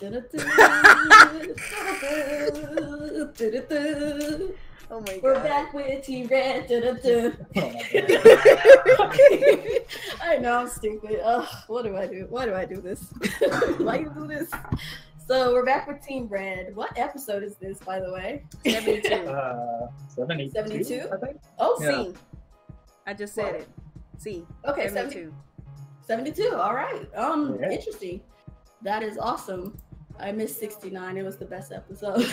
Oh my god. We're back with Team Red. I know I'm stupid. What do I do? Why do I do this? Why you do this? So we're back with Team Red. What episode is this, by the way? 72. 72? I think. Oh, C. I just said it. C. Okay, 72. 72. All right. Yeah. Interesting. That is awesome. I missed 69. It was the best episode.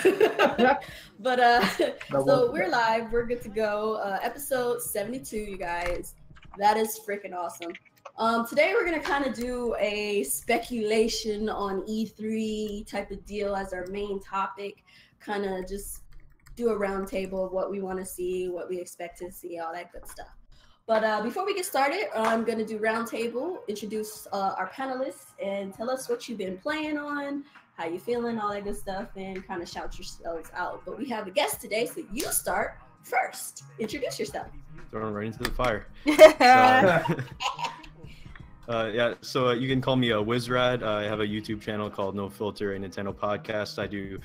But so we're live. We're good to go. Episode 72, you guys. That is freaking awesome. Today we're gonna kind of do a speculation on E3 type of deal as our main topic. Kind of just do a round table of what we want to see, what we expect to see, all that good stuff. But before we get started, I'm gonna do round table, introduce our panelists, and tell us what you've been playing on, how you feeling, all that good stuff, and kind of shout yourselves out. But we have a guest today, so you start first. Introduce yourself. Thrown right into the fire. So you can call me a Wizrad. I have a YouTube channel called No Filter, a Nintendo podcast. I do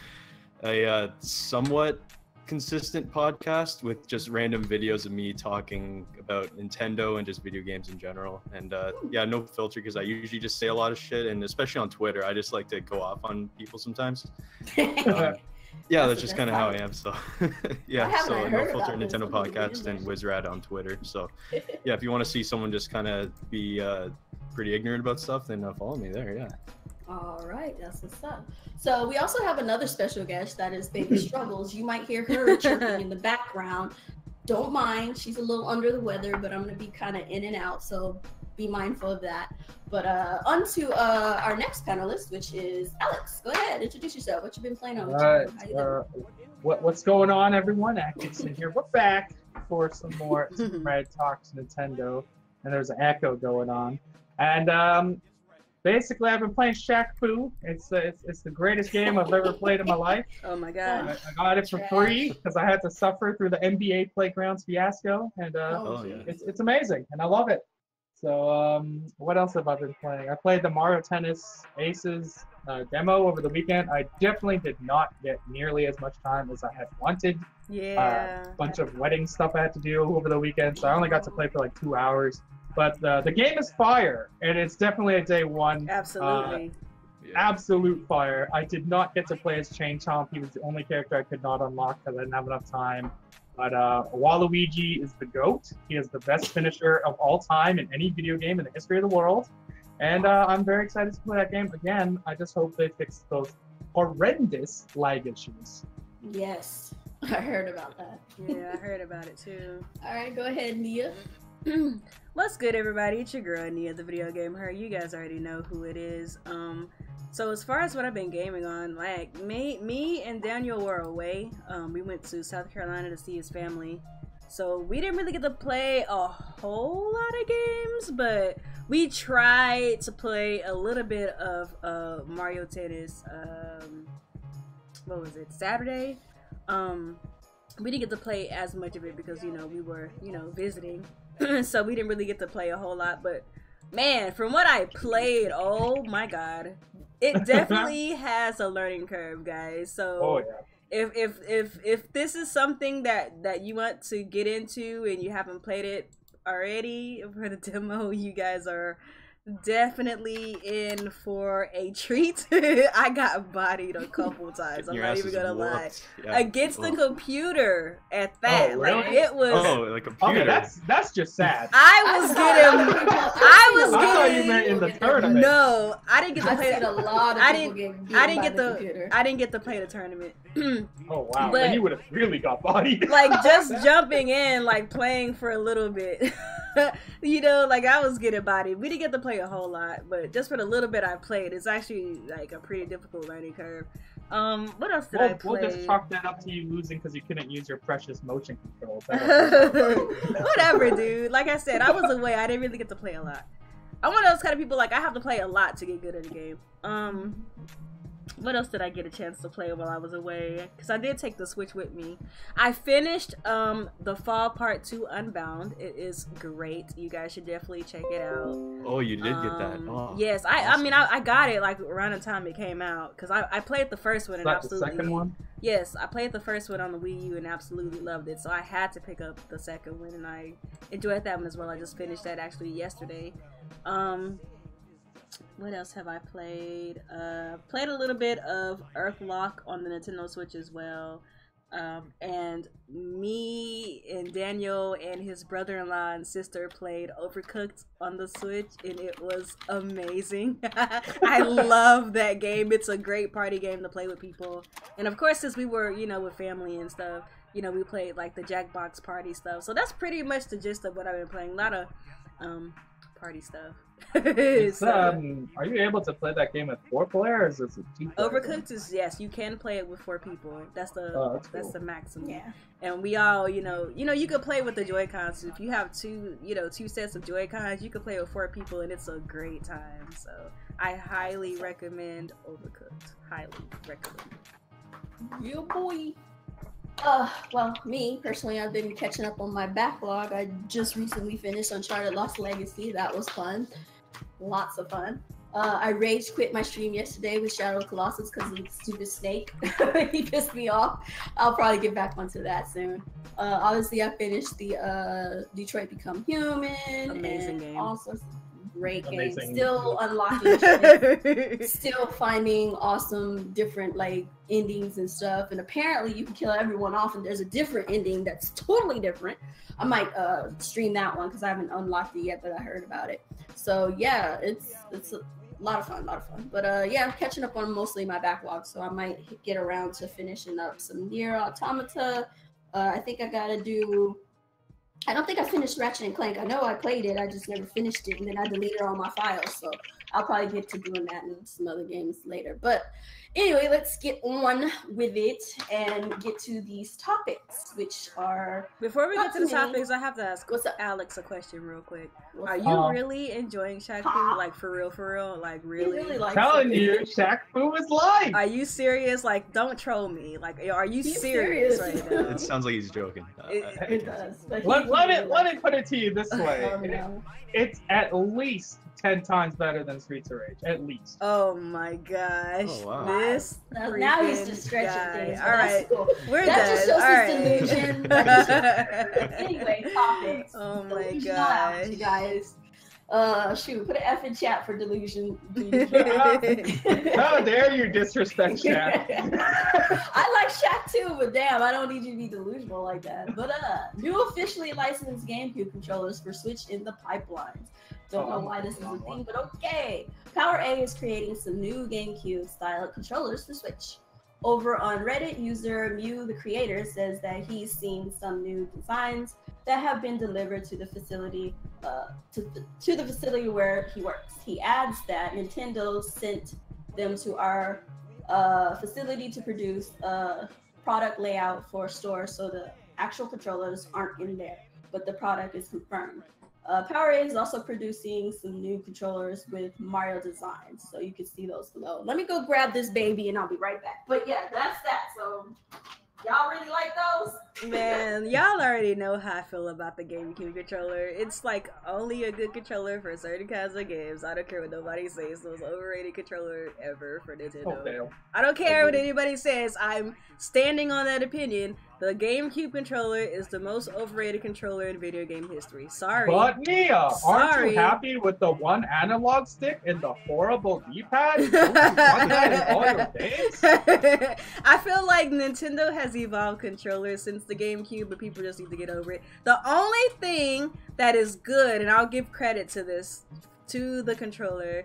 a somewhat consistent podcast with just random videos of me talking about Nintendo and just video games in general. And yeah, no filter, because I usually just say a lot of shit, and especially on Twitter, I just like to go off on people sometimes. Yeah, that's just kind of how I am. So yeah, so No Filter Nintendo podcast and Wizrad on Twitter. So yeah, if you want to see someone just kind of be pretty ignorant about stuff, then follow me there. Yeah. All right, that's what's up. So we also have another special guest, that is Baby Struggles. You might hear her chirping in the background. Don't mind, she's a little under the weather, but I'm gonna be kind of in and out, so be mindful of that. But on to our next panelist, which is Alex. Go ahead, introduce yourself. What you been playing on? What's going on, everyone? Atkinson here. We're back for some more Red Talks Nintendo, and there's an echo going on. And basically, I've been playing Shaq Fu. It's the greatest game I've ever played in my life. Oh my god. I got it for free because I had to suffer through the NBA Playgrounds fiasco, and it's amazing, and I love it. So what else have I been playing? I played the Mario Tennis Aces demo over the weekend. I definitely did not get nearly as much time as I had wanted. Yeah. Bunch of wedding stuff I had to do over the weekend, so I only got to play for like 2 hours. But the game is fire, and it's definitely a day one. Absolutely. Absolute fire. I did not get to play as Chain Chomp. He was the only character I could not unlock because I didn't have enough time. But Waluigi is the GOAT. He is the best finisher of all time in any video game in the history of the world. And I'm very excited to play that game again. I just hope they fix those horrendous lag issues. Yes, I heard about that. Yeah, I heard about it too. All right, go ahead, Nia. What's good, everybody? It's your girl Nia, the video game her. You guys already know who it is. So as far as what I've been gaming on, like me and Daniel were away. We went to South Carolina to see his family, so we didn't really get to play a whole lot of games, but we tried to play a little bit of Mario Tennis. What was it? Saturday. We didn't get to play as much of it because we were visiting. So we didn't really get to play a whole lot, but man, from what I played, oh my god, it definitely has a learning curve, guys. So if this is something that you want to get into and you haven't played it already for the demo, you guys are definitely in for a treat. I got bodied a couple times. I'm not even gonna lie. Yeah. Against the computer at that. Oh, really? Like it was. Oh, the computer. Okay, that's just sad. I was getting. I thought you meant in the tournament. No, I didn't get to play. A lot of I didn't get to play the tournament. Oh wow! But, then you would have really got bodied. Like just jumping in, like playing for a little bit. Like I was getting bodied. We didn't get to play a whole lot, but just for the little bit I played, it's actually like a pretty difficult learning curve. What else did I play? We'll just chalk that up to you losing because you couldn't use your precious motion control. Whatever, dude. Like I said, I was away. I didn't really get to play a lot. I'm one of those kind of people, like I have to play a lot to get good at the game. What else did I get a chance to play while I was away? Because I did take the Switch with me. I finished the Fall Part 2 Unbound. It is great. You guys should definitely check it out. Oh, you did get that. Oh, yes, I mean, I got it like around the time it came out. Because I played the first one and absolutely... the second one? Yes, I played the first one on the Wii U and absolutely loved it. So I had to pick up the second one and I enjoyed that one as well. I just finished that actually yesterday. What else have I played? Played a little bit of Earthlock on the Nintendo Switch as well. And me and Daniel and his brother-in-law and sister played Overcooked on the Switch, and it was amazing. I love that game. It's a great party game to play with people. And of course, since we were, you know, with family and stuff, you know, we played like the Jackbox party stuff. So that's pretty much the gist of what I've been playing. A lot of party stuff. Are you able to play that game with 4 players? Or is it 2 players? Overcooked is, yes, you can play it with 4 people. That's the that's the maximum. Yeah. And we all, you know, you could play with the Joy-Cons. If you have 2 sets of Joy-Cons, you could play with 4 people, and it's a great time. So I highly recommend Overcooked. Highly recommend. Yeah, boy. Well, me personally, I've been catching up on my backlog. I just recently finished Uncharted Lost Legacy. That was fun. Lots of fun. I rage quit my stream yesterday with Shadow of Colossus because of the stupid snake. He pissed me off. I'll probably get back onto that soon. Obviously, I finished the Detroit Become Human. Amazing game. Also, great game. Amazing. Still unlocking shit. Still finding awesome different like endings and stuff. And apparently, you can kill everyone off, and there's a different ending that's totally different. I might stream that one because I haven't unlocked it yet, but I heard about it. So yeah, it's a lot of fun. But yeah, I'm catching up on mostly my backlog, so I might get around to finishing up some Nier Automata. I think I gotta do. I don't think I finished Ratchet and Clank. I know I played it, I just never finished it, and then I deleted all my files. So I'll probably get to doing that in some other games later. But anyway, let's get on with it and get to these topics, which are... Before we get to the topics, I have to ask Alex a question real quick. Are you really enjoying Shaq Fu? Like, for real? Like, really? Like telling you, Shaq Fu is live! Are you serious? Like, don't troll me. Like, are you serious right now? It sounds like he's joking. It does. Let me put it to you this way. Oh, no. It's at least 10 times better than Streets of Rage. At least. Oh my gosh. Oh, wow. This now he's just stretching things. All right. Cool. We're that done. just shows All his right. delusion. Anyway, topics. Oh my Delusional gosh. out, you guys. Shoot, put an F in chat for delusion. How dare you disrespect Shaq? I like Shaq too, but damn, I don't need you to be delusional like that. But new officially licensed GameCube controllers for Switch in the pipelines. Don't know why this is a thing, but okay. Power A is creating some new GameCube style controllers for Switch. Over on Reddit, user Mew the creator says that he's seen some new designs that have been delivered to the facility to the facility where he works. He adds that Nintendo sent them to our facility to produce a product layout for stores, so the actual controllers aren't in there, but the product is confirmed. Power A is also producing some new controllers with Mario designs, so you can see those below. Let me go grab this baby and I'll be right back. But yeah, that's that. So y'all really like those? Man, y'all already know how I feel about the GameCube controller. It's like only a good controller for certain kinds of games. I don't care what nobody says. It's the most overrated controller ever for Nintendo. I don't care what anybody says. I'm standing on that opinion. The GameCube controller is the most overrated controller in video game history. Sorry. But Nia, aren't you happy with the one analog stick and the horrible D-pad? Don't you want that in all your games? I feel like Nintendo has evolved controllers since the GameCube, but people just need to get over it. The only thing that is good, and I'll give credit to this, to the controller,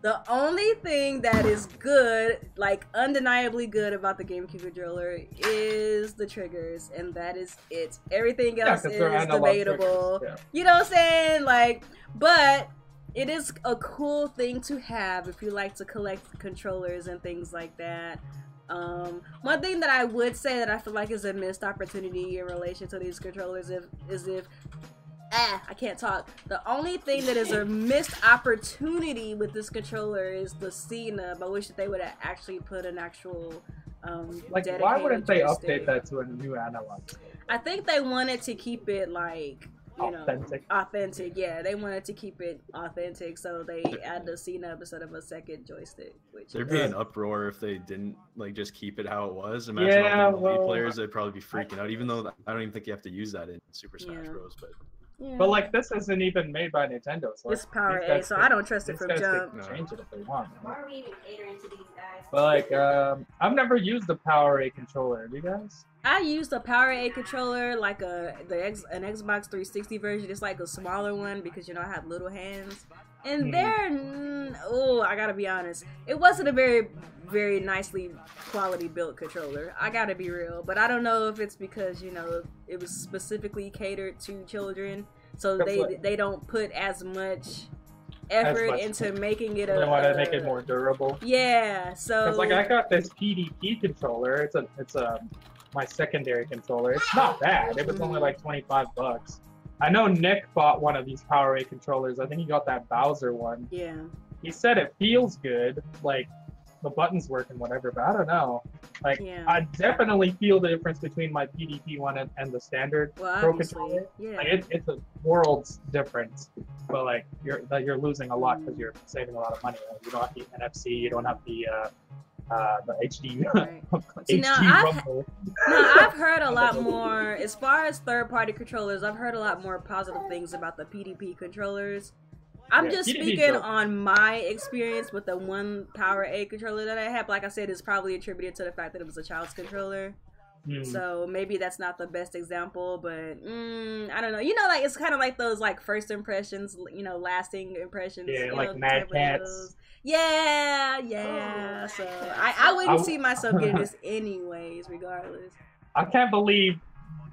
the only thing that is good, like undeniably good about the GameCube controller is the triggers, and that is it. Everything else is debatable. Yeah. You know what I'm saying? Like, but it is a cool thing to have if you like to collect controllers and things like that. One thing that I would say that I feel like is a missed opportunity in relation to these controllers is if I can't talk. The only thing that is a missed opportunity with this controller is the C nub. I wish that they would have actually put an actual like, why wouldn't they update that to a new analog? I think they wanted to keep it like, you know, authentic. Yeah, they wanted to keep it authentic, so they add the C nub instead of a second joystick. Which there'd be an uproar if they didn't like just keep it how it was. Imagine all the Wii players, they'd probably be freaking out. Even though I don't even think you have to use that in Super Smash Bros. But but like this isn't even made by Nintendo, so it's Power A, so I don't trust it from jump. Change it if they want. Why are we even catering to these guys? But like, I've never used the Power A controller. Have you guys? I used a Power A controller, like an Xbox 360 version. It's like a smaller one because, you know, I have little hands. And I gotta be honest, it wasn't a very, very nicely quality built controller. I gotta be real. But I don't know if it's because, you know, it was specifically catered to children. So they don't put as much effort into making it they want to make it more durable. Yeah, so... Because, like, I got this PDP controller. It's my secondary controller. It's not bad. It was only like $25. I know Nick bought one of these Power A controllers. I think he got that Bowser one. Yeah. He said it feels good, like the buttons work and whatever, but I don't know. Like, I definitely feel the difference between my PDP one and the standard Pro controller. Yeah. Like, it's a world's difference. But like you're losing a lot because you're saving a lot of money. Like, you don't have the NFC. You don't have the HD. Right. See, I've heard a lot more as far as third-party controllers. I've heard a lot more positive things about the PDP controllers. I'm just speaking on my experience with the one Power A controller that I have. Like I said, it's probably attributed to the fact that it was a child's controller. So maybe that's not the best example, but I don't know. You know, like it's kind of like those like first impressions, you know, lasting impressions. Yeah, you like know, Mad Cats. Yeah. So I wouldn't see myself getting this anyways, regardless. I can't believe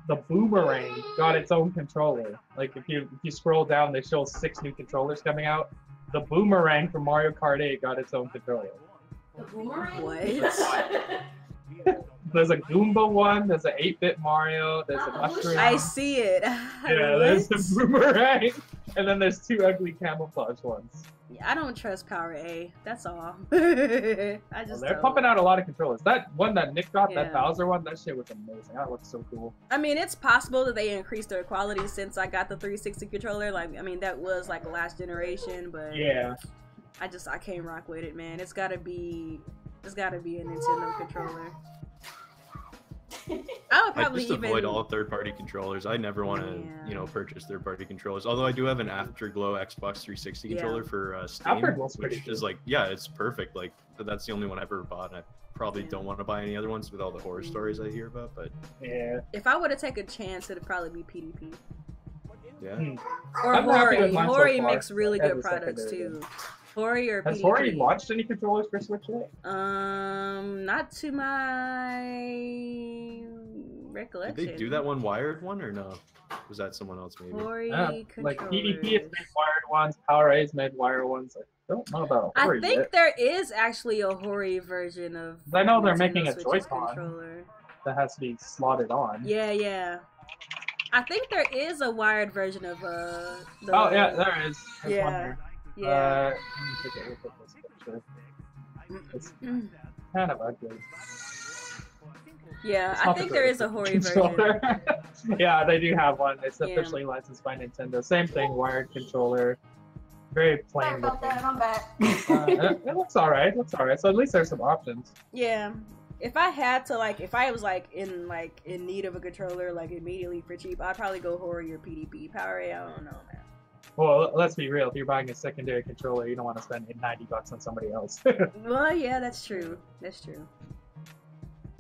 the Boomerang got its own controller. Like if you scroll down, they show 6 new controllers coming out. The Boomerang from Mario Kart 8 got its own controller. The Boomerang? What? There's a Goomba one, there's an 8-bit Mario, there's a mushroom. I see it. There's the Boomerang, and then there's 2 ugly camouflage ones. I don't trust Power A. That's all. They're pumping out a lot of controllers. That one that Nick got, that Bowser one, that shit was amazing. That looks so cool. I mean, it's possible that they increased their quality since I got the 360 controller. Like, I mean, that was like last generation, but I can't rock with it, man. It's gotta be a Nintendo controller. I would probably just avoid all third-party controllers. I never want to, you know, purchase third-party controllers. Although I do have an Afterglow Xbox 360 controller for Steam, which is like, it's perfect. Like that's the only one I've ever bought. And I probably don't want to buy any other ones with all the horror stories I hear about. But if I were to take a chance, it'd probably be PDP. Yeah. Or Hori. Hori makes really good products too. Hori or PDP. Has Hori launched any controllers for Switch yet? Not to my recollection. Did they do that one wired one or no? Was that someone else maybe? Hori like PDP has made wired ones, Power A's made wired ones. I don't know about Hori. I think there is actually a Hori version of. I know they're making a Joy-Con that has to be slotted on. Yeah. I think there is a wired version of there is. There's one here. Yeah. Let me take a look at this picture. It's kind of ugly. Yeah, I think there is a Hori version. Yeah, they do have one. It's officially licensed by Nintendo. Same thing, wired controller. Very plain. Sorry about that, I'm back. It looks alright. So at least there's some options. Yeah. If I had to, like, if I was in need of a controller, like immediately for cheap, I'd probably go Hori or PDP. Power A, I don't know, man. Well, let's be real. If you're buying a secondary controller, you don't want to spend $90 on somebody else. Well, yeah, that's true.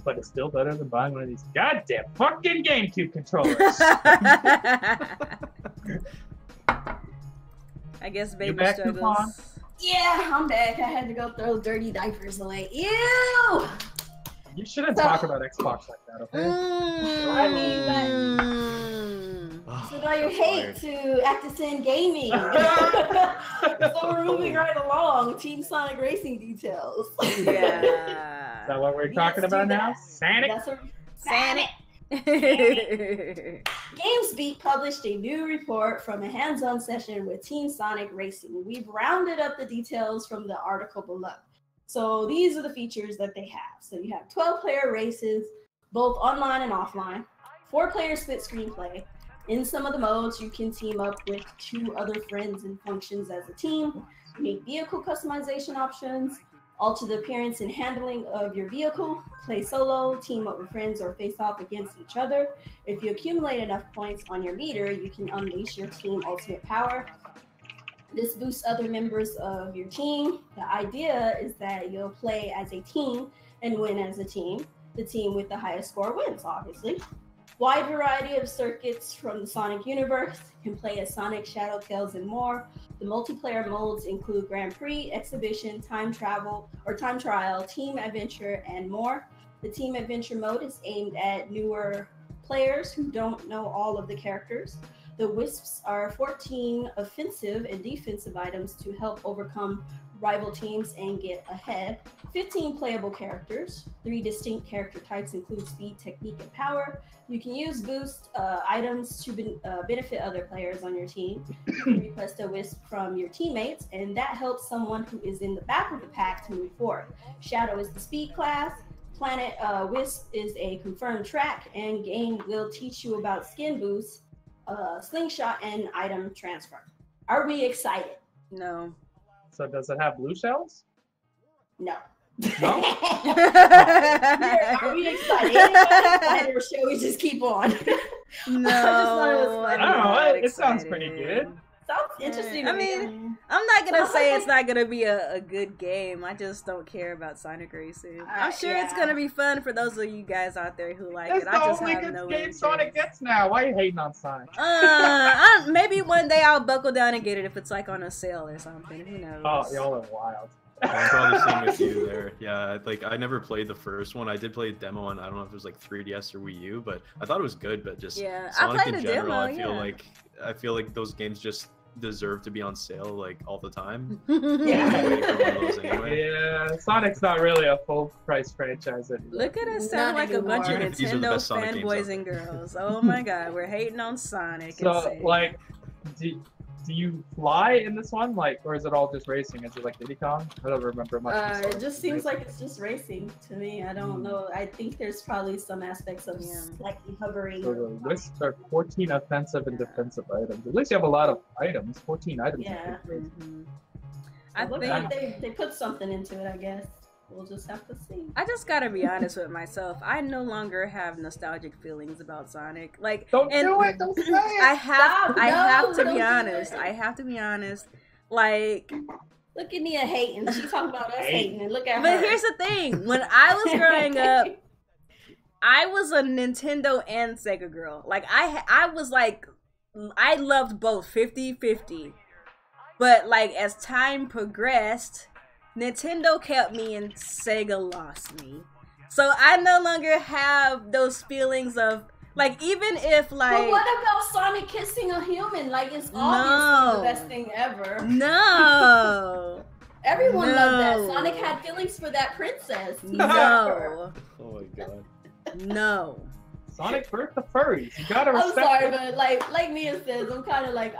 But it's still better than buying one of these goddamn fucking GameCube controllers. I guess baby struggles. Yeah, I'm back. I had to go throw dirty diapers away. Ew! You shouldn't talk about Xbox like that, okay? I mean, so now your hate to Activision Gaming. So we're moving right along. Team Sonic Racing details. Yeah. Is that what we're talking about now? Sonic? Sonic. GamesBeat published a new report from a hands-on session with Team Sonic Racing. We've rounded up the details from the article below. So these are the features that they have. So you have 12-player races, both online and offline, 4-player split screenplay. In some of the modes, you can team up with 2 other friends and functions as a team, make vehicle customization options, alter the appearance and handling of your vehicle, play solo, team up with friends, or face off against each other. If you accumulate enough points on your meter, you can unleash your team ultimate power. This boosts other members of your team. The idea is that you'll play as a team and win as a team. The team with the highest score wins, obviously. Wide variety of circuits from the Sonic universe. You can play as Sonic, Shadow, Tails, and more. The multiplayer modes include Grand Prix, Exhibition, Time Travel, or Time Trial, Team Adventure, and more. The Team Adventure mode is aimed at newer players who don't know all of the characters. The Wisps are 14 offensive and defensive items to help overcome rival teams and get ahead. 15 playable characters. 3 distinct character types include speed, technique, and power. You can use boost items to benefit other players on your team. You can request a wisp from your teammates, and that helps someone who is in the back of the pack to move forward. Shadow is the speed class. Planet Wisp is a confirmed track, and game will teach you about skin boosts, slingshot, and item transfer. Are we excited? No. So does it have blue shells? No. No? Are we excited? Excited, or shall we just keep on? No. I don't know. It sounds pretty good. Sounds interesting to I me. mean, I'm not gonna say it's not gonna be a good game. I just don't care about Sonic Racing. I'm sure it's gonna be fun for those of you guys out there who like That's it. I just the only have good no game interest. Sonic gets now. Why are you hating on Sonic? Maybe one day I'll buckle down and get it if it's like on a sale or something. Who knows? Oh, y'all are wild. I'm probably the same with you there. Yeah, like I never played the first one. I did play a demo on, I don't know if it was like 3DS or Wii U, but I thought it was good. But just Yeah, Sonic I played in the general, demo, I feel like those games just deserve to be on sale like all the time. Yeah, Sonic's not really a full price franchise anymore. Look at us sound like a bunch of Even if these are the Nintendo best Sonic games fanboys out and girls. Oh my god, we're hating on Sonic. So, like, do you fly in this one, like, or is it all just racing? Is it like Diddy Kong? I don't remember much. It just seems like it's just racing to me. I don't know. I think there's probably some aspects of slightly hovering. So the Wisps are 14 offensive and defensive items. At least you have a lot of items. 14 items. Yeah. I Look think like they put something into it, I guess. We'll just have to see. I just gotta be honest with myself. I no longer have nostalgic feelings about Sonic. Like, Don't do it. Don't say it. I have to don't be do honest. it. I have to be honest. Like, Look at Nia hating. She's talking about us hating, and look at her. but here's the thing: when I was growing up, I was a Nintendo and Sega girl. Like, I was like, I loved both 50-50. But like as time progressed, Nintendo kept me and Sega lost me. So I no longer have those feelings of like, even if like. But what about Sonic kissing a human? Like, it's obviously the best thing ever. No. Everyone loved that. Sonic had feelings for that princess. No. Oh my god. No. Sonic birthed the furries. You gotta I'm respect sorry, it. but like Mia says, I'm kind of like,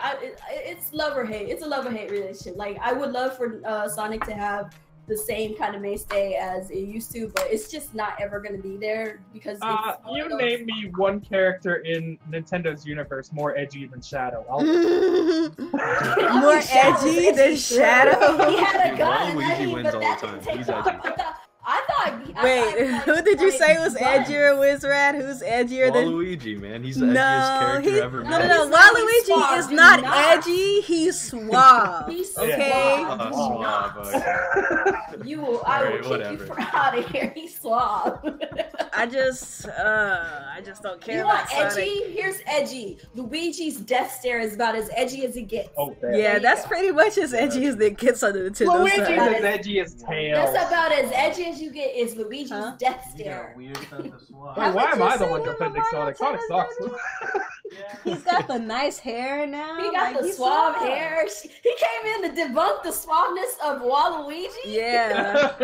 it's love or hate. It's a love or hate relationship. Like, I would love for Sonic to have the same kind of mainstay as it used to, but it's just not ever going to be there because you name me one character in Nintendo's universe more edgy than Shadow. More edgy than Shadow? He had a gun. Waluigi wins all the time. He's edgy. Wait, who did you say was edgier, Wizrat? Who's edgier than Waluigi, man. He's the edgiest character ever made. No. Waluigi is not edgy. He's suave. He's okay. I will kick you out of here. He's suave. I just don't care You about want Sonic. edgy? Here's edgy. Luigi's death stare is about as edgy as it gets. Oh, yeah, that's pretty much as edgy as it gets on the Nintendo Luigi's side. as edgy as Tails. That's about as edgy as you get is Luigi's death stare. Wait, why am I the one defending Sonic? Sonic sucks. He's got the nice hair now. He got the suave hair. He came in to debunk the suaveness of Waluigi. Yeah.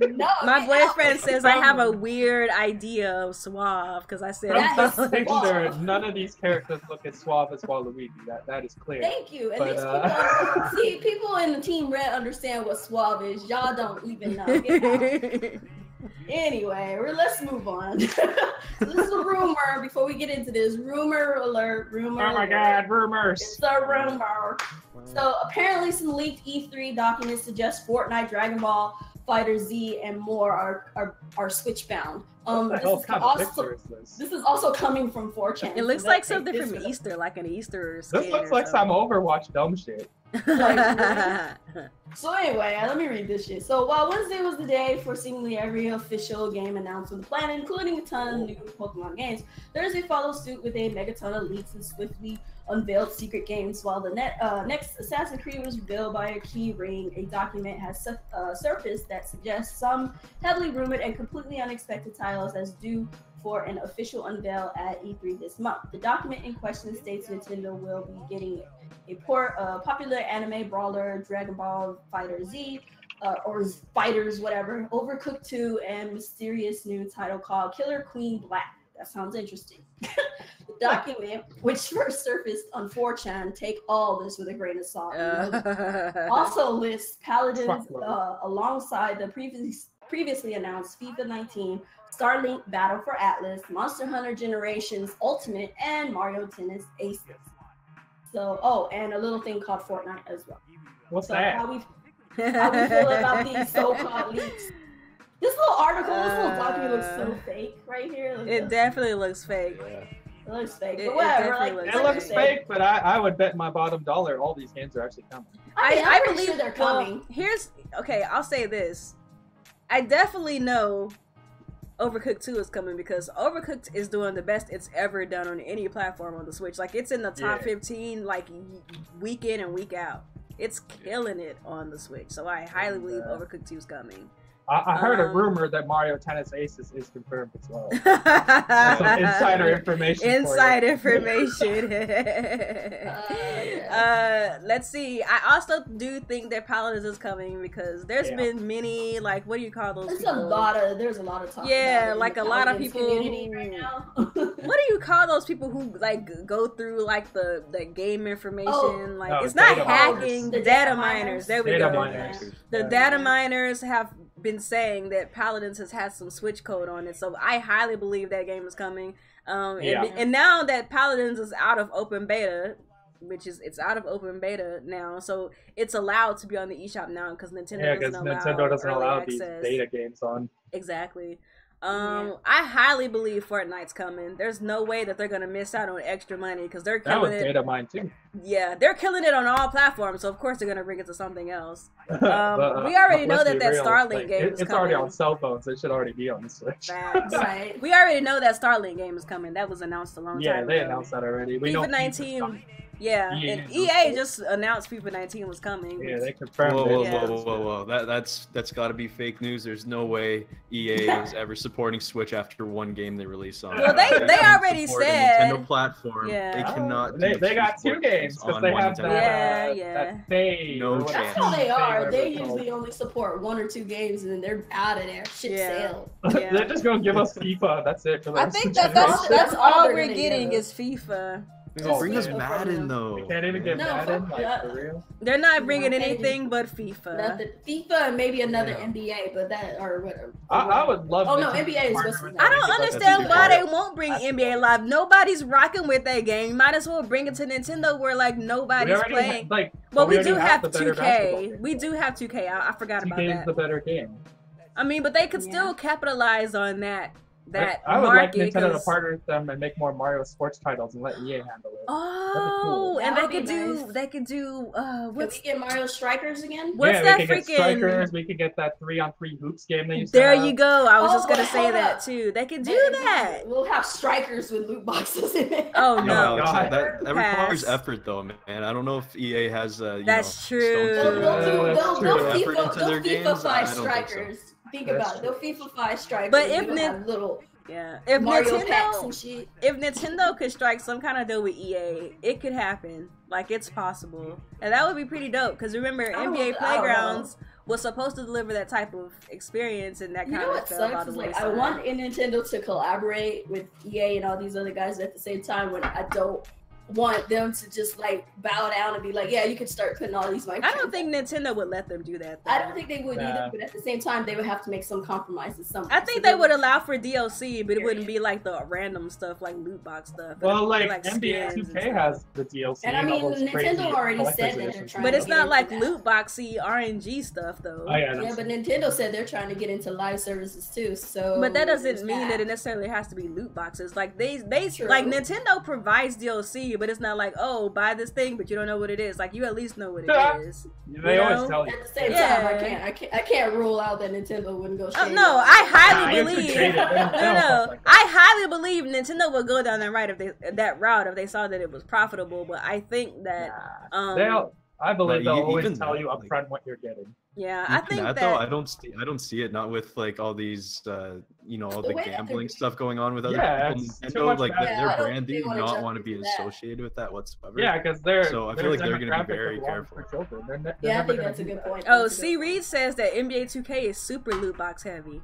No, my boyfriend says I have a weird idea of suave because I said from this picture, none of these characters look as suave as Waluigi. That is clear. Thank you. And these people, see, people in the Team Red understand what suave is. Y'all don't even know. Anyway, let's move on. So this is a rumor. Before we get into this, rumor alert. Rumor. Oh my God, rumors! It's a rumor. So apparently, some leaked E3 documents suggest Fortnite, Dragon Ball Fighter Z, and more are Switch bound. This is also coming from 4chan. It looks like something from Easter, like an Easter skin. This looks like some Overwatch dumb shit. So anyway, let me read this shit. So while Wednesday was the day for seemingly every official game announced on the planet, including a ton of new Pokemon games, Thursday followed suit with a megaton of leaks and swiftly unveiled secret games. While the next Assassin's Creed was revealed by a key ring, a document has surfaced that suggests some heavily rumored and completely unexpected titles as due for an official unveil at E3 this month. The document in question states Nintendo will be getting a port of popular anime brawler Dragon Ball Fighter Z, or Fighters, whatever, Overcooked 2, and mysterious new title called Killer Queen Black. That sounds interesting. The document, which first surfaced on 4chan, take all this with a grain of salt. Also lists Paladins alongside the previously announced FIFA 19, Starlink Battle for Atlas, Monster Hunter Generations Ultimate, and Mario Tennis Aces. So, and a little thing called Fortnite as well. What's that? How we feel about these so-called leaks. This little article, this little document looks so fake right here. It definitely looks fake. Yeah. It looks fake, but whatever. It looks fake, but I would bet my bottom dollar all these games are actually coming. I believe sure they're coming. Okay, I'll say this. I definitely know Overcooked 2 is coming because Overcooked is doing the best it's ever done on any platform on the Switch. Like, it's in the top 15, like, week in and week out. It's killing it on the Switch. So I highly believe Overcooked 2 is coming. I heard a rumor that Mario Tennis Aces is confirmed as well. Some insider information. Inside information. Let's see. I also do think that Paladins is coming because there's been many, like, what do you call those? There's people? There's a lot of talk. Yeah, like a lot of people. Right now. What do you call those people who like go through like the game information? It's not hacking. The data miners. There we go. The data miners have been saying that Paladins has had some Switch code on it, so I highly believe that game is coming. And now that Paladins is out of open beta, it's out of open beta now, so it's allowed to be on the eShop now because Nintendo doesn't allow these beta games on. Exactly. I highly believe Fortnite's coming. There's no way that they're gonna miss out on extra money because they're killing it. That was data mine too. Yeah, they're killing it on all platforms, so of course they're gonna bring it to something else. We already know that Starlink game is coming. It's already on cell phones. It should already be on the Switch. Right. We already know that Starlink game is coming. That was announced a long time ago. Yeah, they announced that already. We know FIFA 19. Yeah, and EA just announced FIFA 19 was coming. Yeah, they confirmed it. Whoa. That's got to be fake news. There's no way EA is ever supporting Switch after one game they release on. Well, they already said Nintendo platform. Yeah. They cannot. They got 2 games because they have that. No chance. That's how they are. They usually only support 1 or 2 games and then they're out of there. Shit sailed. They're just gonna give us FIFA. That's it. I think that's all we're getting is FIFA. Bring us Madden though. We can't even get Madden, for real. They're not bringing anything but FIFA. FIFA and maybe another NBA, but that or whatever. I would love. Oh no, NBA is supposed to be. I don't understand why they won't bring NBA Live. Nobody's rocking with that game. Might as well bring it to Nintendo where like nobody's playing. Well, we do have 2K. We do have 2K. I forgot about that. 2K is the better game. I mean, but they could still capitalize on that. I would like Nintendo to partner with them and make more Mario sports titles and let EA handle it. Oh, and they could do. Can we get Mario Strikers again? What's that freaking? Get Strikers. We could get that 3-on-3 hoops game they used to There have. you go. I was just gonna say that too. They could do that. We'll have Strikers with loot boxes in it. Oh no, that requires effort though, man. I don't know if EA has. That's true. They'll FIFA-fy Strikers. Think about it. They'll FIFA-fy Strikers. But if Nintendo could strike some kind of deal with EA, it could happen. Like, it's possible. And that would be pretty dope. Because remember, NBA Playgrounds was supposed to deliver that type of experience, and that kind of fell by the wayside. I want Nintendo to collaborate with EA and all these other guys at the same time when I don't want them to just like bow down and be like, yeah, you can start putting all these microtransactions. I don't think Nintendo would let them do that, though. I don't think they would either, but at the same time they would have to make some compromises somewhere. I think they would allow for DLC, but it wouldn't be like the random stuff like loot box stuff. Well, like NBA 2K has the DLC. And I mean, Nintendo already said that they're trying but it's not like that. loot boxy RNG stuff though. Oh, yeah, but Nintendo said they're trying to get into live services too. So but that doesn't mean that it necessarily has to be loot boxes. Like they like Nintendo provides DLC, but it's not like, oh, buy this thing, but you don't know what it is. Like you at least know what it is. They always tell you. At the same time, I can't rule out that Nintendo wouldn't go straight. Oh, no, I highly believe. I highly believe Nintendo would go down that route if they saw that it was profitable. But I think that I believe they'll always tell you upfront what you're getting. Yeah, I think that though, I don't see it, not with like all these you know, all the gambling stuff going on with other people. Nintendo, like their brand do not want to be associated with that whatsoever. Yeah, because they're so I feel like they're going to be very careful. Yeah, I think that's a good point. Oh, C. Reed says that NBA 2K is super loot box heavy.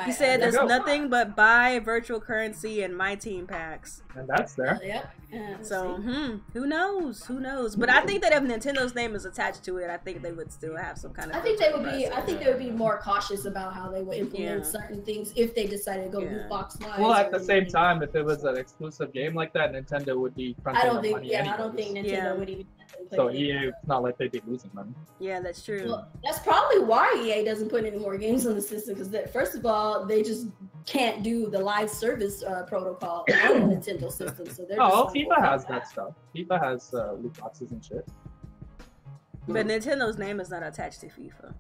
He said there's nothing but buy virtual currency and my team packs. And that's there. Yep. So, who knows? Who knows? But I think that if Nintendo's name is attached to it, I think they would still have some kind of. I think they would be more cautious about how they would implement certain things if they decided to go loot box wise. Well, at the same time, if it was an exclusive game like that, Nintendo would be. I don't think Nintendo would even. So EA, it's not like they'd be losing money. Yeah, that's true. Well, that's probably why EA doesn't put any more games on the system, because first of all, they just can't do the live service protocol on the Nintendo system. So they're FIFA has that stuff. FIFA has loot boxes and shit. But Nintendo's name is not attached to FIFA.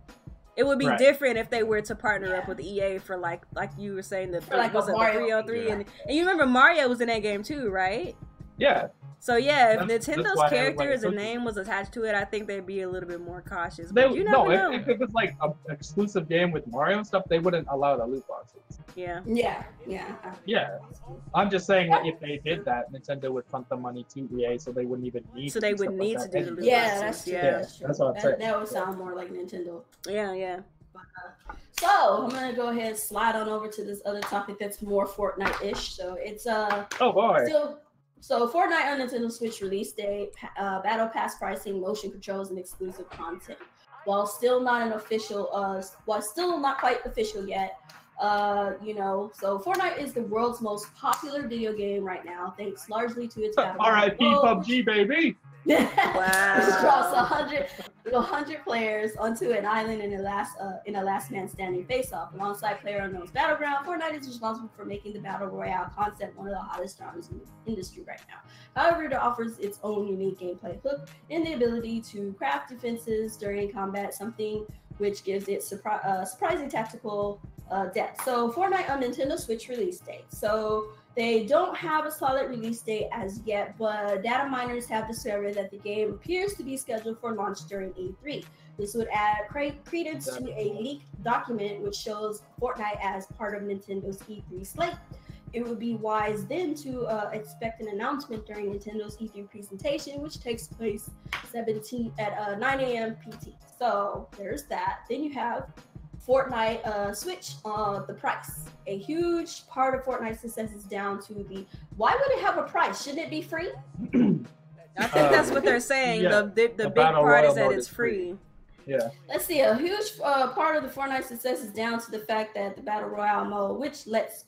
It would be different if they were to partner up with EA for like you were saying, the 303, and you remember Mario was in that game too, right? Yeah. So yeah, if Nintendo's characters and name was attached to it, I think they'd be a little bit more cautious. But you never know. If it was like an exclusive game with Mario and stuff, they wouldn't allow the loot boxes. Yeah. Yeah. I'm just saying that if they did that, Nintendo would front the money to EA, so they wouldn't even need. So they would need to do the loot boxes. Yeah, that's true. That's what I'm saying. That would sound more like Nintendo. Yeah. So I'm gonna go ahead and slide on over to this other topic that's more Fortnite-ish. So it's oh boy. So Fortnite on Nintendo Switch release date, battle pass pricing, motion controls, and exclusive content. While still not quite official yet, so Fortnite is the world's most popular video game right now, thanks largely to its battle. R.I.P. PUBG, baby. Wow. Draws 100 players onto an island in a last man standing face-off. Alongside PlayerUnknown's Battleground, Fortnite is responsible for making the Battle Royale concept one of the hottest genres in the industry right now. However, it offers its own unique gameplay hook and the ability to craft defenses during combat, something which gives it surprising tactical depth. So Fortnite on Nintendo Switch release date. So they don't have a solid release date as yet, but data miners have discovered that the game appears to be scheduled for launch during E3. This would add credence to a leaked document which shows Fortnite as part of Nintendo's E3 slate. It would be wise then to expect an announcement during Nintendo's E3 presentation, which takes place at 9 a.m. PT. So there's that. Then you have Fortnite Switch, the price. A huge part of Fortnite's success is down to why would it have a price? Shouldn't it be free? I think that's what they're saying. Yeah, the big part is that it's free. Yeah. Let's see. A huge part of the Fortnite success is down to the fact that the Battle Royale mode, which let's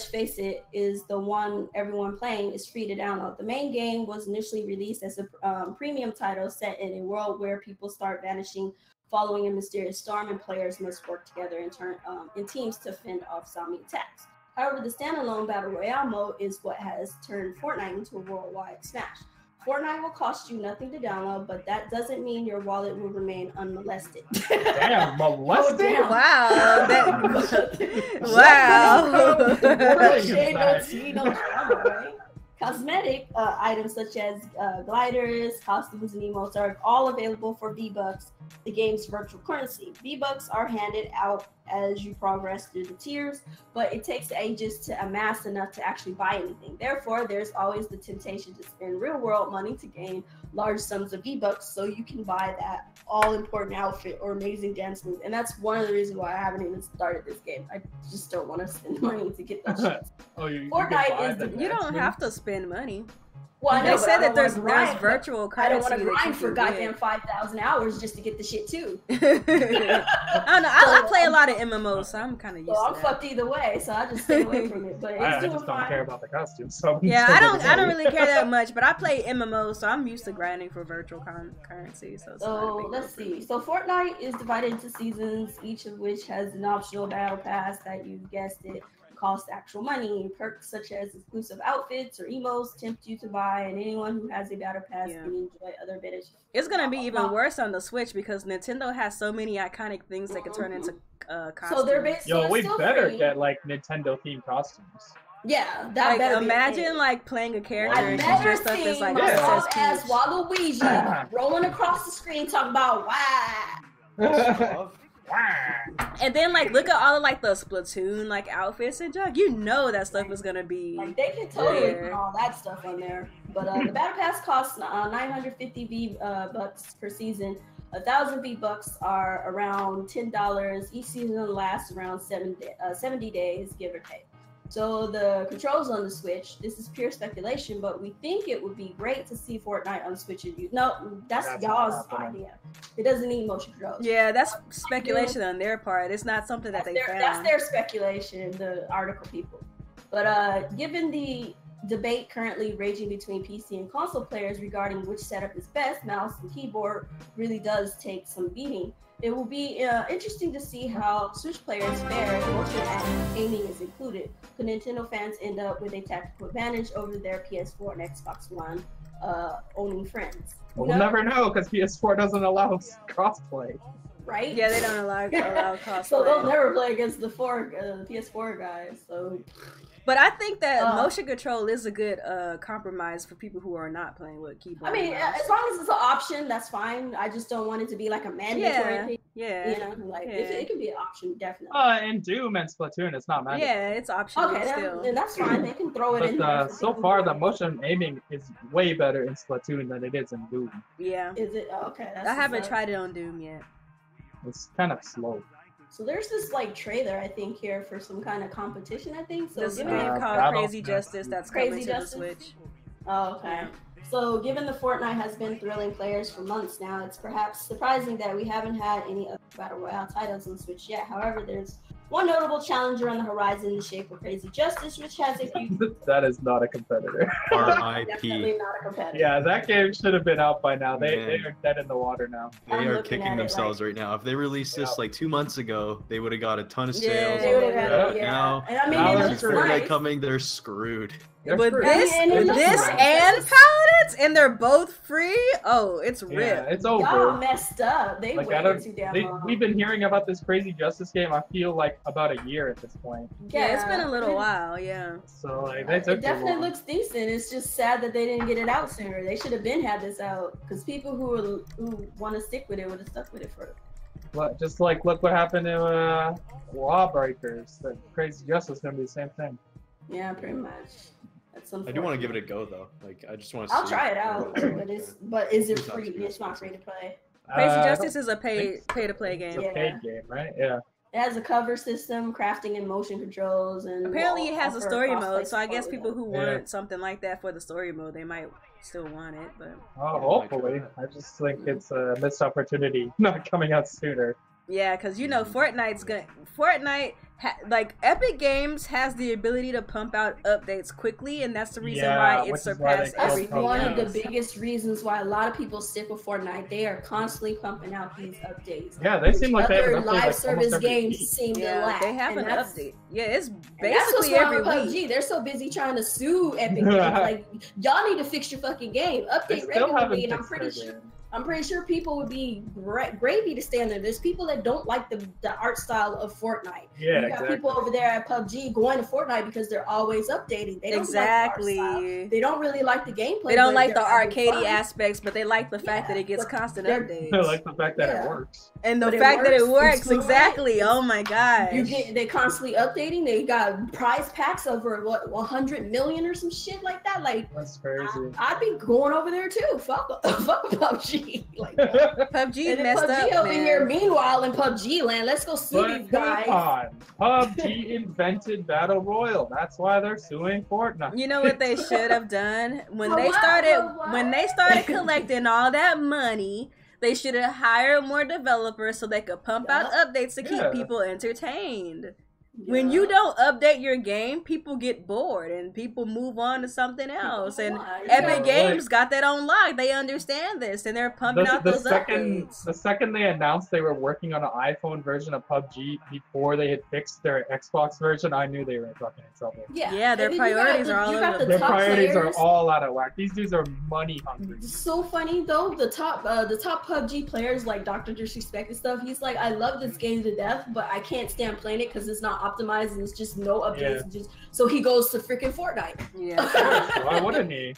face it, is the one everyone playing, is free to download. The main game was initially released as a premium title set in a world where people start vanishing following a mysterious storm, and players must work together in teams to fend off zombie attacks. However, the standalone Battle Royale mode is what has turned Fortnite into a worldwide smash. Fortnite will cost you nothing to download, but that doesn't mean your wallet will remain unmolested. Damn, molested? Oh, Wow. Cosmetic items such as gliders, costumes, and emotes are all available for V-Bucks the game's virtual currency. V-Bucks are handed out as you progress through the tiers, but it takes ages to amass enough to actually buy anything. Therefore, there's always the temptation to spend real-world money to gain large sums of V-Bucks so you can buy that all-important outfit or amazing dance move. And that's one of the reasons why I haven't even started this game. I just don't want to spend money to get that shit. Fortnite you don't have to spend money. Well, I know, they said that there's I virtual currency. don't want to grind for goddamn 5,000 hours just to get the shit too. I don't know. I play a lot of MMOs, so I'm kind of used to I'm fucked either way, so I just stay away from it. But I just don't care about the costumes. So yeah, I don't really care that much, but I play MMOs, so I'm used to grinding for virtual currency. So let's see. So Fortnite is divided into seasons, each of which has an optional battle pass that, you guessed it, cost actual money. Perks such as exclusive outfits or emos tempt you to buy, and anyone who has a battle pass can enjoy other benefits. It's gonna be even worse on the Switch because Nintendo has so many iconic things they can turn into costumes. So they're basically we better get like Nintendo themed costumes. Yeah, that better imagine like playing a character and she's dressed up as like ass Waluigi rolling across the screen talking about why. And then like look at all of like the Splatoon like outfits and junk. You know that stuff is gonna be like they can totally put all that stuff on there. But the battle pass costs 950 V-Bucks per season. 1,000 V-Bucks are around $10. Each season lasts around 70 days, give or take. So the controls on the Switch, this is pure speculation, but we think it would be great to see Fortnite on Switch. No, that's y'all's idea. It doesn't need motion controls. Yeah, that's speculation on their part. It's not something that they found. That's their speculation, the article people. But given the debate currently raging between PC and console players regarding which setup is best, mouse and keyboard really does take some beating. It will be interesting to see how Switch players fare if motion and aiming is included. Could Nintendo fans end up with a tactical advantage over their PS4 and Xbox One owning friends? We'll never know because PS4 doesn't allow crossplay. Right? Yeah, they don't allow crossplay. So they'll never play against the PS4 guys. So. But I think that motion control is a good compromise for people who are not playing with keyboard. I mean, as long as it's an option, that's fine. I just don't want it to be like a mandatory thing. Yeah. You know, like it can be an option, definitely. In Doom and Splatoon, it's not mandatory. Yeah, it's optional. Okay, then that's fine. They can throw it in. So far, the motion aiming is way better in Splatoon than it is in Doom. Yeah. Is it? Okay. I haven't tried it on Doom yet. It's kind of slow. So there's this like trailer I think here for some kind of competition. I think so. This game called Crazy Justice that's coming to the Switch. Oh, okay. So given the Fortnite has been thrilling players for months now, it's perhaps surprising that we haven't had any other Battle Royale titles on Switch yet. However, there's one notable challenger on the horizon in the shape of Crazy Justice, which has a huge... That is not a competitor. R.I.P. Definitely not a competitor. Yeah, that game should have been out by now. They are dead in the water now. They are kicking themselves right now. If they released this like 2 months ago, they would have got a ton of sales. Now, and I mean, with Fortnite coming, they're screwed. But this and Paladins, and they're both free. Oh, it's ripped. Yeah, it's over. Y'all messed up. They waited too damn long. We've been hearing about this Crazy Justice game. I feel like about a year at this point. Yeah, it's been a little while. Yeah. So like they took it definitely looks decent. It's just sad that they didn't get it out sooner. They should have been had this out because people who want to stick with it would have stuck with it for. Just like look what happened in Lawbreakers. The Crazy Justice is gonna be the same thing. Yeah, pretty much. I do want to give it a go though. Like I just want to. I'll try it out, but is it free? It's not free to play. Crazy Justice is a pay to play game. It's a paid game, right? Yeah. It has a cover system, crafting and motion controls, and apparently it has a story mode. So I guess people who want something like that for the story mode, they might still want it. But hopefully, I just think it's a missed opportunity not coming out sooner. Yeah, because you know Fortnite, like Epic Games has the ability to pump out updates quickly, and that's the reason why it surpassed everything. That's one of the biggest reasons why a lot of people stick with Fortnite. They are constantly pumping out these updates. Yeah, they seem like other live service games seem to lack. They have an update. Yeah, it's basically every week. PUBG. They're so busy trying to sue Epic Games. Like, y'all need to fix your fucking game. Update regularly, and I'm pretty sure. I'm pretty sure people would be gravy to stand there. There's people that don't like the art style of Fortnite. Yeah, you got people over there at PUBG going to Fortnite because they're always updating. They don't like the art style. They don't really like the gameplay. They don't like the arcadey aspects, but they like the fact that it gets constant updates. They like the fact that it works. And the fact that it works, exactly. Oh my god. They constantly updating. They got prize packs over what 100 million or some shit like that. Like that's crazy. I'd be going over there too. Fuck PUBG. Like PUBG messed PUBG up, over here. Meanwhile, in PUBG land, let's go sue these guys. PUBG invented Battle Royale. That's why they're suing Fortnite. You know what they should have done when they started collecting all that money? They should have hired more developers so they could pump out updates to keep people entertained. When you don't update your game, people get bored and people move on to something else. And Epic Games got that on lock. They understand this and they're pumping out those updates. The second they announced they were working on an iPhone version of PUBG before they had fixed their Xbox version, I knew they were fucking in trouble. Yeah, their priorities are all over. Their priorities are all out of whack. These dudes are money hungry. So funny though, the top PUBG players like Dr. Disrespect and stuff. He's like, I love this game to death, but I can't stand playing it because it's not optimized and it's just no updates. So he goes to freaking Fortnite. Why wouldn't he?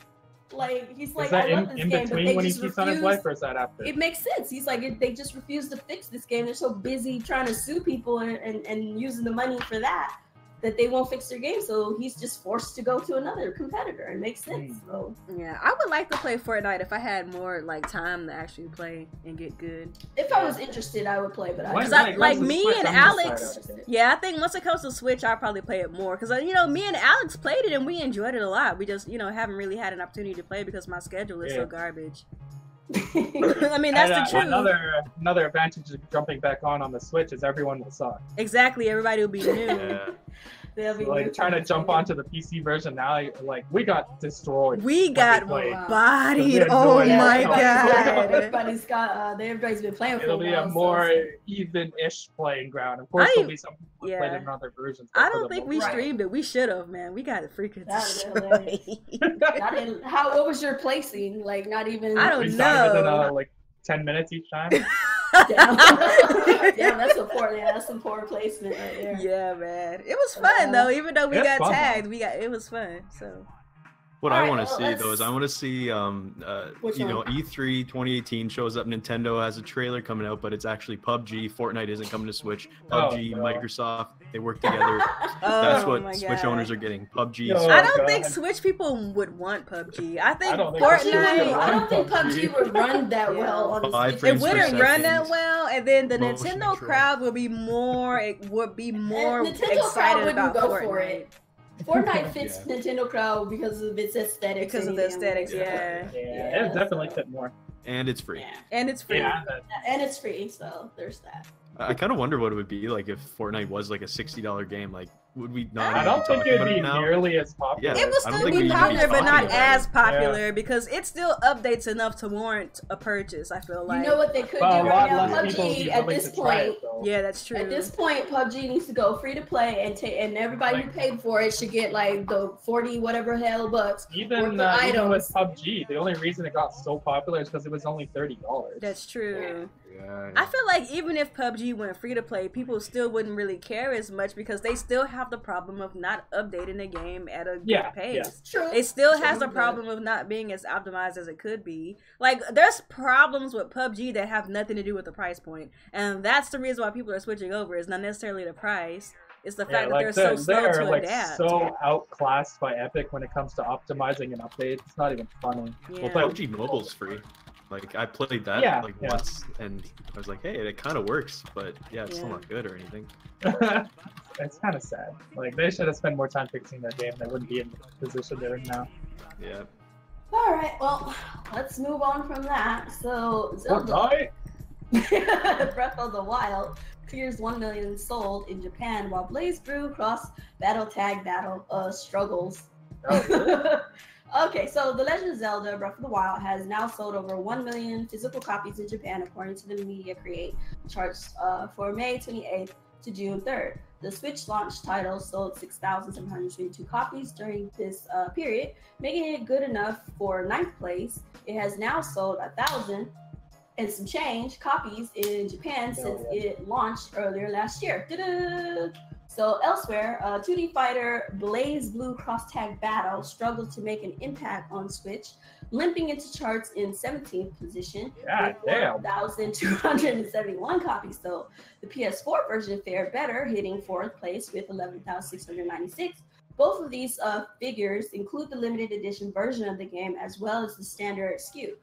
Like he's like, I love this in game, between when he keeps on his life, or is that after? It makes sense. He's like, they just refuse to fix this game. They're so busy trying to sue people and using the money for that they won't fix their game. So he's just forced to go to another competitor. It makes sense. So yeah, I would like to play Fortnite if I had more like time to actually play and get good. If I was interested, I would play, but like me and Alex. Yeah, I think once it comes to Switch, I'll probably play it more because me and Alex played it and we enjoyed it a lot. We just haven't really had an opportunity to play because my schedule is so garbage. I mean, that's the truth. Another advantage of jumping back on the Switch is everyone will suck. Exactly, everybody will be new. They'll be like trying to jump onto the PC version now. Like we got destroyed. We got bodied. Oh my god! Everybody's been playing. It'll be a more even-ish playing ground. Of course, there'll be some people who played in other versions. I don't think we streamed it. We should have, man. We got it freaking destroyed. What was your placing? Like not even. I don't know. Within like 10 minutes each time. Damn, that's a poor. Yeah, that's some poor placement right there. Yeah, man. It was fun though. Even though we got tagged, it was fun. So. What I want to see though is I want to see E3 2018 shows up. Nintendo has a trailer coming out, but it's actually PUBG. Fortnite isn't coming to Switch. PUBG, Microsoft, they work together. That's what Switch owners are getting. PUBG. I don't think Switch people would want PUBG. I think Fortnite. I don't think PUBG would run that well. On it wouldn't run that well, and then the Nintendo crowd would be more. It would be more excited about Fortnite. Fortnite fits Nintendo crowd because of its aesthetics. Because of the aesthetics, it definitely fit more. And it's free. And it's free. And it's free, so there's that. I kind of wonder what it would be like if Fortnite was like a $60 game. Like, would we not? I don't think it would be nearly as popular. Yeah, it would still be popular, but not as popular because it still updates enough to warrant a purchase. I feel like. You know what they could do right now? PUBG at this point. Yeah, that's true. At this point, PUBG needs to go free to play, and everybody who paid for it should get like the 40 whatever hell bucks. Even with PUBG, the only reason it got so popular is because it was only $30. That's true. Yeah. I feel like even if PUBG went free to play, people still wouldn't really care as much because they still have the problem of not updating the game at a good pace. True. It still has the problem of not being as optimized as it could be. Like, there's problems with PUBG that have nothing to do with the price point, and that's the reason why people are switching over. It's not necessarily the price. It's the fact that they're so slow to adapt. So outclassed by Epic when it comes to optimizing and updates. It's not even funny. Yeah. Well, PUBG Mobile's free. Like, I played that once, and I was like, hey, it kind of works, but it's still not good or anything. It's kind of sad. Like, they should have spent more time fixing their game. They wouldn't be in the position they're in now. Yeah. Alright, well, let's move on from that. So, Zelda Breath of the Wild clears 1 million sold in Japan, while Blaze Brew Cross Battle Tag Battle struggles. Oh, really? Okay, so The Legend of Zelda Breath of the Wild has now sold over 1 million physical copies in Japan, according to the Media Create charts for May 28th to June 3rd. The Switch launch title sold 6,722 copies during this period, making it good enough for 9th place. It has now sold 1,000 and some change copies in Japan since it launched earlier last year. Ta-da! So elsewhere, 2D fighter Blaze Blue Cross Tag Battle struggled to make an impact on Switch, limping into charts in 17th position with 4,271 copies. So the PS4 version fared better, hitting 4th place with 11,696. Both of these figures include the limited edition version of the game as well as the standard SKU.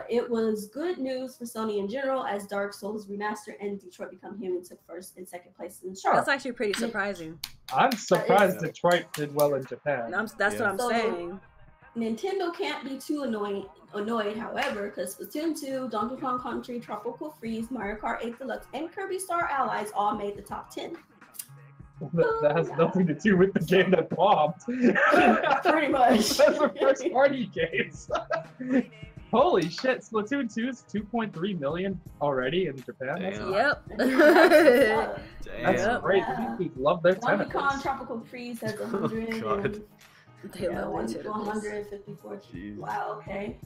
It was good news for Sony in general, as Dark Souls Remaster and Detroit Become Human took 1st and 2nd place in the chart. That's actually pretty surprising. I'm surprised Detroit did well in Japan. That's what I'm saying. Nintendo can't be too annoyed, however, because Splatoon 2, Donkey Kong Country, Tropical Freeze, Mario Kart 8 Deluxe, and Kirby Star Allies all made the top 10. That has nothing to do with the game that bombed. Pretty much. That's the first party games. Holy shit, Splatoon 2 is 2.3 million already in Japan. Yep. That's great. People love their Donkey tentacles. Kong Tropical Freeze has 100. They love 154. Jeez. Wow, okay.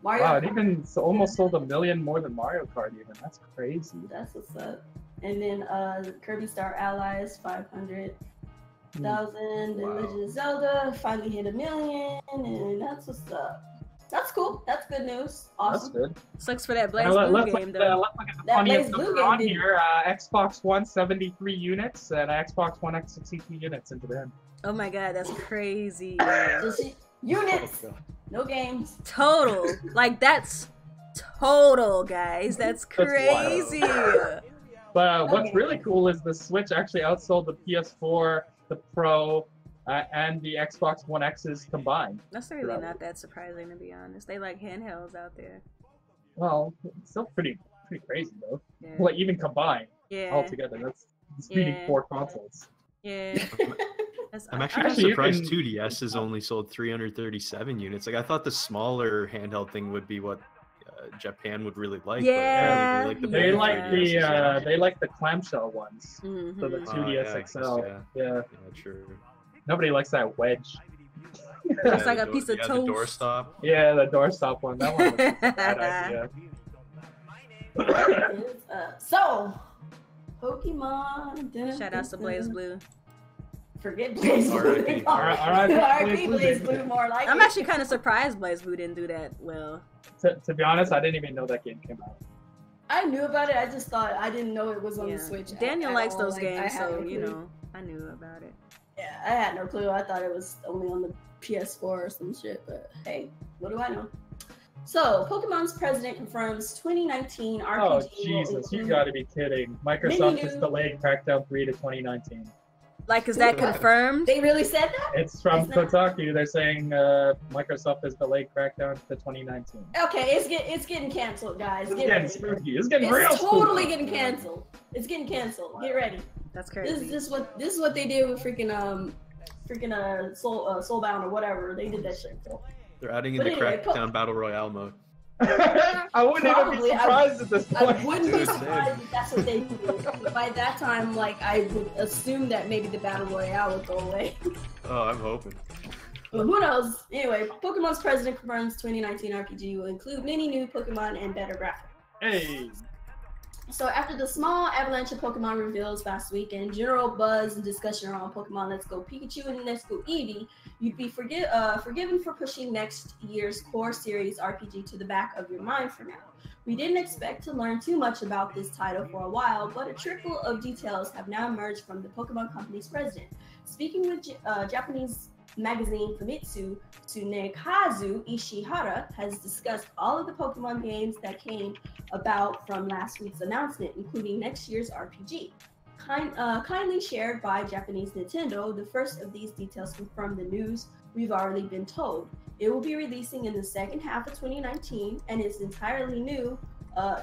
Mario Wow, it even almost sold 1 million more than Mario Kart even. That's crazy. That's what's up. And then Kirby Star Allies, 500,000. And Legend of Zelda finally hit 1 million, and that's what's up. That's cool. That's good news. Awesome. That's good. Sucks for that Blaze Blue game, though. Let's look at the funniest number on here. Xbox One 73 units and Xbox One X 62 units in Japan. Oh my god, that's crazy. Units, no games. Total. Like, that's total, guys. That's crazy. But what's really cool is the Switch actually outsold the PS4, the Pro, and the Xbox One X's combined. That's really not that surprising, to be honest. They like handhelds out there. Well, it's still pretty crazy though. Yeah. Like even combined, all together, that's beating 4 consoles. Yeah. I'm actually surprised 2DS has only sold 337 units. Like I thought the smaller handheld thing would be what Japan would really like. Yeah. But they like the clamshell ones. Mm-hmm. So the 2DS XL. Yeah. True. Nobody likes that wedge. It's like a piece of toast. The doorstop. Yeah, the doorstop one. That one was a bad idea. So, Pokemon. Shout out to Blaze Blue. Forget Blaze Blue. R.I.P. Blaze Blue more like I'm actually kind of surprised Blaze Blue didn't do that well. To be honest, I didn't even know that game came out. I knew about it. I just thought I didn't know it was on the Switch. Daniel likes those games, so you know, I knew about it. Yeah, I had no clue. I thought it was only on the PS4 or some shit, but hey, what do I know? So, Pokemon's president confirms 2019 RPG. Oh, Jesus, you gotta be kidding. Microsoft just delayed Crackdown 3 to 2019. Like, is that confirmed? They really said that? It's from Kotaku. They're saying Microsoft has delayed Crackdown to 2019. Okay, it's getting canceled, guys. It's getting spooky. It's getting real spooky. It's totally getting canceled. It's getting canceled. Get ready. That's crazy. This is what they did with freaking Soulbound or whatever. They did that shit. They're adding in the Crackdown Battle Royale mode. I wouldn't even be surprised at this point. I wouldn't be surprised if that's what they do. But by that time, like, I would assume that maybe the Battle Royale would go away. Oh, I'm hoping. But who knows? Anyway, Pokemon's president confirms 2019 RPG will include many new Pokemon and better graphics. Hey. So after the small avalanche of Pokemon reveals last week and general buzz and discussion around Pokemon Let's Go Pikachu and Let's Go Eevee, you'd be forgiven for pushing next year's core series RPG to the back of your mind for now. We didn't expect to learn too much about this title for a while, but a trickle of details have now emerged from the Pokemon Company's president. Speaking with Japanese magazine Famitsu, Tsunekazu Ishihara has discussed all of the Pokemon games that came about from last week's announcement, including next year's RPG. Kindly shared by Japanese Nintendo, the first of these details confirm the news we've already been told. It will be releasing in the second half of 2019 and is entirely new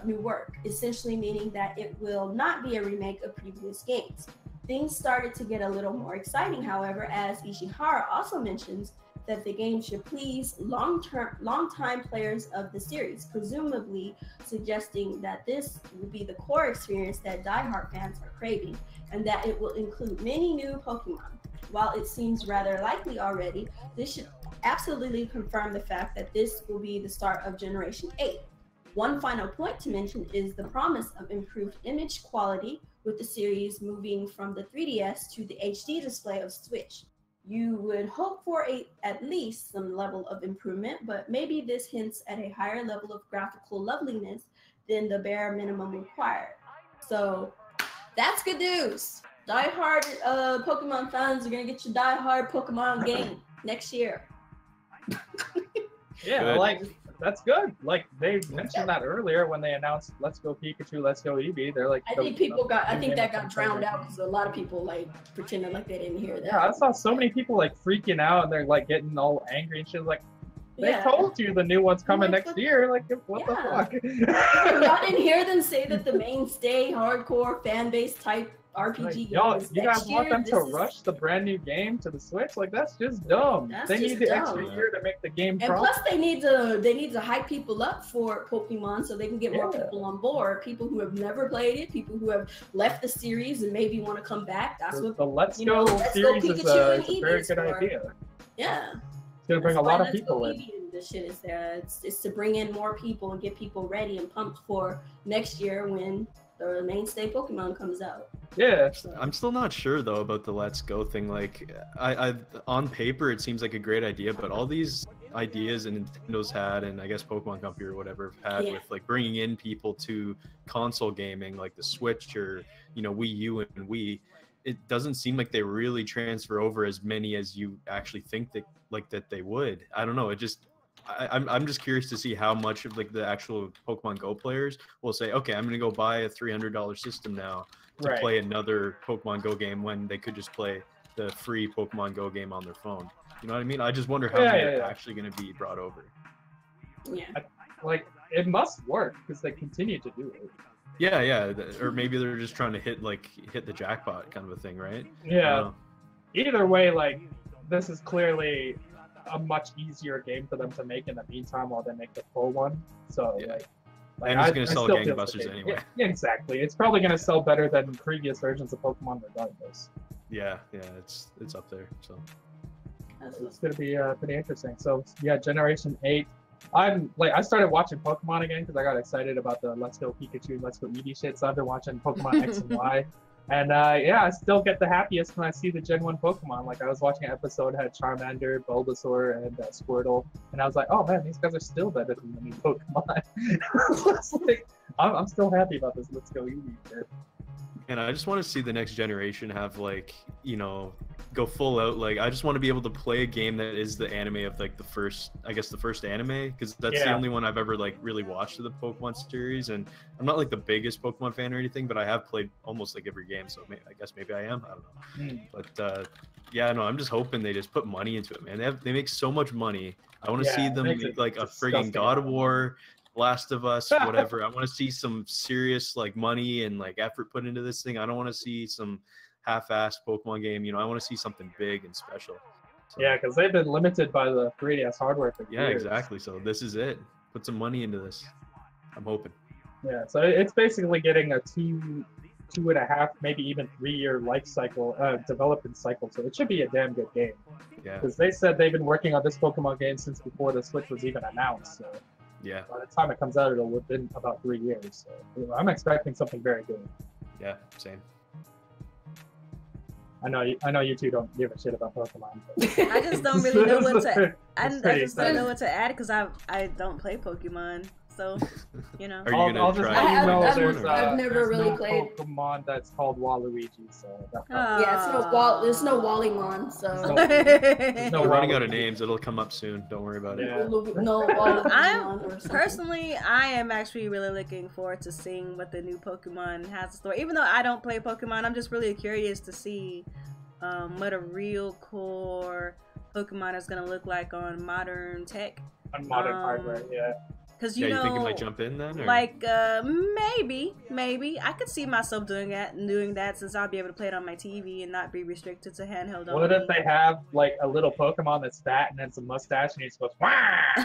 work, essentially meaning that it will not be a remake of previous games. Things started to get a little more exciting, however, as Ishihara also mentions that the game should please long-time players of the series, presumably suggesting that this will be the core experience that die-hard fans are craving, and that it will include many new Pokemon. While it seems rather likely already, this should absolutely confirm the fact that this will be the start of Generation 8. One final point to mention is the promise of improved image quality with the series moving from the 3DS to the HD display of Switch. You would hope for at least some level of improvement, but maybe this hints at a higher level of graphical loveliness than the bare minimum required. So that's good news. Die-hard Pokemon fans are gonna get your die-hard Pokemon game next year. Yeah, Good. like that's good. Like they mentioned that earlier when they announced "Let's Go Pikachu, Let's Go Eevee." They're like, I think that got drowned out because a lot of people like pretended like they didn't hear that. Yeah, I saw so many people like freaking out and they're like getting all angry and shit. Like, they told you the new one's coming next year. Like, what the fuck? Y'all didn't hear them say that the mainstay hardcore fan base type RPG game. You guys want them to rush the brand new game to the Switch? Like, that's just dumb. They need the extra year to make the game. And plus, they need to hype people up for Pokemon so they can get more people on board. People who have never played it, people who have left the series and maybe want to come back. That's what the Let's Go series is a very good idea. Yeah, it's gonna bring a lot of people in. This shit is there. It's to bring in more people and get people ready and pumped for next year when the mainstay Pokemon comes out. Yeah, I'm still not sure though about the Let's Go thing. Like, I on paper it seems like a great idea, but all these ideas and Nintendo's had, and I guess Pokemon Company or whatever have had with like bringing in people to console gaming, like the Switch or Wii U and Wii, it doesn't seem like they really transfer over as many as you actually think that they would. I don't know. It just I'm just curious to see how much of like the actual Pokemon Go players will say, okay, I'm gonna go buy a $300 system now to play another Pokemon Go game when they could just play the free Pokemon Go game on their phone. You know what I mean? I just wonder how many are actually going to be brought over. Yeah. Like, it must work because they continue to do it. Yeah. Or maybe they're just trying to hit the jackpot kind of a thing, right? Yeah. Either way, like, this is clearly a much easier game for them to make in the meantime while they make the full one. So, and it's going to sell gangbusters anyway. Yeah, exactly. It's probably going to sell better than previous versions of Pokemon regardless. Yeah, it's up there. So it's going to be pretty interesting. So yeah, Generation 8. I started watching Pokemon again because I got excited about the Let's Go Pikachu, Let's Go Eevee shit. So I've been watching Pokemon X and Y. And I still get the happiest when I see the Gen 1 Pokemon. Like, I was watching an episode that had Charmander, Bulbasaur, and Squirtle, and I was like, oh man, these guys are still better than the new Pokemon. I'm still happy about this Let's Go Eevee shit. And I just want to see the next generation have go full out. Like, I just want to be able to play a game that is the anime of like the first anime, because that's the only one I've ever like really watched of the Pokemon series. And I'm not like the biggest Pokemon fan or anything, but I have played almost like every game, so I guess maybe I am. I don't know. But I'm just hoping they just put money into it, man. They make so much money. I want to see them make like a friggin' God of War, Last of Us, whatever. I want to see some serious like money and like effort put into this thing. I don't want to see some half-assed Pokemon game. I want to see something big and special. So, yeah, because they've been limited by the 3DS hardware for years. Yeah, exactly. So this is it. Put some money into this. I'm hoping. Yeah, so it's basically getting a 2.5, maybe even 3-year life cycle, development cycle. So it should be a damn good game. Yeah. Because they said they've been working on this Pokemon game since before the Switch was even announced. So yeah. By the time it comes out, it'll have been about 3 years. So I'm expecting something very good. Yeah, same. I know you two don't give a shit about Pokemon. I just don't really know what to. I just don't know what to add because I don't play Pokemon. So, Are you gonna try? I've never really played Pokemon that's called Waluigi. So there's no Wallymon. So we're running out of names. It'll come up soon. Don't worry about it. Yeah. No Wallymon. Personally, I am actually really looking forward to seeing what the new Pokemon has in store. Even though I don't play Pokemon, I'm just really curious to see what a real core Pokemon is gonna look like on modern tech. On modern hardware, yeah. Because you think it might jump in then? Or? Like maybe I could see myself doing that since I'll be able to play it on my TV and not be restricted to handheld only. What if they have like a little Pokemon that's fat and then some mustache and he's supposed to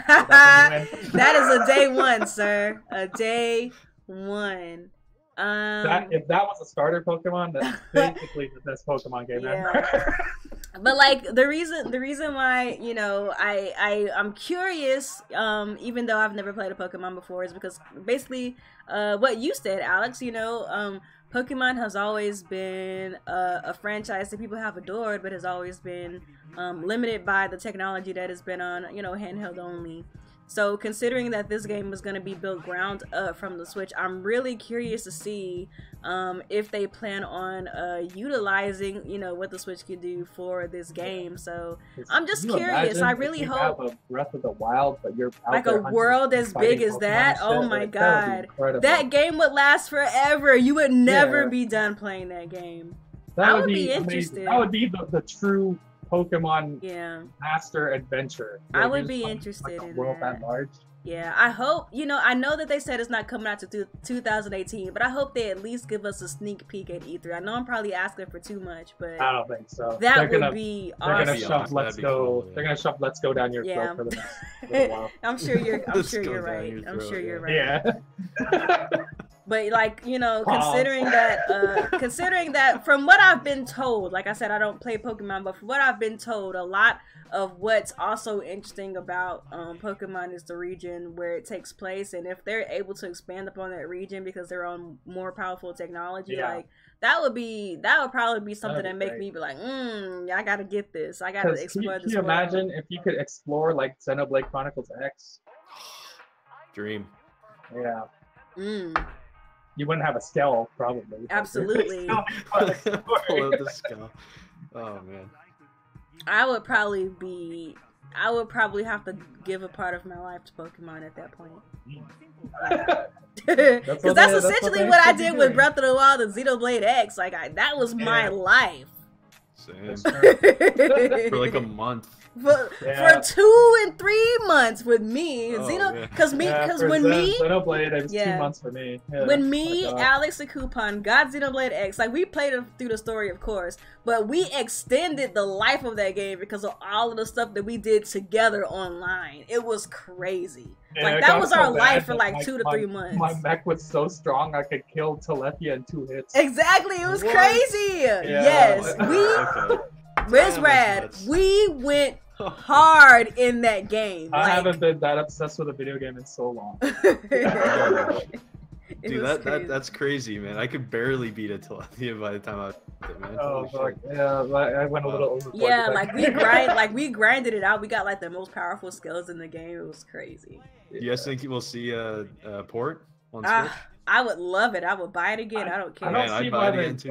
That is a day one, sir. A day one. If that was a starter Pokemon, that's basically the best Pokemon game ever. But like the reason why, you know, I'm curious, even though I've never played a Pokemon before, is because basically what you said, Alex, you know, Pokemon has always been a franchise that people have adored, but has always been limited by the technology that has been on, you know, handheld only. So considering that this game is going to be built ground up from the Switch, I'm really curious to see if they plan on utilizing, you know, what the Switch could do for this game. So I'm just curious. I really hope have a Breath of the Wild, but you're out like a world as big as that. Oh my god, that game would last forever. You would never be done playing that game. That I would would be amazing. interested. That would be the true Pokemon master adventure. I would be interested in world that large. Yeah, I hope, you know, I know that they said it's not coming out to 2018, but I hope they at least give us a sneak peek at E3. I know I'm probably asking for too much, but I don't think so. That would be awesome. They're gonna shove Let's Go. They're gonna shove Let's Go down your throat for the next little while. I'm sure you're right. I'm sure you're right. Yeah. But like, you know, considering that from what I've been told, like I said, I don't play Pokemon, but from what I've been told, a lot of what's also interesting about Pokemon is the region where it takes place, and if they're able to expand upon that region because they're on more powerful technology, like that would probably be something that make me be like, I gotta get this. I gotta explore this. Can you imagine if you could explore like Xenoblade Chronicles X? Dream. Yeah. You wouldn't have a scale, probably. Absolutely. Oh man. I would probably have to give a part of my life to Pokemon at that point. Because that's essentially what I did with Breath of the Wild and Xenoblade X. Like that was my life. Same. For like a month. For 2 and 3 months with me, because Xenoblade, it was 2 months for me. Yeah, when me, Alex, and Coupon got Xenoblade X, like we played it through the story, of course, but we extended the life of that game because of all of the stuff that we did together online. It was crazy. Like that was our life for like 2 to 3 months. My mech was so strong I could kill Telethia in 2 hits. Exactly, it was crazy. Yes, Rizrad, we went hard in that game. I haven't been that obsessed with a video game in so long. Dude, that's crazy, man. I could barely beat a Telethia by the time I beat it, man. Oh, fuck. Yeah, I went a little overboard. Yeah, we grinded it out. We got like the most powerful skills in the game. It was crazy. Do you guys think you will see a port on Switch? I would love it. I would buy it again. I don't care. I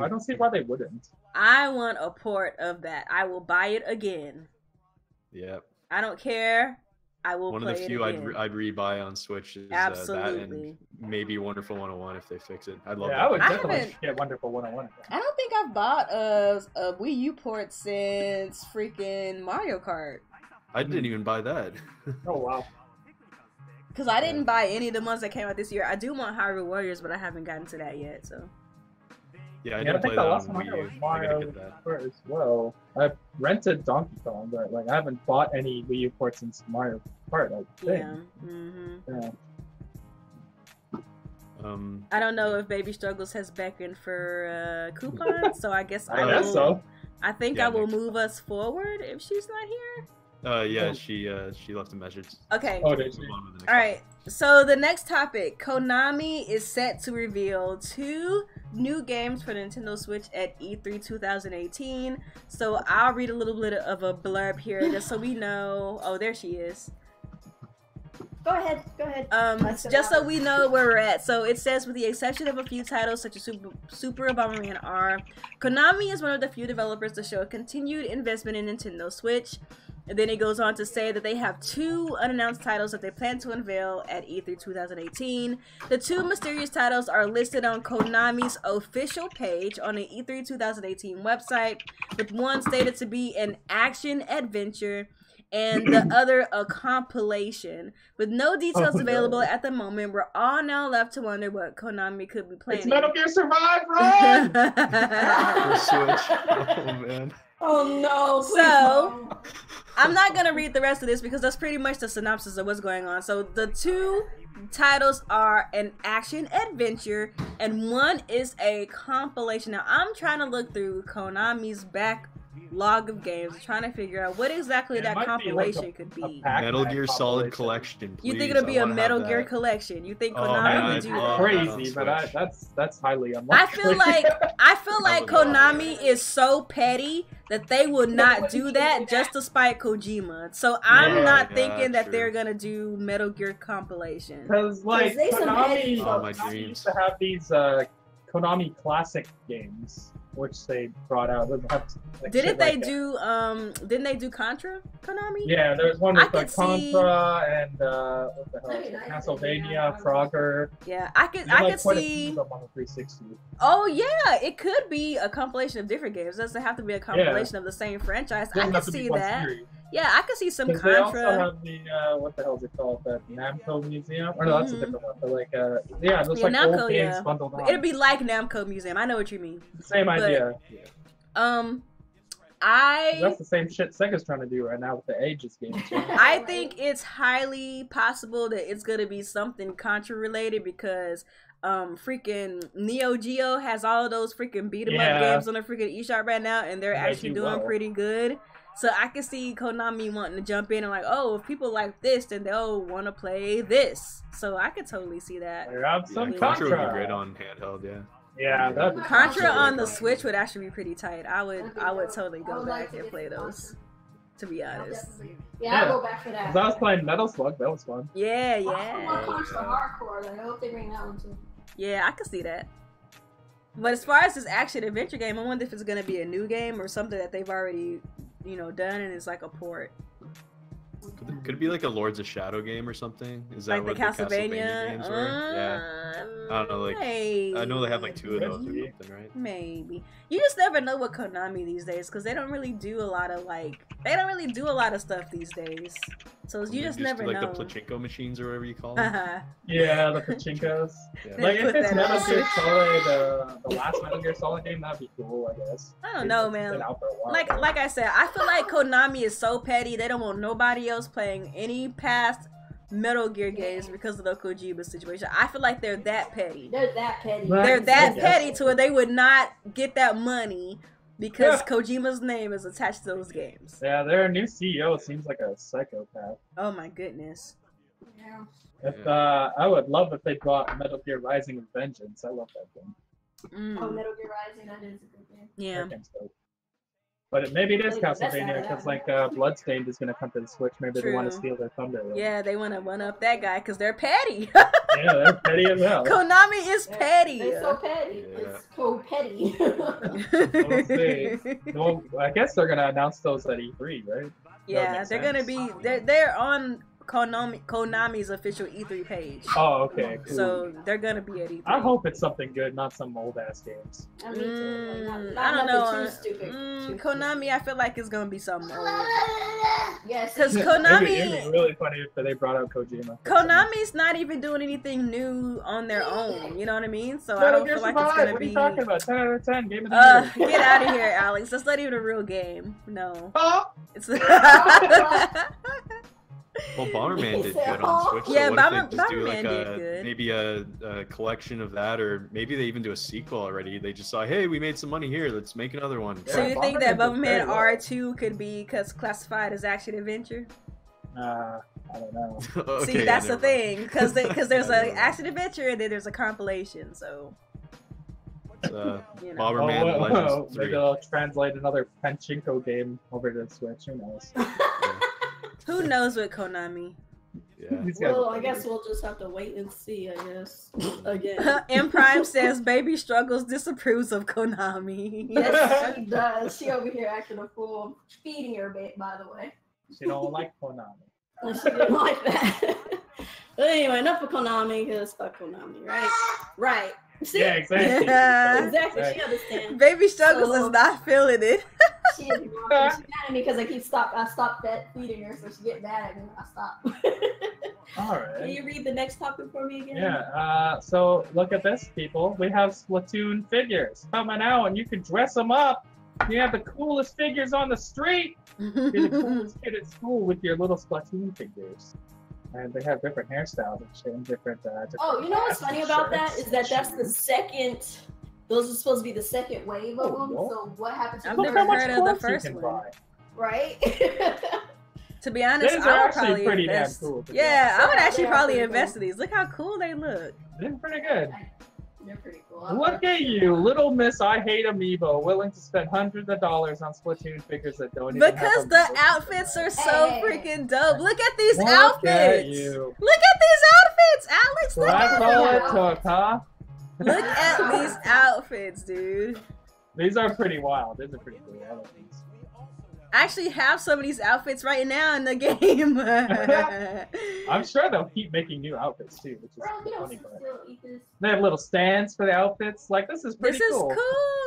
don't see why they wouldn't. I want a port of that. I will buy it again. Yeah. I don't care. I will play it. One of the few again. I'd rebuy on Switch is that, and maybe Wonderful 101 if they fix it. I'd love that. I would definitely get Wonderful 101 again. I don't think I've bought a Wii U port since freaking Mario Kart. I didn't even buy that. Oh, wow. Because I didn't buy any of the ones that came out this year. I do want Hyrule Warriors, but I haven't gotten to that yet, so... Yeah, I didn't play that on Wii U. Mario as well. I've rented Donkey Kong, but like I haven't bought any Wii U ports since Mario Kart. I don't know if Baby Struggles has beckoned for coupons, so I guess I will move us forward if she's not here. Yeah, she left a message. Okay. Oh, did she? All right. So the next topic, Konami is set to reveal 2 new games for Nintendo Switch at E3 2018. So I'll read a little bit of a blurb here just so we know. Oh, there she is. Go ahead. Just so we know where we're at. So it says, with the exception of a few titles such as Super Bomberman R, Konami is one of the few developers to show a continued investment in Nintendo Switch. And then it goes on to say that they have 2 unannounced titles that they plan to unveil at E3 2018. The 2 mysterious titles are listed on Konami's official page on the E3 2018 website, with one stated to be an action-adventure and the other a compilation. With no details available at the moment, we're all now left to wonder what Konami could be planning. It's Metal Gear Survive, run! Switch. Oh, man. Oh, no. So, I'm not going to read the rest of this because that's pretty much the synopsis of what's going on. So, the 2 titles are an action-adventure, and one is a compilation. Now, I'm trying to look through Konami's back log of games, trying to figure out what exactly that compilation could be. Metal Gear Solid collection. Please. You think it'll be a Metal Gear collection? You think Konami would do that? Crazy, but that's highly unlikely. I feel like Konami is so petty that they would not do that just to spite Kojima. So I'm not thinking that they're gonna do Metal Gear compilation. Because like Konami used to have these Konami classic games, which they brought out. Didn't they do Contra, Konami? Yeah, there was one with like Contra and what the hell, Castlevania, Frogger. Yeah, I could see. On the 360. Oh yeah, it could be a compilation of different games. It doesn't have to be a compilation of the same franchise. I could see that. Series. Yeah, I could see some Contra. They also have the what the hell is it called? The Namco Museum? Or no, that's a different one. But like yeah, there's like Namco, old games bundled on. It'd be like Namco Museum. I know what you mean. Same idea. That's the same shit Sega's trying to do right now with the Aegis games. I think it's highly possible that it's gonna be something Contra related because freaking Neo Geo has all of those freaking beat 'em up games on the freaking eShop right now, and they're actually doing pretty good. So I can see Konami wanting to jump in and like, oh, if people like this, then they'll want to play this. So I could totally see that. Contra would be great on handheld, Yeah, Contra on the Switch would actually be pretty tight. I would totally go back and play those. To be honest. Yeah, I'll go back for that. Cause I was playing Metal Slug, that was fun. Yeah. I want Contra Hardcore. I hope they bring that one too. Yeah, I can see that. But as far as this action adventure game, I wonder if it's gonna be a new game or something that they've already, done and it's like a port. Could it be like a Lords of Shadow game or something? Is that like what the Castlevania games were? Yeah. I don't know, like maybe. I know they have like 2 of those or something, right? Maybe. You just never know with Konami these days because they don't really do a lot of stuff these days. So you just never know. Like the Pachinko machines or whatever you call them. Yeah, the Pachinkos. Like if it's Metal Gear Solid, the last Metal Gear Solid game, that'd be cool, I guess. I don't know, man. Like I said, I feel like Konami is so petty. They don't want nobody else playing any past Metal Gear games because of the Kojima situation. I feel like they're that petty. They're that petty. They're that petty to where they would not get that money because Kojima's name is attached to those games. Yeah, their new CEO seems like a psychopath. Oh my goodness. Yeah. If I would love if they brought Metal Gear Rising with Vengeance. I love that game. Oh, Metal Gear Rising, that is a good game. Yeah. But maybe it is Castlevania because like Bloodstained is gonna come to the Switch. Maybe they want to steal their thunder. Yeah, they want to one up that guy because they're petty. Yeah, they're petty as hell. Konami is petty. They're so petty. Yeah. It's so petty. We'll see. Well, I guess they're gonna announce those at E3, right? Yeah, they're gonna be. They're on Konami's official E3 page. Oh, okay. Cool. So they're gonna be at E3. I hope it's something good, not some old ass games. I don't know. Too stupid. Konami, I feel like it's gonna be something old. Yes. Because Konami. It'd be really funny if they brought out Kojima. Konami's not even doing anything new on their own. You know what I mean? So I don't feel like it's gonna be. What are you talking about? 10 out of 10 game of the year. Get out of here, Alex. That's not even a real game. No. It's. Well, Bomberman did good on Switch. Yeah, so what if they just do like did good. Maybe a collection of that, or maybe they even do a sequel already. They just saw, hey, we made some money here, let's make another one. So you think that Bomberman R2 could be classified as action adventure? I don't know. Okay, see, that's the thing, because there's an action adventure and then there's a compilation. So. Bomberman Legends 3. Maybe they'll translate another Pachinko game over to the Switch. Who knows? Who knows with Konami? Yeah. Well, I guess we'll just have to wait and see, I guess. Again. M Prime says Baby Struggles disapproves of Konami. Yes, she does. She over here acting a fool. Feeding her, by the way. She don't like Konami. She didn't like that. But anyway, enough of Konami, because fuck Konami, right? Right. See? Yeah, exactly. Exactly, she understands. Baby Struggles is not feeling it. She's mad at me because I stopped feeding her, so she get mad at me when I stop. All right. Can you read the next topic for me again? Yeah. So look at this, people. We have Splatoon figures coming out, and you can dress them up. You have the coolest figures on the street. You're the coolest kid at school with your little Splatoon figures. And they have different hairstyles and different. Oh, you know what's funny about that is that that's the second those are supposed to be the second wave of them. So what happened to I've the never first? heard of the first one. Right? To be honest, These I are would actually probably pretty invest. damn cool. Yeah, I would actually They're probably pretty invest cool. in these. Look how cool they look. They're pretty good. They're pretty cool. Look at you, little Miss I Hate Amiibo, willing to spend hundreds of dollars on Splatoon figures that don't even Because have the amiibo. outfits are so freaking dope. Look at these Look outfits. at you. Look at these outfits, Alex. So Look that's at all them. it took, huh? Look at these outfits, dude. These are pretty wild. These are pretty cool. I like these. I actually have some of these outfits right now in the game. I'm sure they'll keep making new outfits too, which is Bro, you don't funny. But still eat this. they have little stands for the outfits. Like, this is pretty This is cool.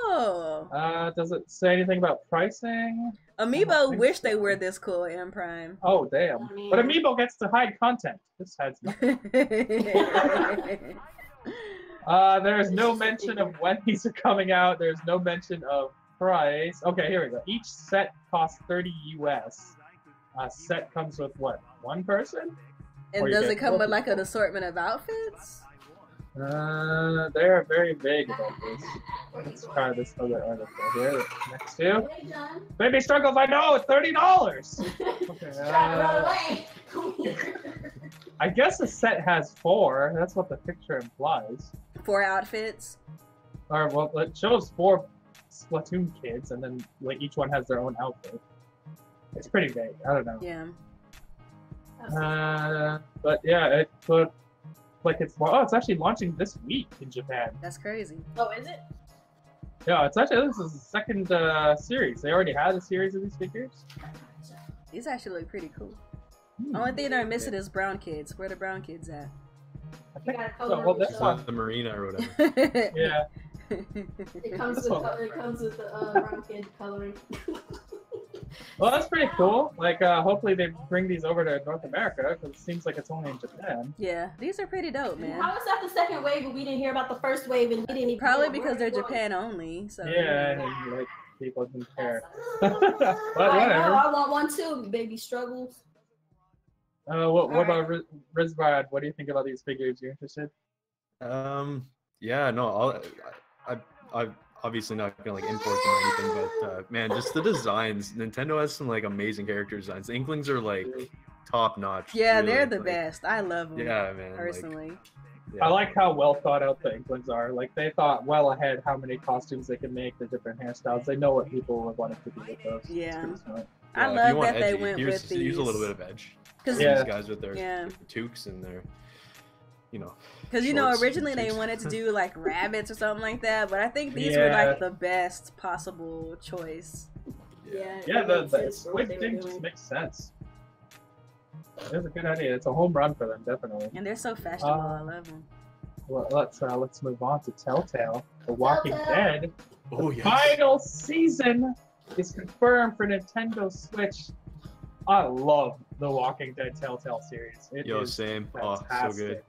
cool. Does it say anything about pricing? Amiibo wish they were this cool in Prime. Oh, damn. But Amiibo gets to hide content. This has nothing. There's no mention of when these are coming out. There's no mention of price. Okay, here we go. Each set costs 30 US. A set comes with what? One person? And Or you does get it come with both? like an assortment of outfits? They're very vague about this. Let's try this other article here. Next to. Hey, John. Baby struggles, I know, it's $30. Okay, Run away. I guess a set has 4. That's what the picture implies. 4 outfits. Or, well, it shows 4 Splatoon kids, and then like each one has their own outfit. It's pretty vague. I don't know. Yeah. But yeah, it looked like it's actually launching this week in Japan. That's crazy. Oh, is it? Yeah, it's actually this is the second series. They already had a series of these figures. These actually look pretty cool. Only thing they're missing is brown kids. Where the brown kids at? I think gotta so. color Well, them this each one, The marina or whatever. yeah. It comes with the brown kid coloring. Well, that's pretty cool. Like, hopefully they bring these over to North America because it seems like it's only in Japan. Yeah, these are pretty dope, man. How is that the second wave, but we didn't hear about the first wave and we didn't even Probably know because they're where it was? Japan only. So Yeah, and like people didn't care. But I know, whatever. I want one too, baby struggles. What about Rizbrad? What do you think about these figures? You interested? Yeah, no, I'm obviously not gonna like import them or anything, but man, just the designs. Nintendo has some like amazing character designs. The Inklings are like top notch. yeah, really, they're the like, best. I love them. Yeah, man. Personally. Like, yeah. I like how well thought out the Inklings are. Like, they thought well ahead how many costumes they can make, the different hairstyles. They know what people would want to do with those. It's Yeah. pretty smart. I if you love want that they edgy, went use with these. use a little bit of edge. Because Yeah. These guys with their Yeah. toques and their, you know. you know, shorts originally and they toques. wanted to do like rabbits or something like that, but I think these were Yeah. like the best possible choice. Yeah, Yeah, it the makes sense for what squid they were thing doing. just makes sense. It's a good idea. It's a home run for them, definitely. And they're so fashionable. I love them. Well, let's move on to Telltale. The Walking Telltale. Dead. Oh The yeah. final season is confirmed for Nintendo Switch. I love the Walking Dead Telltale series. It Yo, is same. fantastic. Oh, so good.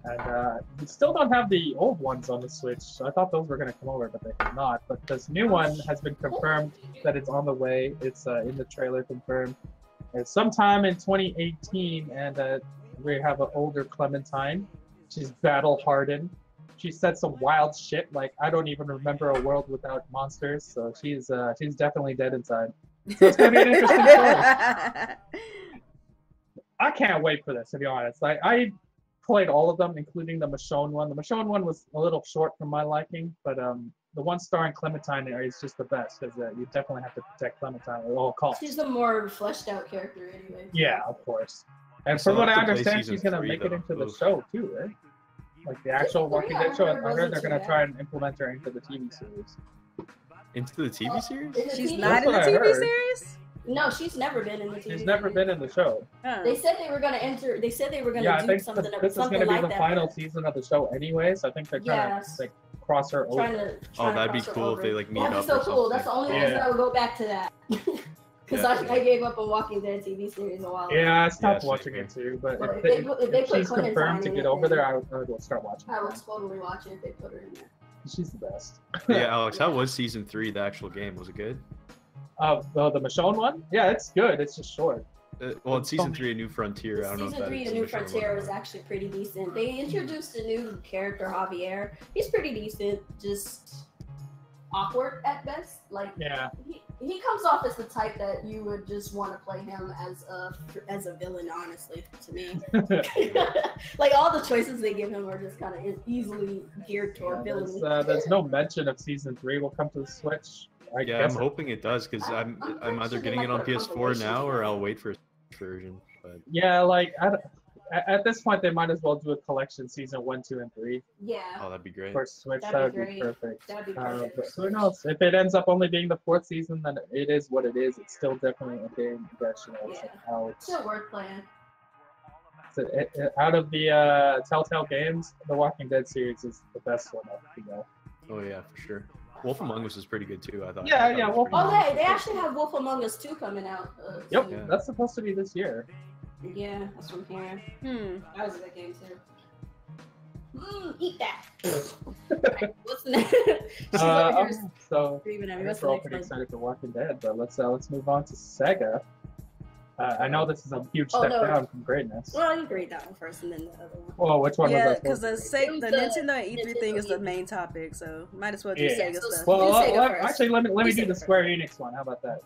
And we still don't have the old ones on the Switch, so I thought those were going to come over, but they did not. But this new one has been confirmed that it's on the way. It's in the trailer confirmed. It's sometime in 2018, and we have an older Clementine. She's battle-hardened. She said some wild shit, like, I don't even remember a world without monsters, so she's definitely dead inside. So it's going to be an interesting story. I can't wait for this, to be honest. Like, I played all of them, including the Michonne one. The Michonne one was a little short for my liking, but the one starring Clementine is just the best, because you definitely have to protect Clementine at all costs. She's a more fleshed out character anyway. Yeah, of course. And still from what have I to play understand, season she's going to 3 make it though. into the Oof. show, too, right? Like the actual Season Walking 3, I Dead show. I heard heard they're wasn't going to too try bad. and implement her into the TV series. Into the TV series? In the She's TV not in the That's what I TV heard. series? No, she's never been in the TV. She's never been in the show. Huh. They said they were gonna enter. They said they were gonna Yeah, I do think something. this is something going to be like the that, final but season of the show anyway, so I think they're trying Yes. to like cross her Trying over. to. Oh, that'd be cross her cool if over. they like meet That'd up be so or cool. something. That's the only Yeah. reason I would go back to that. Because Yeah. I gave up on Walking Dead TV series a while ago. Yeah, I stopped Yeah, watching same it too, but Well, if, if they put she's Clementine confirmed to in get it, over then there, I would start watching I it. would totally watch it if they put her in there. She's the best. Yeah, Alex, how was season 3, the actual game? Was it good? The Michonne one? Yeah, it's good. It's just short. Well, it's season 3, A New Frontier. I don't know if Season 3, A New Frontier was actually pretty decent. They introduced a new character, Javier. He's pretty decent, just awkward at best. Like, yeah, he comes off as the type that you would just want to play him as a villain, honestly, to me. Like, all the choices they give him are just kind of easily geared toward villainy. There's no mention of season 3 will come to the Switch. I guess I'm hoping it does, because I'm either getting it on PS4 now or I'll wait for a version. But yeah, like at this point they might as well do a collection season 1, 2, and 3. Yeah. Oh, that'd be great. For Switch, that would be perfect. That'd be perfect. But who knows? If it ends up only being the 4th season, then it is what it is. It's still definitely a game that still worth playing. So out of the Telltale games, the Walking Dead series is the best one. Oh yeah, for sure. Wolf Among Us is pretty good too, I thought. Yeah. They actually have Wolf Among Us 2 coming out. Yep, that's supposed to be this year. Yeah, that's what I'm hearing. That was a good game too. Eat that. Right, what's the next? So we're all pretty excited for Walking Dead, but let's move on to Sega. I know this is a huge step down from greatness. Well, you grade that one first and then the other one. Well, which one was that? Yeah, because the Nintendo E3 thing is the main topic, so might as well do Sega stuff. Well, actually, let me do the Square Enix one. How about that?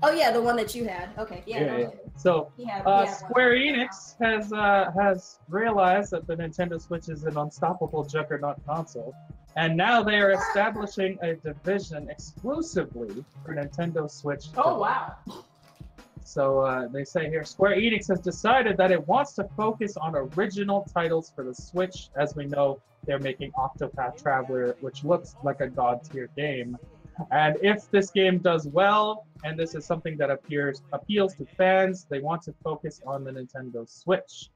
Oh yeah, the one that you had. Okay, yeah. So, Square Enix has realized that the Nintendo Switch is an unstoppable juggernaut console, and now they are establishing a division exclusively for Nintendo Switch. Oh wow! So they say here, Square Enix has decided that it wants to focus on original titles for the Switch. As we know, they're making Octopath Traveler, which looks like a god-tier game. And if this game does well, and this is something that appeals to fans, they want to focus on the Nintendo Switch.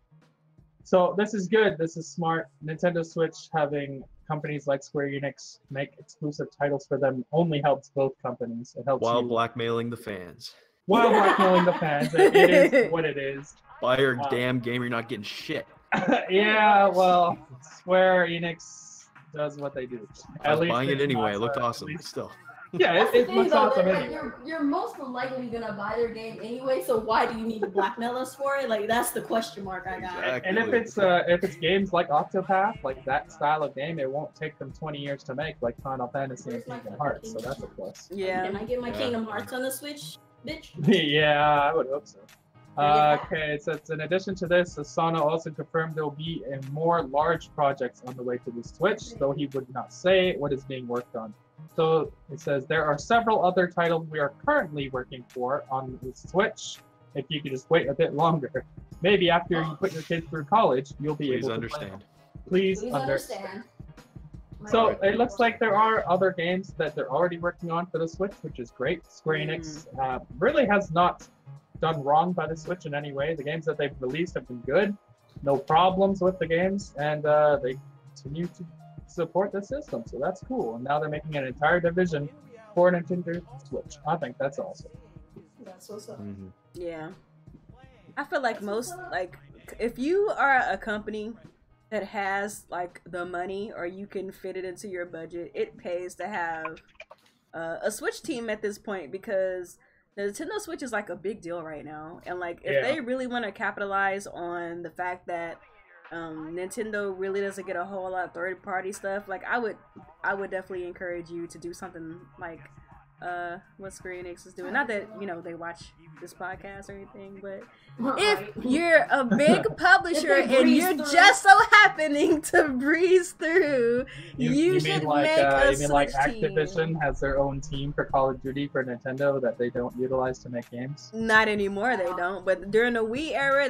So this is good. This is smart. Nintendo Switch having companies like Square Enix make exclusive titles for them only helps both companies. It helps while blackmailing the fans. While blackmailing the fans. It is what it is. Buy your damn game, you're not getting shit. Yeah, well, Square Enix does what they do. I was buying it anyway. It looked awesome. Still. Yeah, it looks awesome anyway. You're most likely gonna buy their game anyway, so why do you need to blackmail us for it? Like, that's the question mark I got. Exactly. And if it's games like Octopath, like that style of game, it won't take them 20 years to make, like Final Fantasy and Kingdom Hearts. So that's a plus. Yeah. Can I get my Kingdom Hearts on the Switch, bitch? Yeah, I would hope so. Okay, so in addition to this, Asano also confirmed there will be more large projects on the way to the Switch, though he would not say what is being worked on. So it says there are several other titles we are currently working for on the Switch. If you could just wait a bit longer, maybe after you put your kids through college, you'll be able to understand. Please understand. So it looks like there are other games that they're already working on for the Switch, which is great. Square Enix really has not done wrong by the Switch in any way. The games that they've released have been good, no problems with the games, and they continue to support the system, so that's cool. And now they're making an entire division for Nintendo Switch. I think that's awesome. That's what's up. Yeah, I feel like if you are a company that has like the money or you can fit it into your budget, it pays to have a Switch team at this point, because the Nintendo Switch is like a big deal right now, and like if they really want to capitalize on the fact that Nintendo really doesn't get a whole lot of third-party stuff, like I would definitely encourage you to do something like what Square Enix is doing. Not that, you know, they watch this podcast or anything, but if you're a big publisher and you're just so happening to breeze through, you should make a Switch like team. Activision has their own team for Call of Duty for Nintendo that they don't utilize to make games? Not anymore, they don't. But during the Wii era,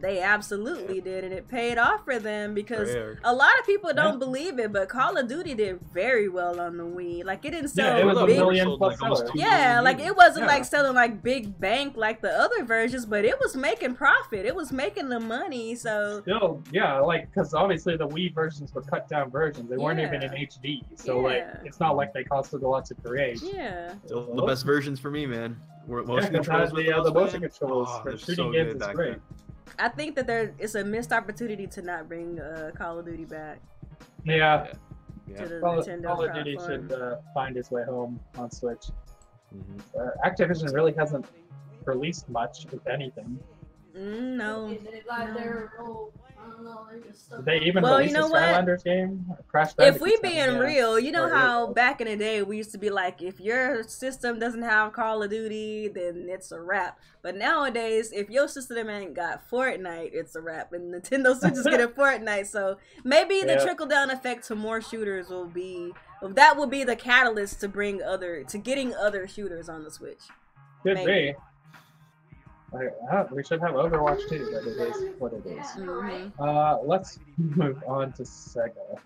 they absolutely did, and it paid off for them, because a lot of people don't believe it, but Call of Duty did very well on the Wii. Like, it didn't sell it was big. $1 million plus sellers. Yeah, like it wasn't like selling like big bank like the other versions, but it was making profit. It was making the money. So still, like, because obviously the Wii versions were cut down versions. They weren't even in HD, so like it's not like they costed a lot to create. Yeah, still the best versions for me, man. Motion controls, the motion controls for shooting games is great. I think that it's a missed opportunity to not bring Call of Duty back. Yeah. To the Call Nintendo of Duty platform. should find its way home on Switch. Activision really hasn't released much, if anything. No. Is it like their role? I don't know. They just stuck Did they on- even Well, release you know a what? Skylanders game? Crash If we Bandicoot being 7, yeah. real, you know Or how is. back in the day we used to be like, if your system doesn't have Call of Duty, then it's a wrap. But nowadays, if your system ain't got Fortnite, it's a wrap. And Nintendo Switch is getting Fortnite, so maybe the trickle down effect to more shooters will be the catalyst to getting other shooters on the Switch. Could Maybe. be. We should have Overwatch too, but it is what it is. Mm-hmm. Let's move on to Sega.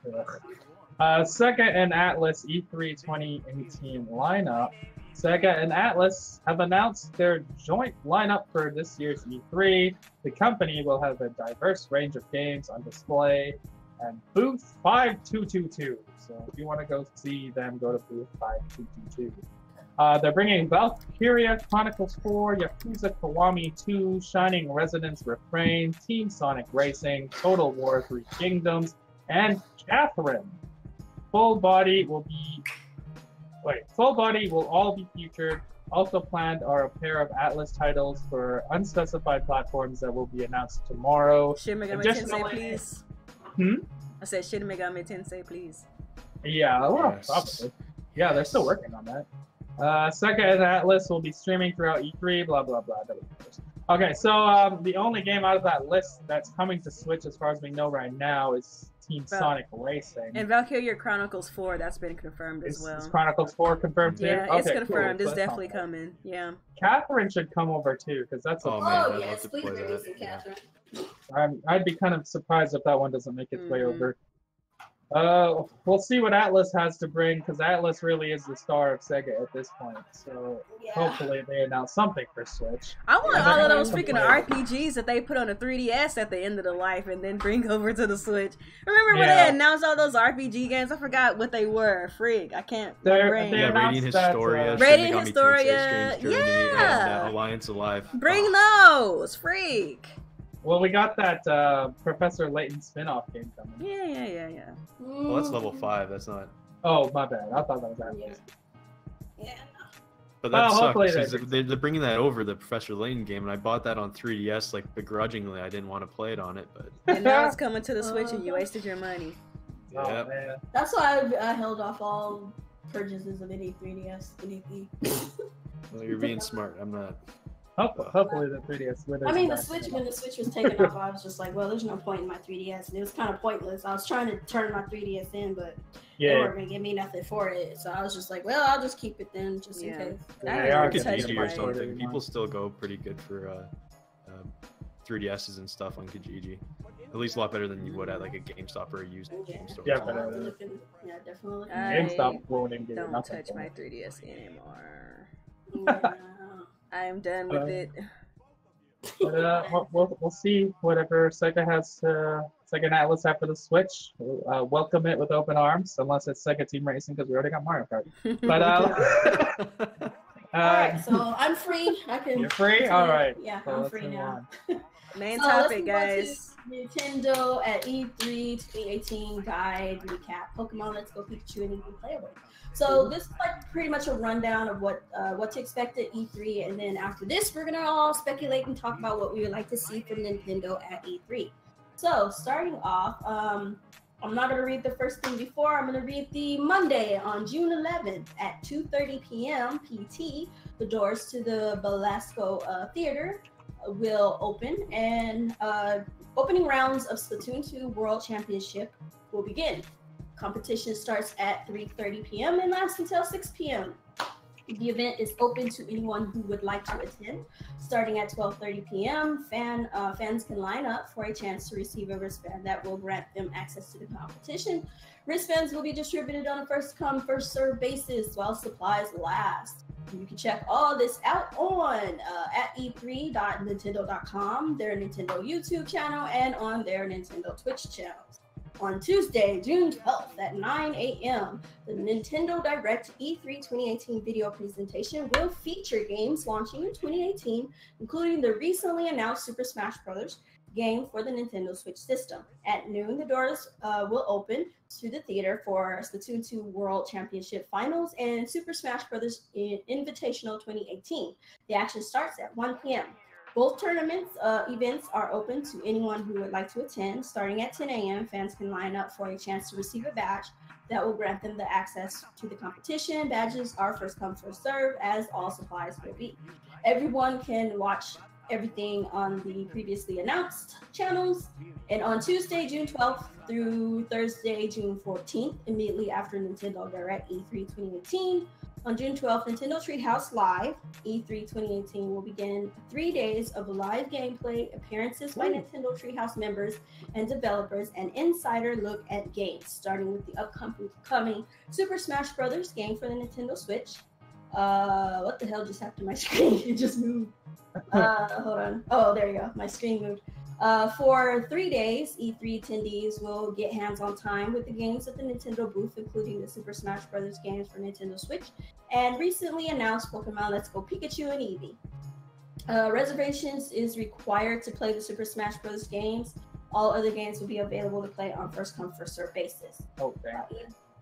Sega and Atlas E3 2018 lineup. Sega and Atlas have announced their joint lineup for this year's E3. The company will have a diverse range of games on display and booth 5222. So if you want to go see them, go to booth 5222. They're bringing Valkyria Chronicles 4, Yakuza Kiwami 2, Shining Resonance Refrain, Team Sonic Racing, Total War 3 Kingdoms, and Catherine. Full body will all be featured. Also planned are a pair of Atlas titles for unspecified platforms that will be announced tomorrow. Shin Megami Tensei, please. I said Shin Megami Tensei, please. Yeah, well, probably. Yeah, they're still working on that. Sega and Atlas will be streaming throughout E3, blah, blah, blah. Okay, so the only game out of that list that's coming to Switch, as far as we know right now, is Team Sonic Racing. And Valkyria Chronicles 4, that's been confirmed as well. Is Chronicles 4 confirmed too? Yeah, it's confirmed. Cool. It's definitely coming. Yeah. Catherine should come over too, because that's Oh, man, I'd yes, love to please play release that. it, Catherine. I'd be kind of surprised if that one doesn't make its way over. We'll see what Atlas has to bring, because Atlas really is the star of Sega at this point. So hopefully they announce something for Switch. I want all of those freaking RPGs that they put on the 3DS at the end of the life and then bring over to the Switch. Remember when they announced all those RPG games? I forgot what they were. Freak, I can't. Radiant Historia, Radiant Shin Megami Historia, Tensei, Strange Journey, and Alliance Alive. Bring those, freak. Well, we got that Professor Layton spin-off game coming. Yeah. Well, that's level 5. That's not. Oh, my bad. I thought that was Atlas. Yeah. But that sucks because they're bringing that over, the Professor Layton game, and I bought that on 3DS like begrudgingly. I didn't want to play it on it, but. And now it's coming to the Switch, and you wasted your money. Oh, man. That's why I held off all purchases of any 3DS, anything. Well, you're being smart. I'm not. Hopefully the 3DS. I mean, the Switch, when the Switch was taken off, I was just like, well, there's no point in my 3DS. And it was kind of pointless. I was trying to turn my 3DS in, but they weren't going to give me nothing for it. So I was just like, well, I'll just keep it then, just in case. Kijiji or something. People still go pretty good for 3DSs and stuff on Kijiji. At least a lot better than you would at like a GameStop or a used game store. Yeah, definitely. GameStop won't even give Don't touch my 3DS anymore. Yeah. I am done with it. But we'll see whatever Sega has, Sega and Atlas have for the Switch. Welcome it with open arms, unless it's Sega Team Racing, because we already got Mario Kart. But alright, so I'm free. I can. You're free? Alright. Yeah, so I'm free now. Main topic, guys. Nintendo at E3 2018 guide recap. Pokemon Let's Go Pikachu and even Playable. So this is like pretty much a rundown of what to expect at E3, and then after this, we're gonna all speculate and talk about what we would like to see from Nintendo at E3. So starting off, I'm not gonna read the first thing before. I'm gonna read the Monday on June 11th at 2:30 p.m. PT. The doors to the Belasco Theater will open, and opening rounds of Splatoon 2 World Championship will begin. Competition starts at 3:30 p.m. and lasts until 6 p.m. The event is open to anyone who would like to attend. Starting at 12:30 p.m., fans can line up for a chance to receive a wristband that will grant them access to the competition. Wristbands will be distributed on a first-come, first-served basis while supplies last. You can check all this out on at e3.nintendo.com, their Nintendo YouTube channel, and on their Nintendo Twitch channels. On Tuesday, June 12th at 9 a.m., the Nintendo Direct E3 2018 video presentation will feature games launching in 2018, including the recently announced Super Smash Bros., game for the Nintendo Switch system. At noon, the doors will open to the theater for Splatoon 2 World Championship Finals and Super Smash Bros. Invitational 2018. The action starts at 1 p.m. Both tournaments events are open to anyone who would like to attend. Starting at 10 a.m., fans can line up for a chance to receive a badge that will grant them the access to the competition. Badges are first come, first serve, as all supplies will be. Everyone can watch everything on the previously announced channels. And on Tuesday, June 12th through Thursday, June 14th, immediately after Nintendo Direct E3 2018, on June 12th, Nintendo Treehouse Live E3 2018 will begin 3 days of live gameplay, appearances by Nintendo Treehouse members and developers, and insider look at games, starting with the upcoming Super Smash Bros. Game for the Nintendo Switch. What the hell just happened to my screen? It just moved. Hold on. Oh, there you go. My screen moved. For 3 days, E3 attendees will get hands-on time with the games at the Nintendo booth, including the Super Smash Bros. Games for Nintendo Switch, and recently announced Pokemon Let's Go Pikachu and Eevee. Reservations is required to play the Super Smash Bros. Games. All other games will be available to play on first-come, first-served basis. Okay.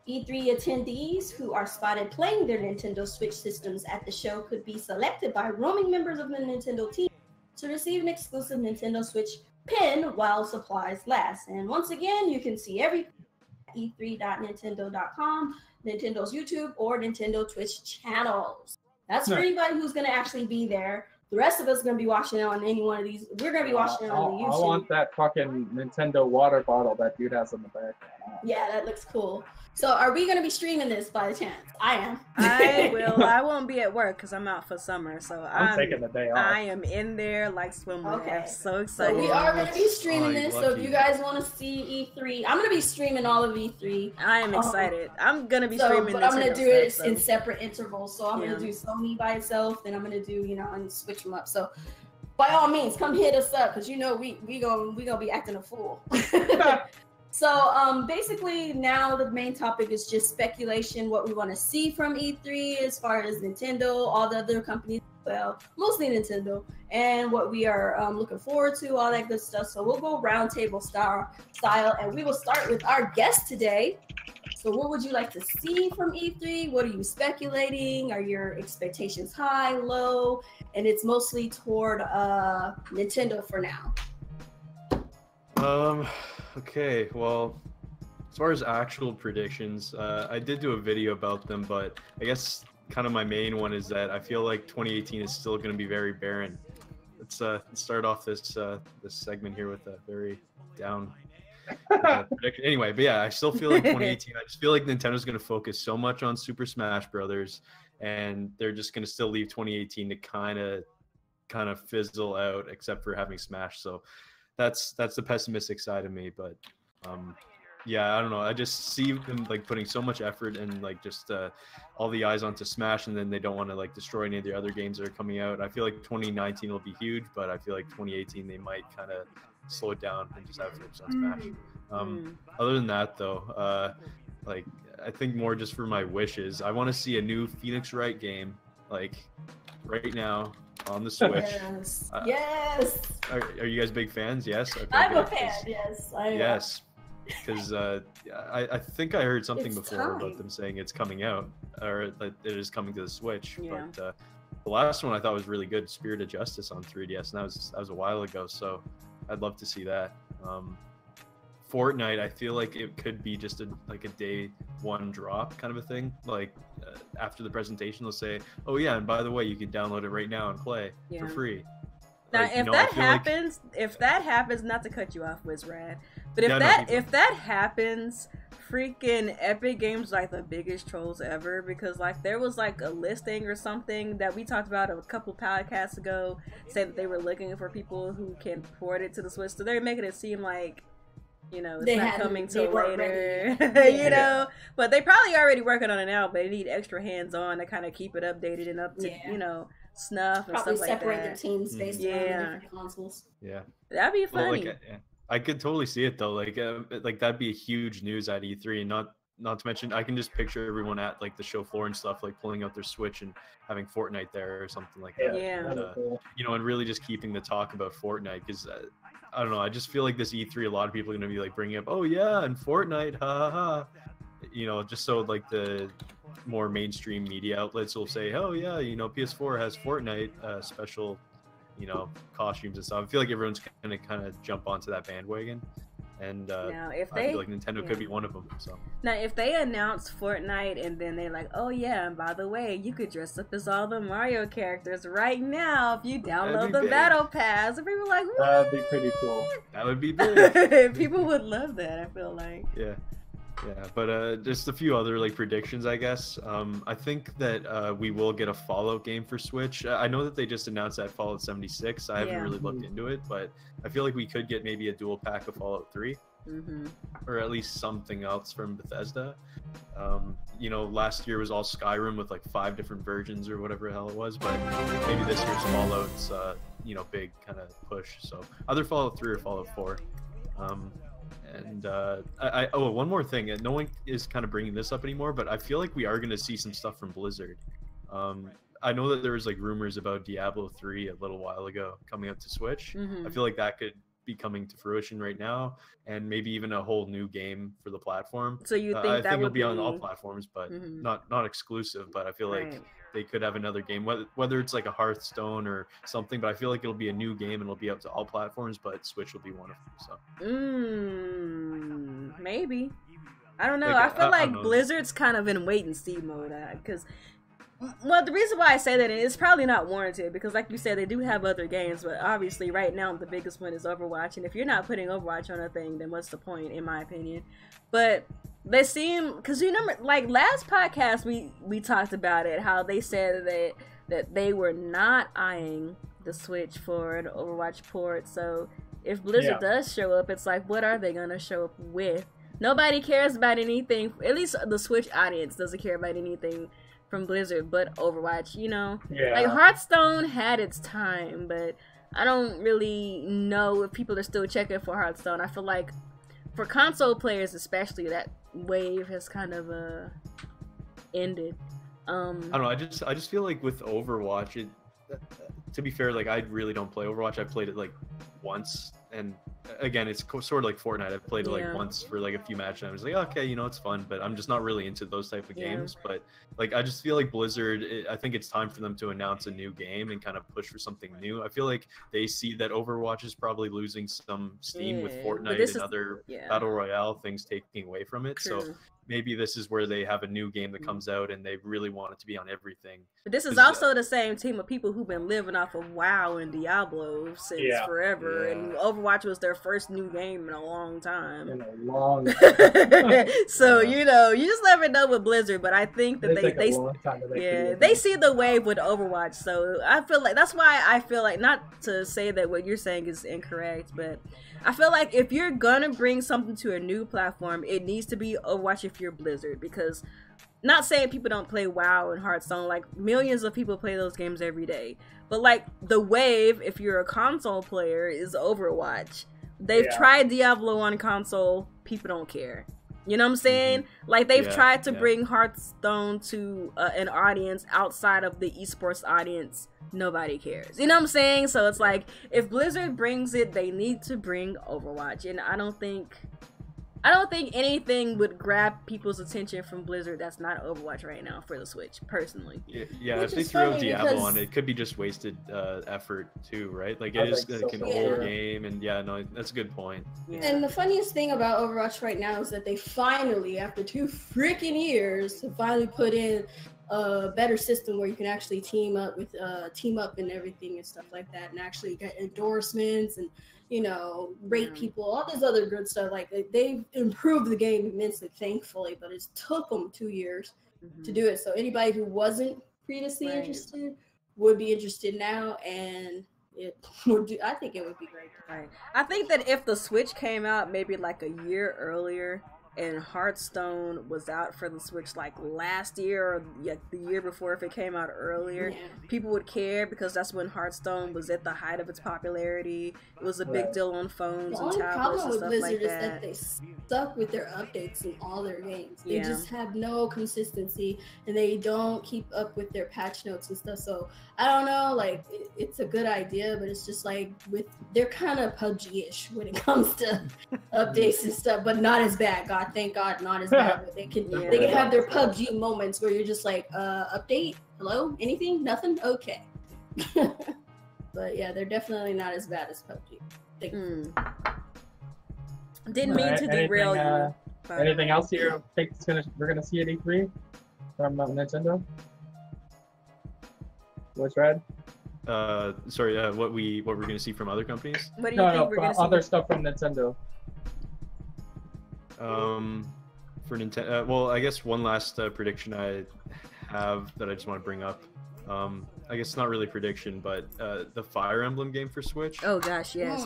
E3 attendees who are spotted playing their Nintendo Switch systems at the show could be selected by roaming members of the Nintendo team to receive an exclusive Nintendo Switch pin while supplies last. And once again, you can see every e3.nintendo.com, Nintendo's YouTube, or Nintendo Twitch channels. That's for anybody who's going to actually be there. The rest of us are going to be watching it on any one of these. We're going to be watching it on the YouTube. I want that fucking Nintendo water bottle that dude has in the back. Yeah, that looks cool. So are we going to be streaming this by chance? I am. I will. I won't be at work because I'm out for summer. So I'm taking the day off. I am in there like swimwear. Okay. I'm so excited. So we are going to be streaming this. So if you guys want to see E3, I'm going to be streaming all of E3. I am excited. I'm going to be streaming but I'm going to do it stuff, in separate intervals. So I'm going to do Sony by itself, then I'm going to do, and switch them up. So by all means, come hit us up because we gonna be acting a fool. So basically now the main topic is just speculation, what we want to see from E3 as far as Nintendo, all the other companies, well, mostly Nintendo, and what we are looking forward to, all that good stuff. So we'll go roundtable style, and we will start with our guest today. So what would you like to see from E3? What are you speculating? Are your expectations high, low? And it's mostly toward Nintendo for now. Okay, well, as far as actual predictions, I did do a video about them, but I guess kind of my main one is that I feel like 2018 is still going to be very barren. Let's start off this segment here with a very down prediction. Anyway, but yeah, I still feel like 2018. I just feel like Nintendo's going to focus so much on Super Smash Brothers, and they're just going to still leave 2018 to kind of fizzle out, except for having Smash. So that's the pessimistic side of me. But yeah, I don't know. I just see them like putting so much effort and like just all the eyes onto Smash, and then they don't want to like destroy any of the other games that are coming out. I feel like 2019 will be huge, but I feel like 2018 they might kind of slow it down and just have focus on Smash. Other than that, though, like I think more just for my wishes, I want to see a new Phoenix Wright game, like right now on the Switch. Yes. Yes. Are you guys big fans? Yes. Okay, I'm a fan. Yes. Yes. Because I think I heard something before about them saying it's coming out, or that it is coming to the Switch. Yeah. But the last one I thought was really good, Spirit of Justice on 3DS, and that was a while ago. So I'd love to see that. Fortnite, I feel like it could be just a day one drop kind of a thing. Like after the presentation, they'll say, "Oh yeah, and by the way, you can download it right now and play for free." Now, like, if that happens, not to cut you off, Wizrad, but if that happens, freaking Epic Games like the biggest trolls ever, because like there was like a listing or something that we talked about a couple podcasts ago, saying that they were looking for people who can port it to the Switch, so they're making it seem like, it's not coming till later, but they probably already working on it now, but they need extra hands on to kind of keep it updated and up to, snuff and probably stuff like that. Separate the teams based on different consoles. Yeah. That'd be funny. Well, I could totally see it though. Like that'd be a huge news at E3, and not to mention I can just picture everyone at like the show floor and stuff, like pulling out their Switch and having Fortnite there or something like that. Yeah. And, and really just keeping the talk about Fortnite, because I don't know. I just feel like this E3, a lot of people are gonna be like bringing up, oh yeah, and Fortnite, ha ha ha. You know, just so like the more mainstream media outlets will say, oh yeah, you know, PS4 has Fortnite special, you know, costumes and stuff. I feel like everyone's gonna kind of jump onto that bandwagon, and now, if I feel like Nintendo could be one of them. So now, if they announce Fortnite and then they're like, oh yeah, and by the way, you could dress up as all the Mario characters right now if you download the big. Battle Pass, and people are like, what? That'd be pretty cool. that would be big. People would love that. I feel like. Yeah. Yeah, but just a few other like predictions, I guess. I think that we will get a Fallout game for Switch. I know that they just announced that Fallout 76. I haven't really looked into it, but I feel like we could get maybe a dual pack of Fallout 3, or at least something else from Bethesda. You know, last year was all Skyrim with like 5 different versions or whatever the hell it was, but maybe this year's Fallout's you know, big kind of push. So either Fallout 3 or Fallout 4. And oh, one more thing. No one is kind of bringing this up anymore, but I feel like we are going to see some stuff from Blizzard. I know that there was like rumors about Diablo 3 a little while ago coming up to Switch. I feel like that could be coming to fruition right now, and maybe even a whole new game for the platform. So you think I that think it'll would be on all platforms, but not exclusive. But I feel like they could have another game, whether it's like a Hearthstone or something. But I feel like it'll be a new game and it'll be up to all platforms. But Switch will be one of them. So maybe. I don't know. Like, I feel like know. Blizzard's kind of in wait and see mode because. Well, the reason why I say that is probably not warranted because, like you said, they do have other games, but obviously right now the biggest one is Overwatch, and if you're not putting Overwatch on a thing, then what's the point, in my opinion? But they seem, because you remember, like last podcast we talked about it, how they said that they were not eyeing the Switch for an Overwatch port. So if Blizzard does show up, it's like, what are they gonna show up with? Nobody cares about anything. At least the Switch audience doesn't care about anything from Blizzard but Overwatch, you know? Like Hearthstone had its time, but I don't really know if people are still checking for Hearthstone. I feel like for console players especially, that wave has kind of ended. I don't know, I just feel like with Overwatch, to be fair, like I really don't play Overwatch. I played it like once, and again, it's sort of like Fortnite. I've played it like once for like a few matches, and I was like, okay, you know, it's fun, but I'm just not really into those type of games. But like, I just feel like Blizzard, I think it's time for them to announce a new game and kind of push for something new. I feel like they see that Overwatch is probably losing some steam with Fortnite and other Battle Royale things taking away from it. True. So maybe this is where they have a new game that comes out and they really want it to be on everything. But this is also the same team of people who've been living off of WoW and Diablo since forever, and Overwatch was their first new game in a long time. So you know, you just never know with Blizzard. But I think that they see the wave with Overwatch. So I feel like that's why I feel like, not to say that what you're saying is incorrect, but I feel like if you're gonna bring something to a new platform, it needs to be Overwatch if you're Blizzard, because not saying people don't play WoW and Hearthstone, like millions of people play those games every day, but like the wave, if you're a console player, is Overwatch. They've tried Diablo on console, people don't care. You know what I'm saying? Like they've tried to bring Hearthstone to an audience outside of the esports audience. Nobody cares. You know what I'm saying? So it's like, if Blizzard brings it, they need to bring Overwatch. And I don't think anything would grab people's attention from Blizzard that's not Overwatch right now for the Switch, personally. Yeah, if they throw Diablo on it, could be just wasted effort too, right? Like it is like an old game, and no, that's a good point. And the funniest thing about Overwatch right now is that they finally, after 2 freaking years, finally put in a better system where you can actually team up and everything and stuff like that, and actually get endorsements and, you know, rate people, all this other good stuff. Like they've improved the game immensely, thankfully, but it took them 2 years to do it. So anybody who wasn't previously interested would be interested now, and I think it would be great. I think that if the Switch came out maybe like a year earlier, and Hearthstone was out for the Switch like last year or the year before if it came out earlier, people would care because that's when Hearthstone was at the height of its popularity. It was a big deal on phones and tablets and stuff like that. The only problem with Blizzard is that they stuck with their updates in all their games. They just have no consistency and they don't keep up with their patch notes and stuff. So I don't know, like it's a good idea, but it's just like they're kind of PUBG-ish when it comes to updates and stuff, but not as bad. God, thank God, not as bad. But they can have their PUBG moments where you're just like, update, hello, anything, nothing, okay. But yeah, they're definitely not as bad as PUBG. Didn't mean to derail you. Anything else here? We're gonna see at E3 from Nintendo. What's red? Sorry, what we're gonna see from other companies? What do you think we're gonna see? Other stuff from Nintendo. For Nintendo, well, I guess one last prediction I have that I just want to bring up. I guess not really prediction, but the Fire Emblem game for Switch. Oh gosh, yes.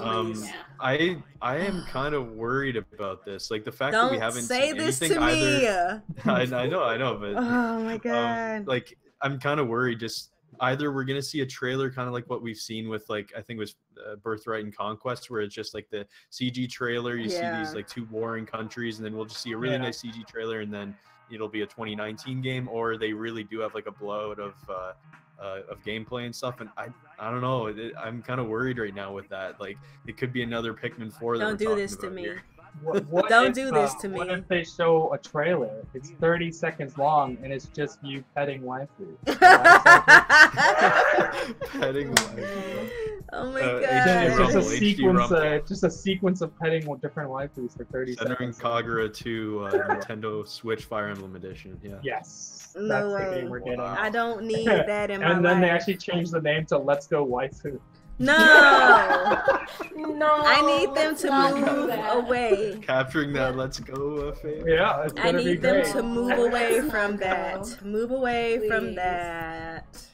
I am kind of worried about this. Like the fact that we haven't say seen this anything to me. either. I know, but oh my god. Like I'm kind of worried. Just either we're gonna see a trailer, kind of like what we've seen with like I think it was Birthright and Conquest, where it's just like the CG trailer. You see these like two warring countries, and then we'll just see a really nice CG trailer, and then it'll be a 2019 game, or they really do have like a blowout of gameplay and stuff. And I don't know. I'm kind of worried right now with that. Like it could be another Pikmin 4. Don't do this to me. What Don't do this to me. What if they show a trailer? It's 30 seconds long and it's just you petting waifu. Petting waifu. Oh my god! It's just a sequence of petting different waifus for 30 seconds. Kagura to Nintendo Switch Fire Emblem Edition. Yeah. Yes. No that's way. the game we're getting. I don't need that in my life. And then they actually changed the name to Let's Go Waifu. No. No. I need them to move away. Capturing that Let's Go fame. Yeah, it's I need them to move away Let's from not that. go. Move away Please. from that.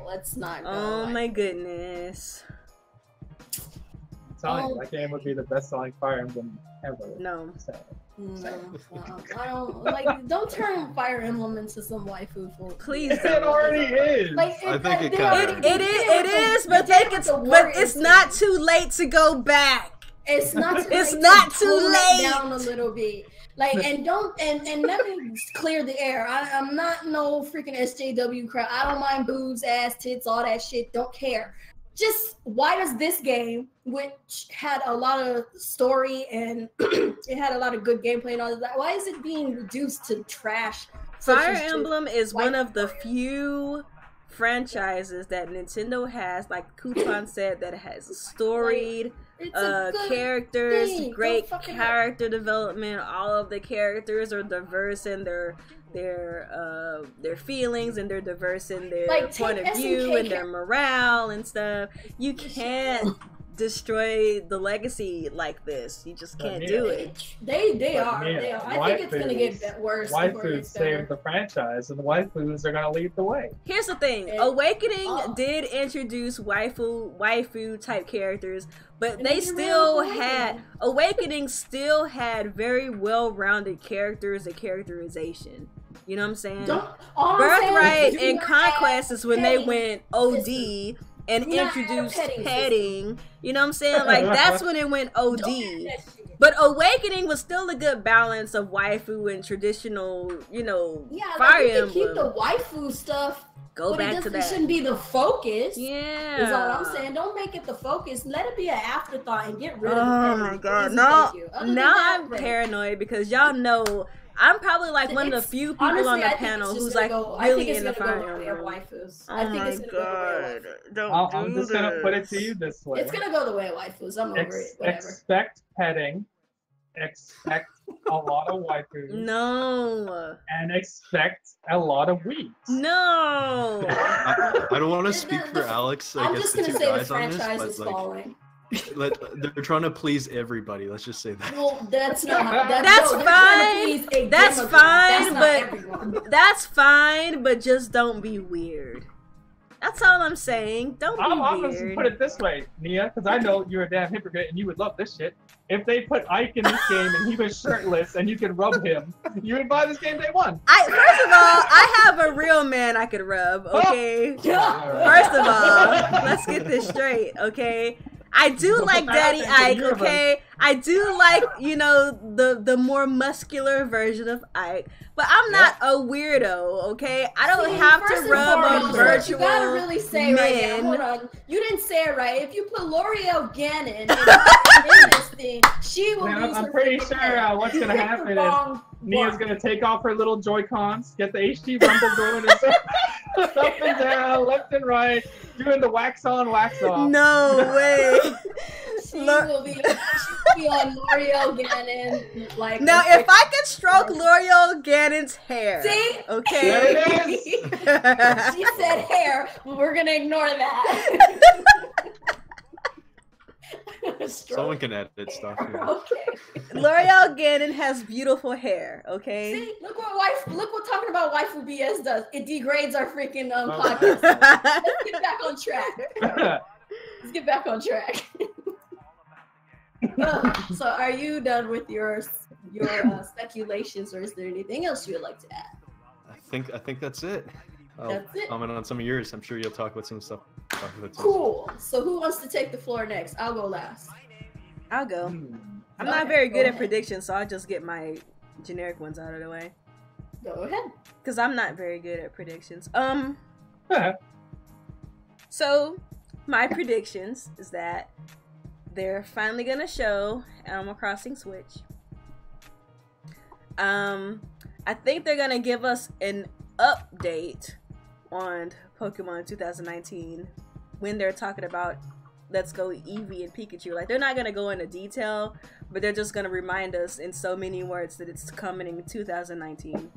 Let's not go. Oh my goodness. I'm telling you, that game would be the best selling Fire Emblem ever. No. I don't like. Don't turn Fire Emblem into some waifu fool. Please. It already is. Like, I think it It is, but it's not too late to go back. It's not. It's not too late. Down a little bit. Like, and let me clear the air. I'm not no freaking SJW crowd. I don't mind boobs, ass, tits, all that shit. Don't care. Just why does this game, which had a lot of story and it had a lot of good gameplay and all of that, why is it being reduced to trash? Fire Emblem is one of the few franchises that Nintendo has, like Kutan said, that has storied characters, great character development. All of the characters are diverse in their feelings, and they're diverse in their point of view and their morale and stuff. You can't destroy the legacy like this. You just can't do it. They are. I think it's gonna get worse. Waifus saved the franchise, and the waifus are gonna lead the way. Here's the thing: Awakening did introduce waifu type characters, but they still had Awakening still had very well-rounded characters and characterization. You know what I'm saying? Birthright and Conquest is when they went OD and introduced petting. You know what I'm saying? Like, that's when it went OD. But Awakening was still a good balance of waifu and traditional, Fire Emblem. Keep the waifu stuff. Go back to that. It shouldn't be the focus. Yeah. Is all I'm saying. Don't make it the focus. Let it be an afterthought and get rid of it. Oh my god. No. Now I'm paranoid because y'all know I'm probably like one of the few people on the panel who's like really into Fire Emblem. Waifus. Oh my god. I'm just gonna put it to you this way. It's gonna go the way of waifus. I'm over it. Whatever. Expect petting. Expect a lot of waifus. No. And expect a lot of weeks. No. I don't want to speak for Alex. I'm just gonna say the franchise is falling. They're trying to please everybody. Let's just say that. Well, that's not. That's fine. That's fine, but just don't be weird. That's all I'm saying. Don't be I'm gonna weird. put it this way, Nia, because I know you're a damn hypocrite and you would love this shit. If they put Ike in this game and he was shirtless and you could rub him, you would buy this game day one. First of all, I have a real man I could rub, okay? First of all, let's get this straight, okay? I do like Daddy Ike, okay? I do like, you know, the more muscular version of Ike. But I'm not a weirdo, okay? I don't have to rub a virtual You gotta really say men. right now, hold on. You didn't say it right. If you put L'Oreal Gannon in this thing, she will lose I'm her pretty freaking sure head. what's You gonna picked happen the is wrong Nia's one. gonna take off her little Joy-Cons, get the HD rumble going up and down, left and right, doing the wax on, wax off. No way. She will be on L'Oreal Gannon. Like Now, if I could stroke L'Oreal Gannon's hair, see, okay? There it is. She said hair, but we're gonna ignore that. Someone can edit stuff. Yeah. Okay. L'Oreal Gannon has beautiful hair, okay? See, look what talking about waifu BS does. It degrades our freaking podcast. Let's get back on track. Let's get back on track. So, are you done with your speculations, or is there anything else you would like to add? I think that's it. I'll That's it. comment on some of yours. I'm sure you'll talk about some stuff. Cool. So, who wants to take the floor next? I'll go last. I'll go. I'm Go not ahead, very go good at ahead. predictions, so I'll just get my generic ones out of the way. Go ahead. Because I'm not very good at predictions. So, my predictions is that they're finally gonna show Animal Crossing Switch. I think they're gonna give us an update on Pokemon 2019 when they're talking about Let's Go Eevee and Pikachu. Like, they're not gonna go into detail, but they're just gonna remind us in so many words that it's coming in 2019.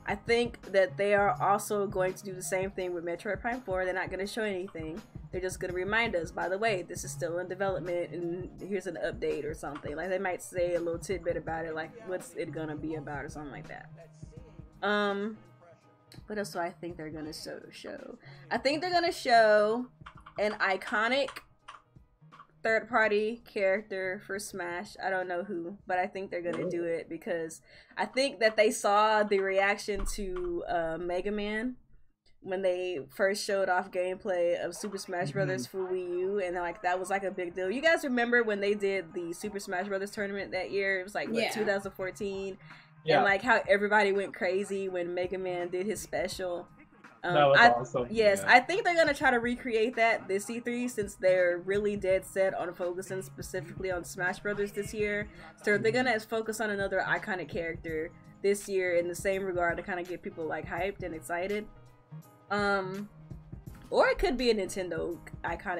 I think that they are also going to do the same thing with Metroid Prime 4. They're not going to show anything. They're just going to remind us, by the way, this is still in development and here's an update or something. Like, they might say a little tidbit about it, like what's it going to be about or something like that. What else do I think they're going to show? I think they're going to show an iconic third-party character for Smash. I don't know who, but I think they're gonna do it because I think that they saw the reaction to Mega Man when they first showed off gameplay of Super Smash Brothers for Wii U, and like that was like a big deal. You guys remember when they did the Super Smash Brothers tournament that year? It was like what, 2014, and like how everybody went crazy when Mega Man did his special. That was awesome. Yes, yeah. I think they're gonna try to recreate that this E3 since they're really dead set on focusing specifically on Smash Brothers this year. So they're gonna focus on another iconic character this year in the same regard to kind of get people like hyped and excited. Or it could be a iconic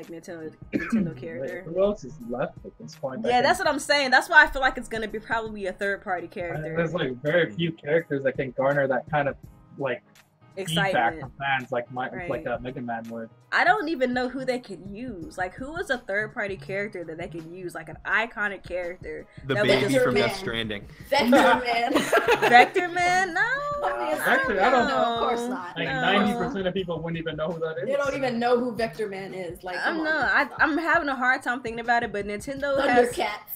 Nintendo character. Wait, who else is left at this point? Yeah, that's what I'm saying. That's why I feel like it's gonna be probably a third-party character. There's like very few characters that can garner that kind of like feedback Excitement from fans like a Mega Man would. I don't even know who they could use. Like, who is a third-party character that they could use? Like, an iconic character. The that baby from Man. Death Stranding. Vector Man. Vector Man? No. Actually, I don't know. Of course not. Like No. 90% of people wouldn't even know who that is. They don't even know who Vector Man is. Like, I'm having a hard time thinking about it, but Nintendo has... Thundercats.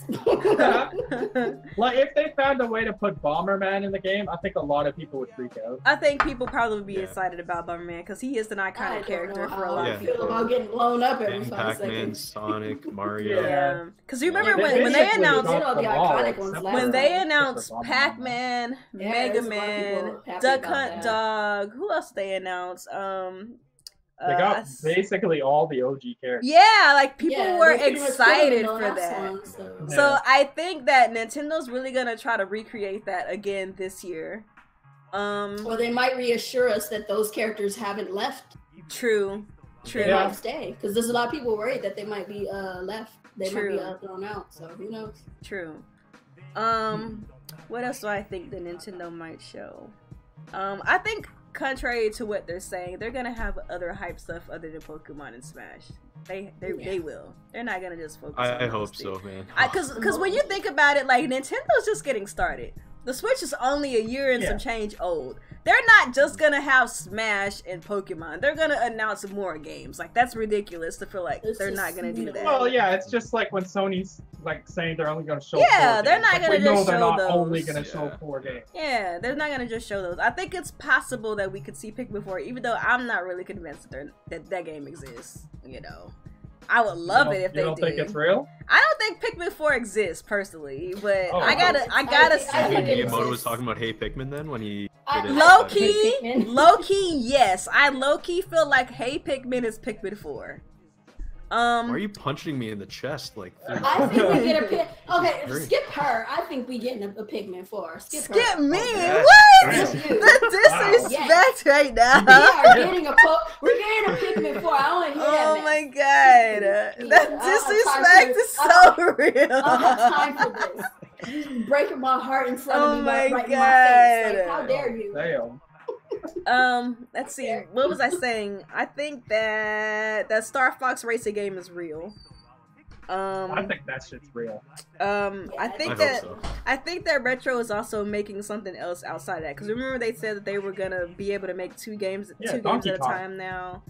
Like, if they found a way to put Bomberman in the game, I think a lot of people would freak out. I think people probably would be Yeah. excited about Bomberman because he is an iconic character for a lot I of feel people. about getting blown up every And 5 Pac-Man, seconds. Sonic, Mario. Yeah, because you remember Yeah, when they basically announced You know, the iconic ones last when they time. announced Bomberman. Pac-Man, Yeah, Mega there's a lot of Man, people happy Duck about Hunt that. Dog. Who else they announced? They got basically all the OG characters. Yeah, like people Yeah, were they pretty much excited put for them in the last that. one, so. Yeah. So I think that Nintendo's really gonna try to recreate that again this year. Or they might reassure us that those characters haven't left. True. They might stay because there's a lot of people worried that they might be left. They True. might be thrown out. So who knows? True. What else do I think the Nintendo might show? I think contrary to what they're saying, they're gonna have other hype stuff other than Pokemon and Smash. They will. They're not gonna just focus. I on hope those so, two. man. Because when you think about it, like Nintendo's just getting started. The Switch is only a year and Yeah. some change old. They're not just gonna have Smash and Pokemon. They're gonna announce more games. Like, that's ridiculous to feel like It's they're just, not gonna do that. Well, yeah, it's just like when Sony's like saying they're only going to show. Yeah, 4 they're games. not Like, gonna we know just they're show not those. only going to show Yeah. 4 games. Yeah, they're not gonna just show those. I think it's possible that we could see Pikmin 4, even though I'm not really convinced that game exists. You know, I would love it if they You don't did. think it's real? I don't think Pikmin 4 exists personally, but Oh, I gotta see. I think it Miyamoto was exists. talking about Hey Pikmin then when he I- did it. Low Hey key, Pikmin. low key, yes. I low key feel like Hey Pikmin is Pikmin 4. Why are you punching me in the chest like? I think we get a pick. Okay, Hurry. skip her. I think we getting a Pikmin 4. Skip Skip her. me? yeah. What? Skip you. The disrespect right We now. are getting we're getting a Pikmin 4. I want to hear Oh that. my man. god. That disrespect is so real. I don't have time for this. You're breaking my heart in front Oh of me, my right in my face. Like, God. how dare you? Damn. Let's see. What was I saying? I think that Star Fox Racing game is real. I think that shit's real. I think I that hope so. I think that Retro is also making something else outside of that. Because remember they said that they were gonna be able to make two games Donkey at a Kong. time now.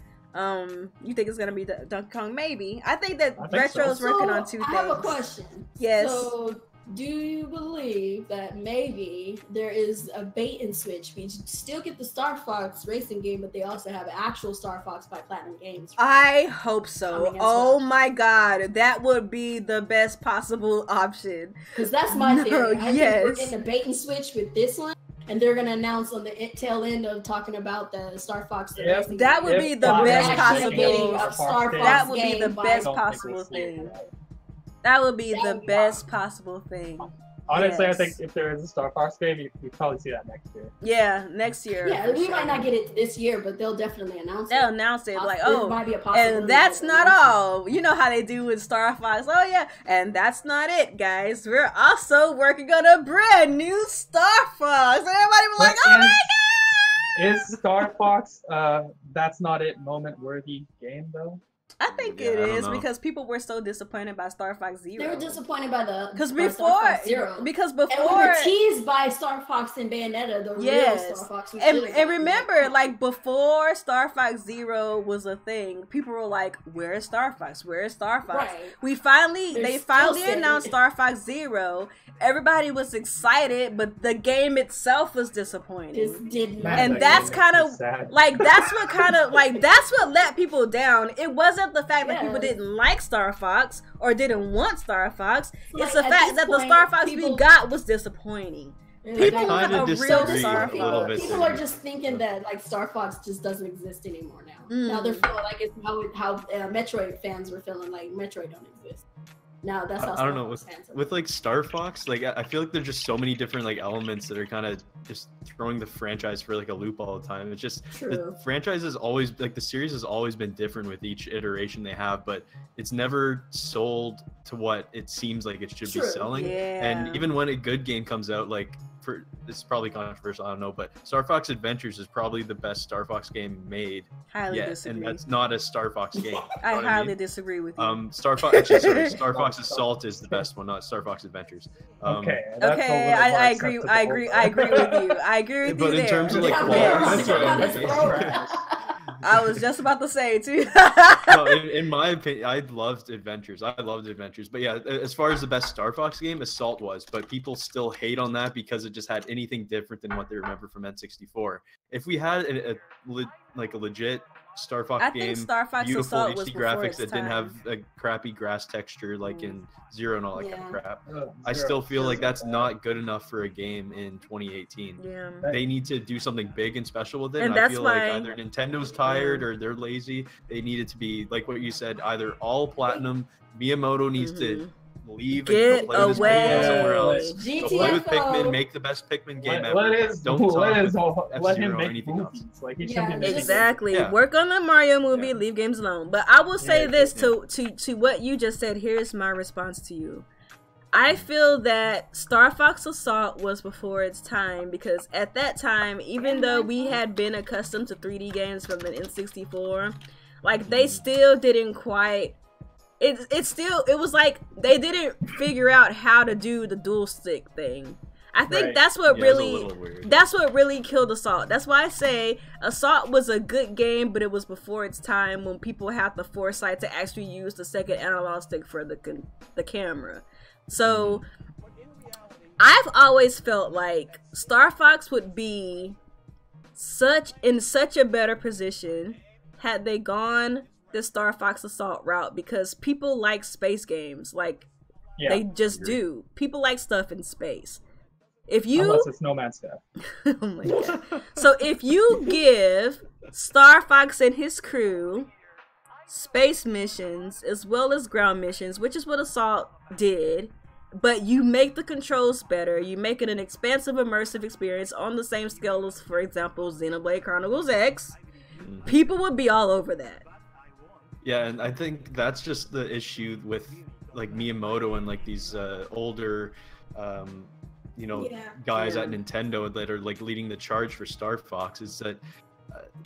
You think it's gonna be Donkey Kong? Maybe. I think that I think Retro so. is working on two I things. have a question. Yes. So, do you believe that maybe there is a bait and switch? We still get the Star Fox racing game, but they also have actual Star Fox by Platinum Games. I hope so. Coming as Oh well. my god, that would be the best possible option. Because that's my No, theory. I yes. think we're getting a bait and switch with this one, and they're gonna announce on the tail end of talking about the Star Fox. The Yep. racing That game. would be the If best actually getting possible. a Star Fox That would be game the by- best I don't think possible we'll see thing. it. That would be That the would be best awesome. possible thing. Honestly, Yes. I think if there is a Star Fox game, you probably see that next year. Yeah, next year. Yeah, for we sure. might not get it this year, but they'll definitely announce They'll it. announce it like, There oh, might be a possibility and that's they'll not announce it. all. You know how they do with Star Fox. Oh yeah, and that's not it, guys. We're also working on a brand new Star Fox. And everybody was like, But oh my god! Is Star Fox that's not it moment worthy game though? I think Yeah, it I don't is know. because people were so disappointed by Star Fox Zero. They were disappointed by the Because by Star before, Fox Zero. because And we before, were teased by Star Fox and Bayonetta, the Yes. real Star Fox. We and should've gotten remember, that. like before Star Fox Zero was a thing, people were like, "Where's Star Fox? Where's Star Fox?" Right. They They're finally still announced saying Star Fox Zero. Everybody was excited, but the game itself was disappointing. This did not. And That that's game kind is of just sad. like that's what let people down. It wasn't the fact that people Yes. didn't like Star Fox or didn't want Star Fox. Like, It's the at fact this that the point, Star Fox we people- got was disappointing. People want kinda a real disagree Star a little Fox. bit. People are just thinking that like Star Fox just doesn't exist anymore now. Now they're feeling like it's how Metroid fans were feeling like Metroid don't exist. Now that's how I don't know Star Fox fans are. with like Star Fox, like I feel like there's just so many different like elements that are kind of just throwing the franchise for like a loop all the time. It's just True. the franchise is always like the series has always been different with each iteration they have, but it's never sold to what it seems like it should be True. selling. Yeah. And even when a good game comes out, like for this is probably controversial, I don't know, but Star Fox Adventures is probably the best Star Fox game made highly yet, disagree. and that's not a Star Fox game. I You know what highly mean? disagree with you. Star Fox. Actually, sorry, Star Fox Assault is the best one, not Star Fox Adventures. Okay. That's a Okay, little more I agree. I agree. I agree with you. I agree with But you in there. terms of like Yeah, quality, yeah, that's yeah, right. I was just about to say too. no, in my opinion, I loved Adventures. I loved Adventures. But yeah, as far as the best Star Fox game, Assault was. But people still hate on that because it just had anything different than what they remember from N64. If we had a legit Star Fox I game, think Star Fox beautiful Assault was HD before graphics its that didn't time. have a crappy grass texture like in Zero and all that kind of Yeah. crap, Ugh, I Zero. still feel like that's Zero. not good enough for a game in 2018. Yeah. They need to do something big and special with it. And And I that's feel why- like either Nintendo's tired or they're lazy. They need it to be like what you said, either all platinum. Miyamoto needs to leave Get and go play with his Pikmin somewhere else. GTFO. Go play with Pikmin, make the best Pikmin game ever. Let Don't talk let F-Zero him or make anything else. movies. Like he Yeah, shouldn't be making Exactly. Yeah. Work on the Mario movie. Yeah. Leave games alone. But I will say Yeah, this yeah. to what you just said. Here's my response to you. I feel that Star Fox Assault was before its time because at that time, even though we had been accustomed to 3D games from the N64, like they still didn't quite. It was like they didn't figure out how to do the dual stick thing. I think Right. that's what Yeah, it's a really little weird. that's what really killed Assault. That's why I say Assault was a good game, but it was before its time when people had the foresight to actually use the second analog stick for the camera. So I've always felt like Star Fox would be in such a better position had they gone the Star Fox Assault route, because people like space games. Like, they just do. People like stuff in space. If you Unless it's No Man's Sky. oh my god. So if you give Star Fox and his crew space missions as well as ground missions, which is what Assault did, but you make the controls better, you make it an expansive immersive experience on the same scale as, for example, Xenoblade Chronicles X, people would be all over that. Yeah, and I think that's just the issue with like Miyamoto and like these older you know, guys at Nintendo that are like leading the charge for Star Fox, is that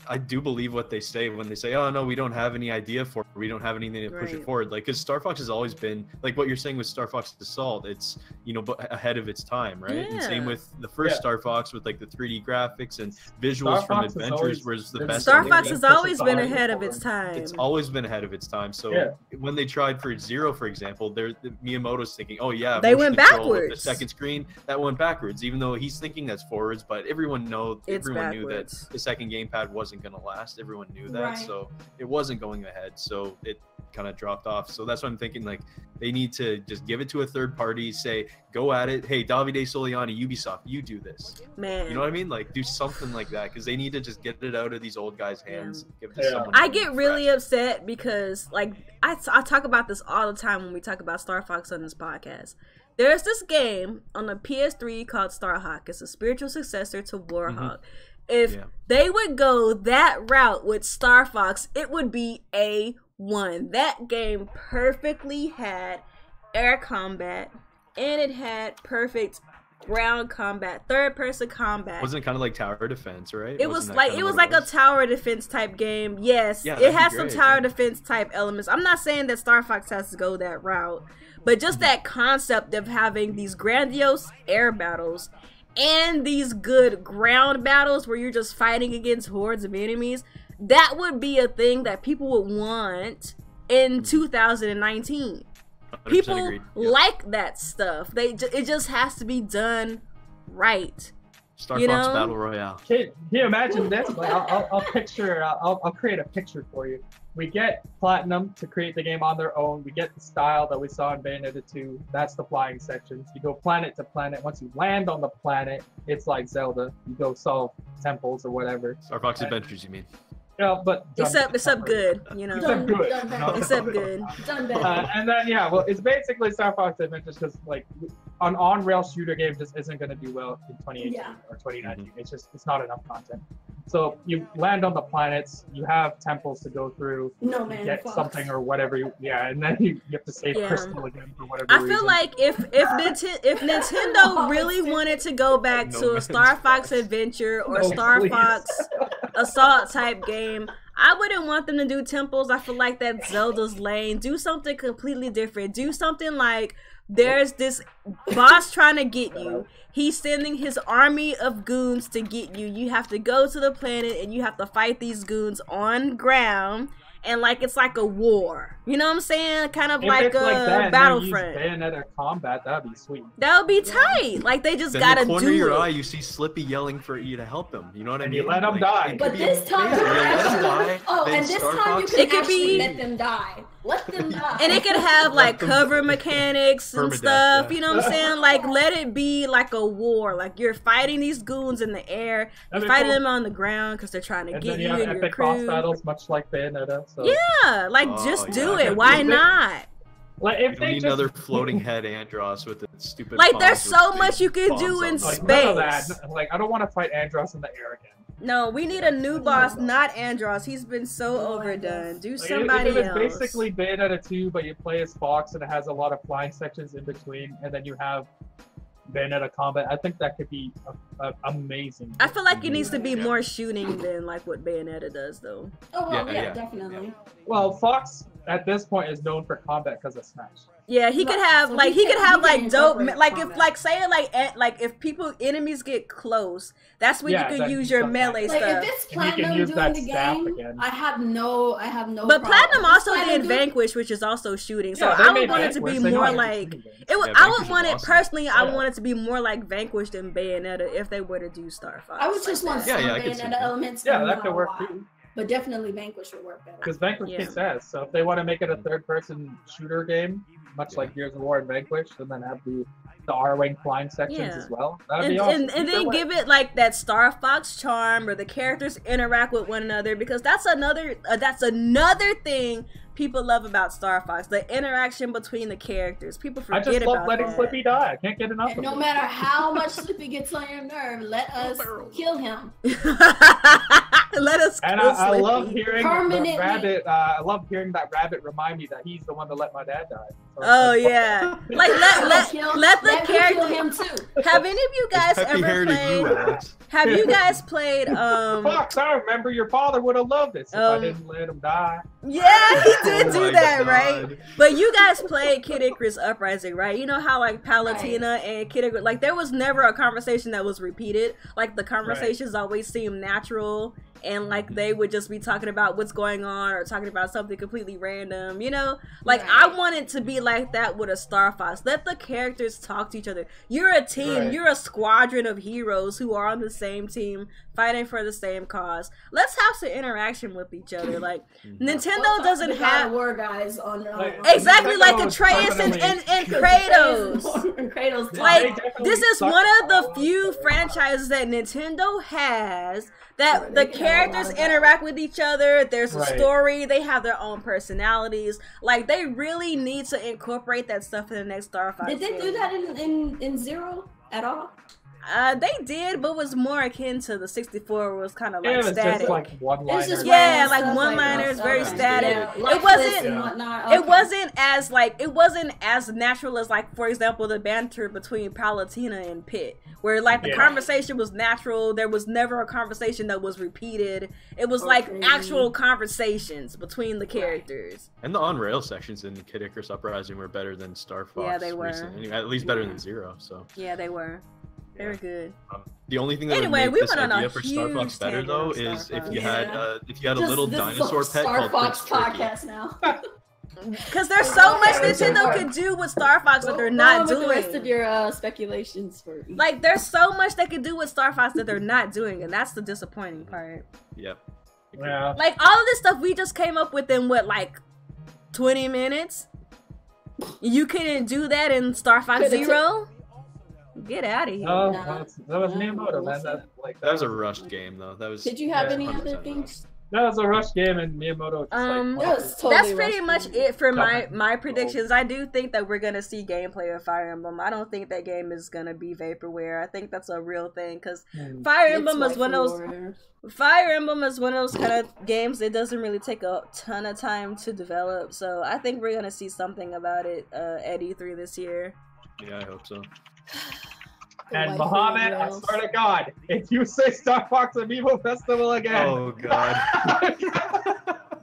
I do believe what they say when they say, oh no, we don't have any idea for it, we don't have anything to push it forward. Like, because Star Fox has always been like what you're saying with Star Fox Assault, it's, you know, ahead of its time, right? And same with the first Star Fox with like the 3D graphics and visuals from Adventures was the best. Star Fox has always been ahead of its time. It's always been ahead of its time. So when they tried for Zero, for example, Miyamoto's thinking, oh yeah, they went backwards. The second screen, that went backwards, even though he's thinking that's forwards, but everyone knew that the second gamepad wasn't going to last. Everyone knew that, so it wasn't going ahead, so it kind of dropped off. So that's what I'm thinking, like, they need to just give it to a third party, say, go at it. Hey, Davide Soliani, Ubisoft, you do this. Man, you know what I mean? Like, do something like that, because they need to just get it out of these old guys' hands. Give it to someone. I get really upset because, like, I talk about this all the time when we talk about Star Fox on this podcast. There's this game on the PS3 called Starhawk. It's a spiritual successor to Warhawk. If they would go that route with Star Fox, it would be A1. That game perfectly had air combat, and it had perfect ground combat, third-person combat. Wasn't it kind of like tower defense, right? It was like a tower defense type game. Yes, it has some tower defense type elements. I'm not saying that Star Fox has to go that route, but just that concept of having these grandiose air battles and these good ground battles where you're just fighting against hordes of enemies, that would be a thing that people would want in 2019. People like that stuff. It just has to be done right. Star Fox Battle Royale. Can you imagine this? Like, I'll create a picture for you. We get Platinum to create the game on their own. We get the style that we saw in Bayonetta 2. That's the flying sections. You go planet to planet. Once you land on the planet, it's like Zelda. You go solve temples or whatever. Star Fox Adventures, you mean? Yeah, but except good, you know. Except good. Except good. And then well, it's basically Star Fox Adventures, because like an on-rail shooter game just isn't going to do well in 2018 or 2019. It's not enough content. So you land on the planets, you have temples to go through, get something or whatever, and then you have to save Crystal again for whatever reason. I feel like if Nintendo really wanted to go back to a Star Fox Adventure or Star Fox Assault type game, I wouldn't want them to do temples. I feel like that's Zelda's lane. Do something completely different. Do something like there's this boss trying to get you. He's sending his army of goons to get you. You have to go to the planet and you have to fight these goons on ground. And like it's like a war, you know what I'm saying? Kind of like a Battlefront. Bayonetta combat, that'd be sweet. That would be tight. Like they just gotta do it. In the corner of your eye, you see Slippy yelling for you to help him. You know what I mean? You let him die. But this time, and this time you can actually let them die. Let them die. And it could have like cover mechanics and stuff. You know what I'm saying? Like let it be like a war. Like you're fighting these goons in the air, you're fighting them on the ground because they're trying to get you and your crew. Boss battles, much like Bayonetta. So. Yeah, like just do it. Why not? Like if they need another floating head Andros with the stupid. Like there's so much you can do in space. Like I don't want to fight Andros in the air again. No, we need a new boss, not Andros. He's been so overdone. Do somebody else. It's basically Bayonetta 2, but you play as Fox and it has a lot of flying sections in between, and then you have Bayonetta combat. I think that could be amazing. I feel like it needs to be more shooting than like what Bayonetta does, though. Oh well, yeah, definitely. Well, Fox at this point is known for combat because of Smash. Yeah, he could have so like he could have like dope like combat. if like say like if enemies get close, that's when you can use your melee like, stuff. If it's Platinum doing the game, I have no But problem. Platinum also Platinum did Vanquish, which is also shooting. So Yeah, I would want it to be more like it would. Yeah, I would Vanquish want is it awesome. personally. I would want it to be more like Vanquish than Bayonetta if they were to do Star Fox. I would just want some I could see Bayonetta that. elements. Yeah, but that not could a work lot. too. But definitely Vanquish would work better. Because Vanquish kicks ass. So if they want to make it a third-person shooter game, much like Gears of War and Vanquish, and then have the R-Wing flying sections as well, that'd be awesome. And then give it like that Star Fox charm, where the characters interact with one another, because that's another thing people love about Star Fox, the interaction between the characters. People forget about that. I just love letting Slippy die. I can't get enough of it. No matter how much Slippy gets on your nerve, let us kill him. Let us kill And I Slippy. love hearing Permanently. the rabbit. I love hearing that rabbit remind me that he's the one that let my dad die. So Oh yeah, like let the Let me kill character. him too. Have any of you guys Peppy ever Hair to you, played? Alex. Have you guys played? Fox, I remember your father would have loved this if I didn't let him die. Yeah, he did Oh do my that, God. right? But you guys played Kid Icarus Uprising, right? You know how like Palutena and Kid Icarus, like there was never a conversation that was repeated. Like the conversations always seemed natural, and like they would just be talking about what's going on or talking about something completely random, you know? Like I want it to be like that with a Star Fox. Let the characters talk to each other. You're a team, you're a squadron of heroes who are on the same team fighting for the same cause. Let's have some interaction with each other. Like Nintendo doesn't have war guys on exactly like Atreus and Kratos. And Kratos. Like this is one of the few franchises that Nintendo has that the characters interact with each other. There's a story. They have their own personalities. Like they really need to incorporate that stuff in the next Star Fox. Did they do that in Zero at all? They did, but it was more akin to the 64, where it was kind of like static. Just like one-liners. Yeah, like one-liners, very static. It wasn't as natural as like, for example, the banter between Palutena and Pit, where like the conversation was natural. There was never a conversation that was repeated. It was like actual conversations between the characters. And the on-rail sections in Kid Icarus Uprising were better than Star Fox. Yeah, they were. Recently. At least better than Zero. So. Yeah, they were. They were good. The only thing that would make this idea for Star Fox better, though, is if you had a little dinosaur pet called Prince podcast now. Because there's so much Nintendo could do with Star Fox that they're not doing. The rest of your speculations for like, there's so much they could do with Star Fox that they're not doing, and that's the disappointing part. Yep. Yeah. Like all of this stuff we just came up with in what, like 20 minutes? You couldn't do that in Star Fox Zero? Get out of here. Oh, that was Miyamoto, man. That was a rushed game, though. That was. Did you have any other things? That was a rushed game, and Miyamoto just that's pretty much it for my predictions. I do think that we're gonna see gameplay of Fire Emblem. I don't think that game is gonna be vaporware. I think that's a real thing, because Fire Emblem is one of those kind of games that doesn't really take a ton of time to develop. So I think we're gonna see something about it at E3 this year. Yeah, I hope so. And Muhammad, I swear to God, if you say Star Fox Amiibo Festival again. Oh God.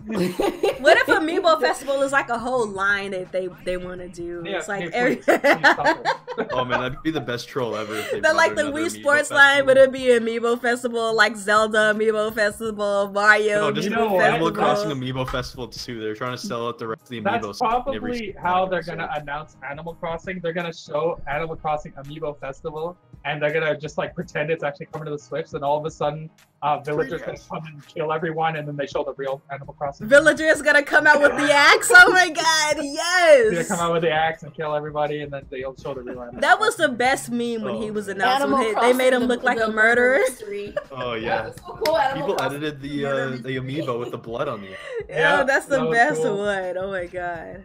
What if Amiibo Festival is like a whole line that they want to do? Yeah, it's like please oh man, that'd be the best troll ever. If the like the Wii Sports line, but it'd be Amiibo Festival, like Zelda Amiibo Festival, Mario just Amiibo Festival. Animal Crossing Amiibo Festival too. They're trying to sell out the rest of the Amiibo. That's probably how they're gonna announce Animal Crossing. They're gonna show Animal Crossing Amiibo Festival, and they're gonna just like pretend it's actually coming to the Switch. Then all of a sudden, villagers gonna come and kill everyone, and then they show the real Animal Crossing. Villagers gonna come out with the axe. Oh my God, yes! They come out with the axe and kill everybody, and then they'll show the real Animal. That was the best meme when he was announced. Animal They made him look like a murderer. Oh yeah. People edited the Amiibo with the blood on the end. Yeah, that's the best cool. one. Oh my God.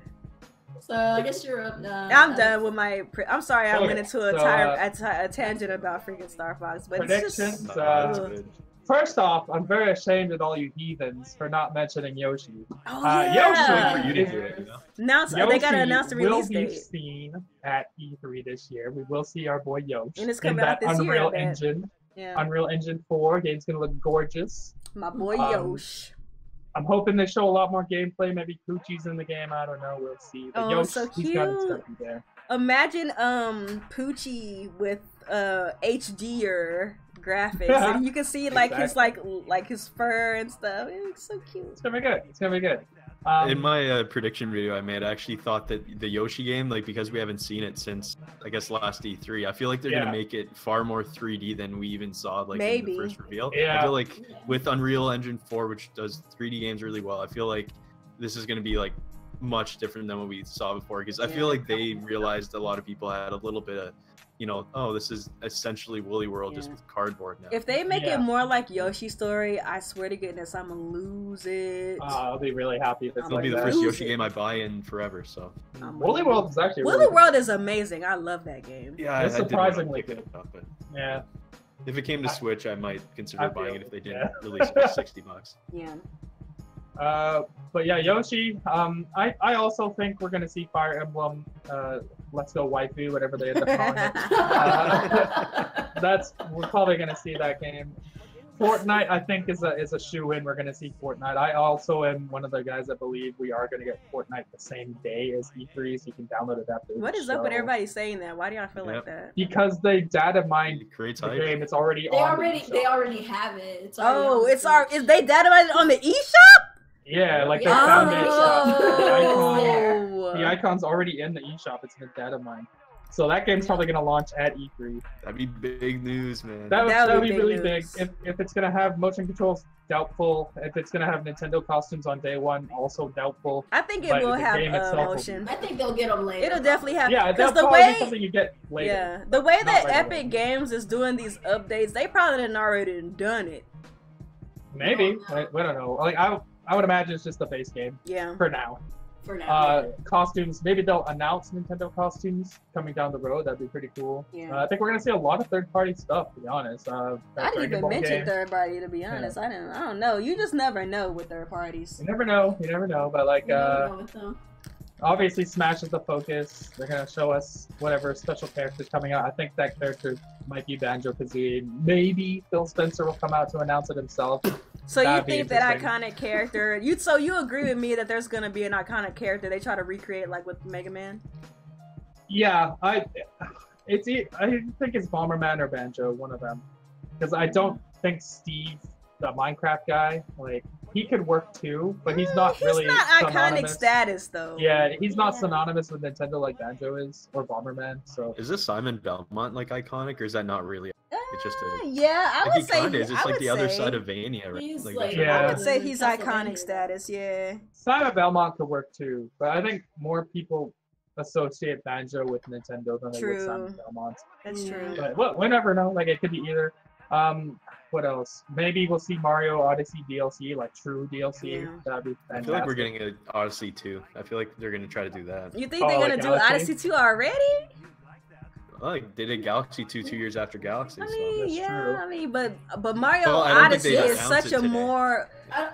So I guess you're up now. I'm done with my. I'm sorry, I went into a tangent about freaking Star Fox, but predictions. It's just, first off, I'm very ashamed of all you heathens for not mentioning Yoshi. Oh yeah. Yoshi for you to do it, you know? They gotta announce the release date. Will be seen at E3 this year. We will see our boy Yoshi. And it's coming out this Unreal year. Engine. Yeah. Unreal Engine 4 game's gonna look gorgeous. My boy Yoshi. I'm hoping they show a lot more gameplay. Maybe Poochie's in the game. I don't know. We'll see. But Oh, so he's got his cute. stuff in there. Imagine Poochie with HDer graphics, and you can see like Exactly. his his fur and stuff. It looks so cute. It's gonna be good. It's gonna be good. In my prediction video I made, I actually thought that the Yoshi game, like, because we haven't seen it since, I guess, last E3, I feel like they're Yeah. gonna make it far more 3D than we even saw, like, Maybe. in the first reveal. Yeah. I feel like with Unreal Engine 4, which does 3D games really well, I feel like this is gonna be, like, much different than what we saw before, because I feel like they realized a lot of people had a little bit of, you know, oh, this is essentially Woolly World just with cardboard now. If they make Yeah. it more like Yoshi's Story, I swear to goodness, I'm gonna lose it. I'll be really happy if it's It'll like be the that. first Lose Yoshi it. game I buy in forever, so. Woolly World is actually Woolly really World is amazing. I love that game. Yeah, It's I did surprisingly pick it good. up, but Yeah. if it came to I- Switch, I might consider I buying feel it if they it, didn't yeah. release it for $60. Yeah. But yeah, Yoshi. I also think we're gonna see Fire Emblem. Let's Go Waifu, whatever they end up calling it. We're probably gonna see that game. Fortnite, I think, is a shoe-in. We're gonna see Fortnite. I also am one of the guys that believe we are gonna get Fortnite the same day as E3, so you can download it after. What is up with everybody saying that? Why do y'all feel like that? Because they data mined It creates the hype. game. It's already They on. already have it. It's Oh, already it's our. Is they data on the eShop? Yeah, like they Yeah. found it. Oh. The icon's already in the eShop. It's been data mined. So that game's probably gonna launch at E3. That'd be big news, man. That That would would be be really big big. news. If it's gonna have motion controls, doubtful. If it's gonna have Nintendo costumes on day one, also doubtful. I think it But will the have game itself will motion. I think they'll get them later. It'll definitely have. Yeah, because that's the probably way. something you get later. Yeah, the way Not that right Epic away. Games is doing these updates, they probably done already done it. Maybe. I don't know. Like I would imagine it's just the base game Yeah. for now. For now. Costumes. Maybe they'll announce Nintendo costumes coming down the road. That'd be pretty cool. Yeah. I think we're gonna see a lot of third-party stuff. To be honest. I didn't Dragon even Ball mention game. third party, to be honest. I don't know. You just never know with third parties. You never know. You never know. But like, You never know with them. obviously Smash is the focus. They're gonna show us whatever special characters coming out. I think that character might be Banjo-Kazooie. Maybe Phil Spencer will come out to announce it himself. So you That'd be think that interesting. iconic character? You agree with me that there's gonna be an iconic character they try to recreate like with Mega Man? Yeah, I think it's Bomberman or Banjo, one of them. Because I don't think Steve, the Minecraft guy, like he could work too, but he's not really. He's not iconic synonymous. status though. Yeah, he's not synonymous with Nintendo like Banjo is or Bomberman. So Is this Simon Belmont like iconic, or is that not really? It's just a. Yeah, I Like, would he say kinda is. It's I like would the other say- side of Vania, right? He's Like, like, Yeah. I would say he's Castlevania. iconic status. Yeah. Simon Belmont could work too, but I think more people associate Banjo with Nintendo than they would True. Simon Belmont. That's true. But well, we never know. Like it could be either. What else? Maybe we'll see Mario Odyssey DLC, like true DLC. Yeah. That'd be I fantastic. feel like we're getting an Odyssey 2. I feel like they're gonna try to do that. You think they're gonna like do Galaxy? Odyssey 2 already? Like they did Galaxy 2 years after Galaxy. I So. mean, that's yeah, true. I mean, but Mario Well, I don't think Odyssey they is announced such it a today. more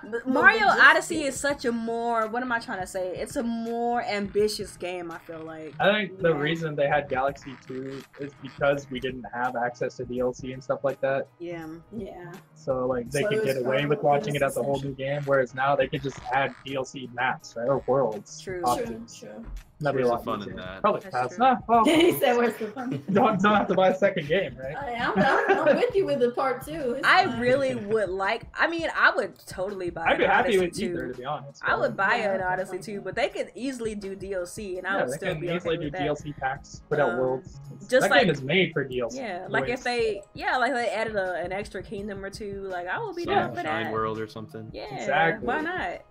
No, Mario but just- Odyssey is such a more, what am I trying to say? It's a more ambitious game, I feel like. I think the Yeah. reason they had Galaxy 2 is because we didn't have access to DLC and stuff like that. Yeah. Yeah. So like they So could it get was away for with launching it as a whole essential. new game, whereas now they can just add DLC maps, right? Or worlds. True. options. True. That'd be a Where's lot the fun in easier. that? Probably That's fast. true. Nah, well, He said, "Where's the fun?" don't have to buy a second game, right? I'm with you with the part 2. It's I fine. really would like, I mean, I would totally buy I'd be an happy Odyssey with 2. either, to be honest. I would buy Yeah. an Odyssey 2, but they could easily do DLC, and I Yeah, would they still can be easily okay do with that. DLC packs, put out worlds. just That like- game is made for DLC. Yeah, like if they added an extra kingdom or two, like I would be down for Sunshine that. World or something. Yeah, Exactly. why not?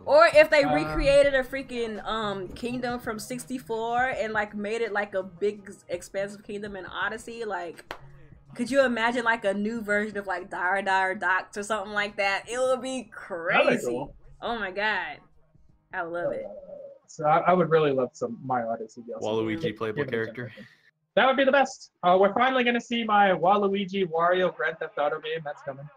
Or if they Uh, recreated a freaking kingdom from 64 and like made it like a big expansive kingdom in Odyssey, like could you imagine like a new version of like Dire Docks or something like that? It would be That'd be crazy. cool. Oh my god. I love it. So I would really love some Mario Odyssey DLC. Waluigi playable Give it a character. chance. That would be the best. We're finally going to see my Waluigi Wario Grand Theft Auto game. That's coming.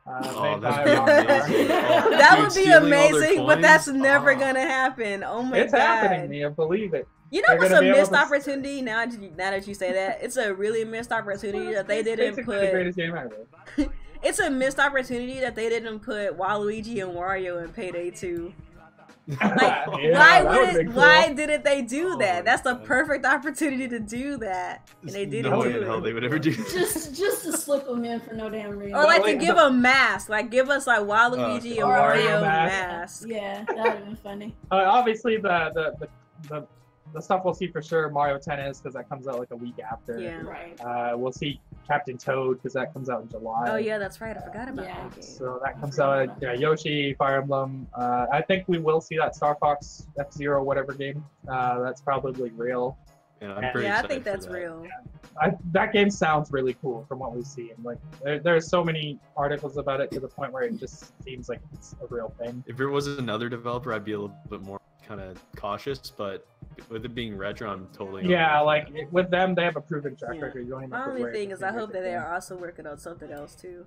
Oh, Made that'd by be Rockstar. amazing. That Dude, would be stealing all their amazing, but that's coins? never Oh. gonna happen. Oh my It's god. happening, Nia. Believe it. You know They're what's gonna a be able missed to- opportunity now that you say that? It's a really missed opportunity that they It's didn't basically the put. greatest game ever. it's a missed opportunity that they didn't put Waluigi and Wario in Payday 2. Like, why didn't they do that? That's the perfect opportunity to do that, and they didn't do it. Hell they would ever do just to slip them in for no damn reason. Or like to give a mask, like give us like Waluigi and Wario mask. Yeah, that would have been funny. Obviously, the stuff we'll see for sure, Mario Tennis, because that comes out like a week after. Yeah. Right. We'll see Captain Toad, because that comes out in July. Oh yeah, that's right. I forgot about that game. So that comes out. Yeah, Yoshi, Fire Emblem. I think we will see that Star Fox F-Zero whatever game. That's probably real. Yeah, I'm pretty I think that's real. That game sounds really cool from what we've seen. Like there's so many articles about it to the point where it just seems like it's a real thing. If it was another developer, I'd be a little bit more kind of cautious, but with it being retro, I'm totally with them they have a proven track record. You don't even My only thing is I hope that they are also working on something else too.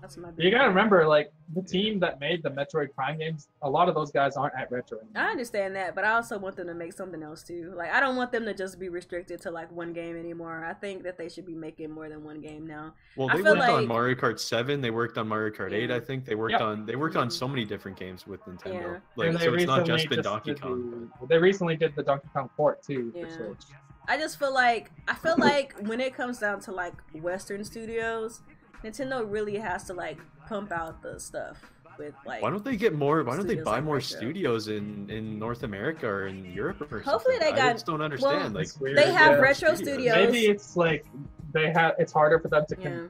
That's my You gotta remember, like, the team that made the Metroid Prime games, a lot of those guys aren't at Retro anymore. I understand that, but I also want them to make something else too. Like, I don't want them to just be restricted to like one game anymore. I think that they should be making more than one game now. Well, they worked on Mario Kart 7. They worked on Mario Kart 8. I think they worked on so many different games with Nintendo. Like, so it's not just been Donkey Kong. They recently did the Donkey Kong port too. For Switch. I feel like when it comes down to like Western studios, Nintendo really has to like pump out the stuff with like. Why don't they get more? Why don't they buy more studios in North America or in Europe or something? Hopefully they got. I just don't understand. Well, like they have retro studios. Maybe it's like it's harder for them to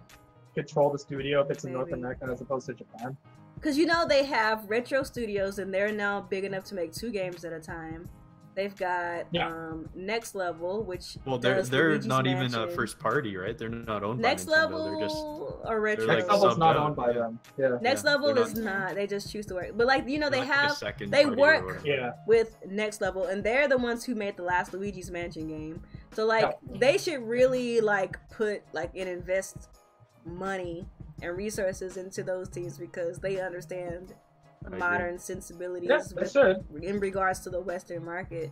control the studio if it's in North America as opposed to Japan. Because they have retro studios and they're now big enough to make 2 games at a time. They've got Next Level, which they're not even a first party, right? They're not owned Next by Nintendo. Level They're just or retro. Next Level's not owned by them. Yeah. Next Level is not. They just choose to work. But like they work with Next Level, and they're the ones who made the last Luigi's Mansion game. So like they should really like put like and invest money and resources into those teams because they understand modern sensibilities in regards to the Western market.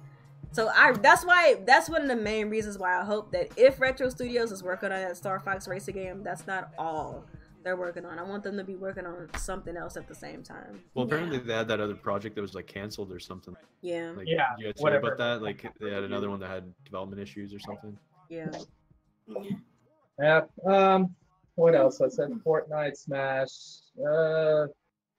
So that's one of the main reasons why I hope that if Retro Studios is working on that Star Fox Racing game, that's not all they're working on. I want them to be working on something else at the same time. Well, apparently they had that other project that was like canceled or something. Yeah. Like, you guys hear about that? Like they had another one that had development issues or something. Yeah. Yeah. What else? I said Fortnite, Smash.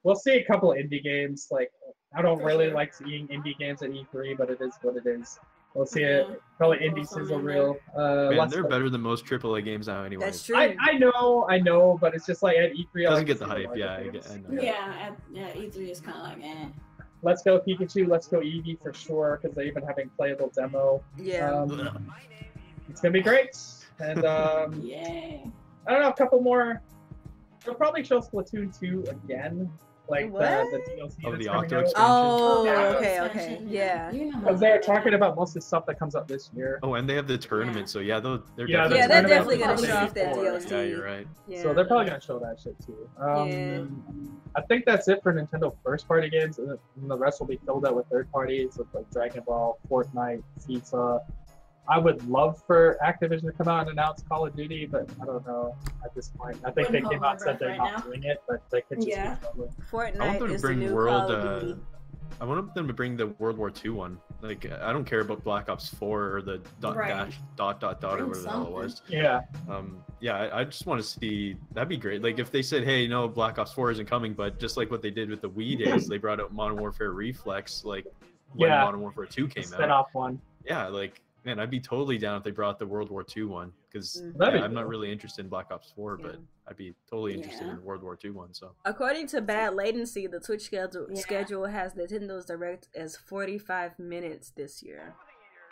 We'll see a couple of indie games. Like, I don't really like seeing indie games at E3, but it is what it is. We'll see it. Probably indie sizzle reel. Man, they're better than most AAA games now anyway. That's true. I know, but it's just like at E3. Doesn't get the hype, I know. Yeah, E3 is kind of like, eh. Let's Go Pikachu, Let's Go Eevee for sure, because they're even having playable demo. Yeah. It's gonna be great. And yay. I don't know, a couple more. They'll probably show Splatoon 2 again. Like the DLC the coming Octo out. expansion. Oh, okay, yeah. Because they're talking about most of the stuff that comes up this year. Oh, and they have the tournament, so they're they're definitely gonna show off that DLC. Yeah, you're right. Yeah. So they're probably gonna show that shit too. I think that's it for Nintendo first-party games, and the rest will be filled out with third parties, with like Dragon Ball, Fortnite, FIFA. I would love for Activision to come out and announce Call of Duty, but I don't know at this point. I think they came out and said they're not doing it, but they could just be struggling. Fortnite is the new Call of Duty. I want them to bring the World War II one. Like, I don't care about Black Ops 4 or the dash dot or whatever the hell it was. Yeah. I just want to see. That'd be great. Like if they said, hey, no, Black Ops 4 isn't coming, but just like what they did with the Wii days, they brought out Modern Warfare Reflex, like when Modern Warfare 2 came out. Spin-off one. Yeah, like. Man, I'd be totally down if they brought the World War II one, because I'm not really interested in Black Ops 4, but I'd be totally interested in World War II one. So, according to Bad Latency, the Twitch schedule has Nintendo's Direct as 45 minutes this year.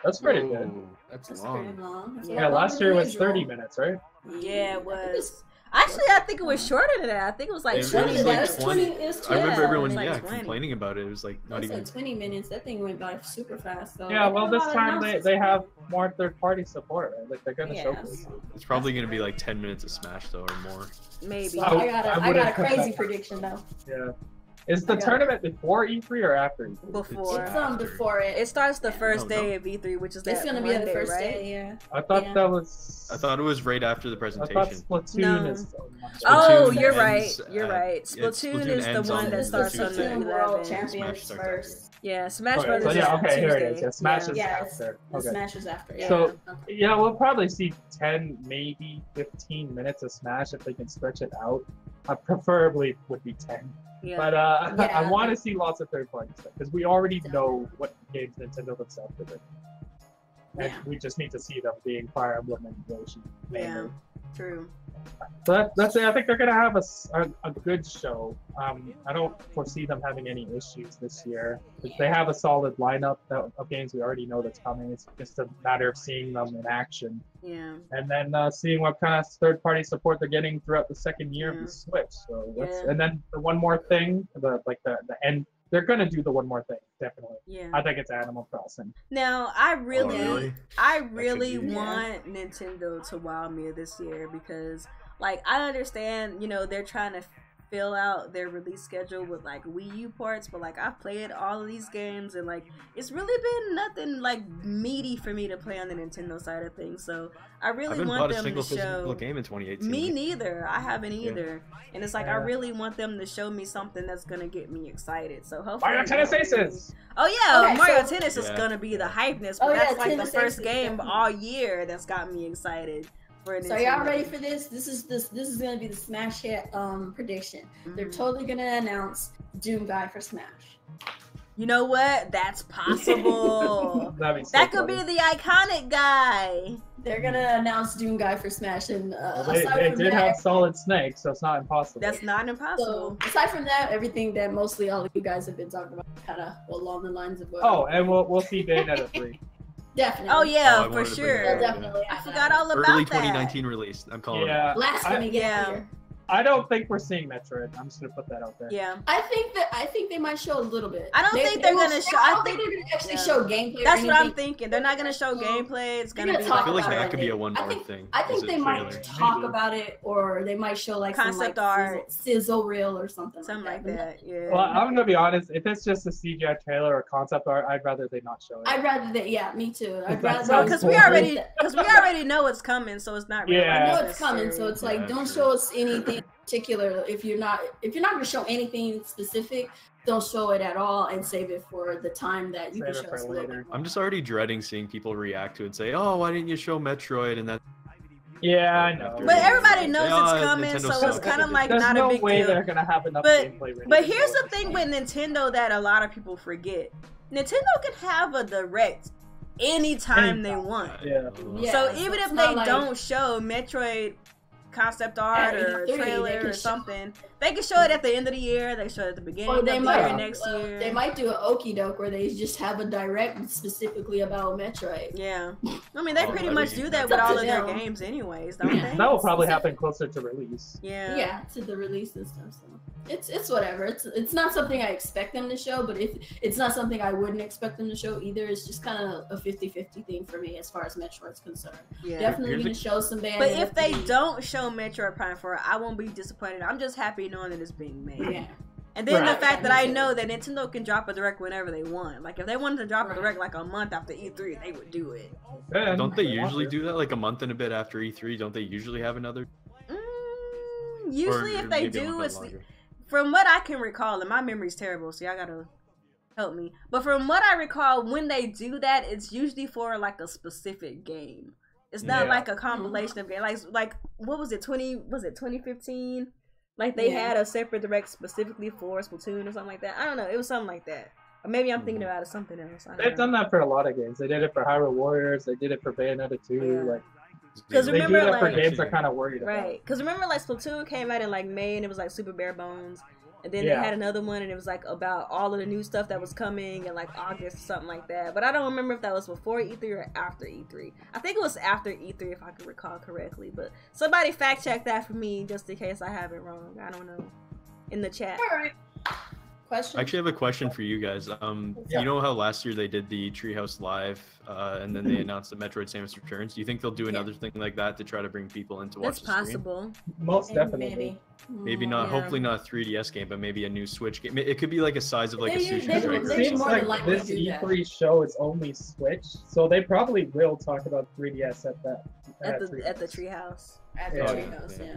That's pretty good. That's long. Pretty long. Yeah, last year was 30 minutes, right? Yeah, it was. Actually, I think it was shorter than that. I think it was like 20 minutes. 20. I remember everyone complaining about it. It was like not even 20 minutes. That thing went by super fast. So yeah, well, this time they have more third-party support. Right? Like they're gonna show this. It's probably gonna be like 10 minutes of Smash though, or more. Maybe. I got a crazy prediction though. Yeah. Is the tournament before E3 or after E3? Before. It's before it. It starts the first day of E3, which is that It's gonna Monday, be the first right? day, yeah. I thought that was. I thought it was right after the I presentation. thought Splatoon is. Oh, Splatoon you're ends right. You're right. Splatoon is the ends one that starts on the Splatoon World 11th. Champions first. Yeah, Smash Okay, Brothers. so yeah, is okay, here it is. Tuesday. Yeah, Smash is Yeah, after. The Okay. Smash is after. Yeah. So, yeah, we'll probably see 10, maybe 15 minutes of Smash if they can stretch it out. Preferably would be 10. Yeah. But Yeah. I want to see lots of third-party stuff because we already know what games Nintendo themselves are doing. And we just need to see them being Fire Emblem and Yoshi. Yeah, true. So that's it. I think they're going to have a good show. I don't foresee them having any issues this year. They have a solid lineup of games we already know that's coming. It's just a matter of seeing them in action. Yeah. And then seeing what kind of third-party support they're getting throughout the second year of the Switch. So and then the one more thing, the end. They're gonna do the one more thing, definitely. Yeah. I think it's Animal Crossing. Now, I really Really? want Nintendo to wow me this year because, like, I understand, you know, they're trying to fill out their release schedule with like Wii U ports, but like I've played all of these games and like it's really been nothing like meaty for me to play on the Nintendo side of things. So I really want them to show. Physical game in 2018. Me neither. I haven't either. And it's like I really want them to show me something that's gonna get me excited. So hopefully. Mario Tennis Aces. Oh yeah, Okay, Mario Tennis is gonna be the hypeness, but Oh, that's yeah, like the Tennis first Aces, game definitely. all year that's got me excited. For So y'all ready for this? This is gonna be the Smash hit prediction. They're totally gonna announce Doom Guy for Smash. You know what? That's possible. That'd be so That could funny. be the iconic guy. They're gonna announce Doom Guy for Smash, and They aside from did that, have Solid Snake, so it's not impossible. That's not so impossible. aside from that, everything that mostly all of you guys have been talking about, kind of along the lines of what. Oh, and we'll see Bayonetta 3. Definitely. Oh yeah, I for wanted to bring sure. that up, yeah. Definitely. I forgot all about Early that. 2019 release. I'm calling Yeah, Blasphemy. Yeah. I don't think we're seeing Metroid. I'm just gonna put that out there. Yeah. I think they might show a little bit. I don't think they're will gonna show. show- I I don't think think- they're gonna actually yeah. show gameplay. That's or what I'm anything. thinking. They're not gonna show gameplay. It's gonna They're be gonna I talk feel like about that it. could be a one I more think- thing. I think Is a they trailer. might talk Maybe. about it, or they might show like Concept some like art. sizzle reel or something. something like But that. Yeah. Well, I'm gonna be honest. If it's just a CGI trailer or concept art, I'd rather they not show it. I'd rather that. Yeah, me too. I'd That's rather. Well, because cool. we already know it's coming, so it's not really. Yeah. I know it's coming, so it's like Yeah, don't true. show us anything particular. If you're not gonna show anything specific, don't show it at all and save it for the time that you Save can it show for us a little later. bit more. I'm just already dreading seeing people react to it and say, "Oh, why didn't you show Metroid?" And that. Yeah, I know. But everybody knows Yeah, it's coming, Nintendo so it's sucks. kind of like There's not no a big way deal. they're gonna have enough But- gameplay ready. But to here's go. the thing with Nintendo that a lot of people forget: Nintendo can have a direct anytime they want. Yeah. Yeah, So so even it's if they not like- don't show Metroid concept art At or E3, they trailer can or show- something, they can show it at the end of the year. They show it at the beginning Or of the they year might next year. They might do an okie doke where they just have a direct specifically about Metroid. Yeah, I mean they Oh, pretty I much mean, do that it's with up all to of their them. games, anyways, don't Yeah. they? That will probably happen closer to release. Yeah. Yeah, to the release and stuff. So it's whatever. It's not something I expect them to show, but if it's not something I wouldn't expect them to show either. It's just kind of a 50-50 thing for me as far as Metroid's concerned. Yeah. Definitely Here's gonna show some Bayonetta. But if they 3. don't show Metroid Prime 4, I won't be disappointed. I'm just happy knowing that it's being made. yeah, And then the Right. fact that Me I too. know that Nintendo can drop a direct whenever they want. Like if they wanted to drop a Right. direct like a month after E3, they would do it. Then, Don't they if want usually to. do that like a month and a bit after E3? Don't they usually have another? Usually, or if they maybe a do, little bit it's longer? from what I can recall, and my memory's terrible, so y'all gotta help me. But from what I recall, when they do that, it's usually for like a specific game. It's not Yeah. like a compilation of games. Like what was it? 2015? Like they Yeah. had a separate direct specifically for Splatoon or something like that. I don't know. It was something like that. Or maybe I'm thinking about it something else. I don't They've know. done that for a lot of games. They did it for Hyrule Warriors. They did it for Bayonetta 2. Yeah. Like 'Cause they remember, do that for like- games they're kind of worried about. Right, because remember, like Splatoon came out in like May, and it was like super bare bones, and then Yeah. they had another one, and it was like about all of the new stuff that was coming in like August or something like that. But I don't remember if that was before E3 or after E3. I think it was after E3 if I can recall correctly. But somebody fact check that for me just in case I have it wrong. I don't know. In the chat. all right. Question? I actually have a question for you guys. You know how last year they did the Treehouse Live, and then they announced that Metroid Samus Returns? Do you think they'll do another thing like that to try to bring people in to watch the stream? That's possible. Most definitely. Maybe not. Yeah. Hopefully not a 3DS game, but maybe a new Switch game. It could be like a size of like a They- Sushi they- Striker. they- or It seems more than like likely this do that. E3 show is only Switch, so they probably will talk about 3DS at that At the treehouse. At the Yeah. treehouse, yeah.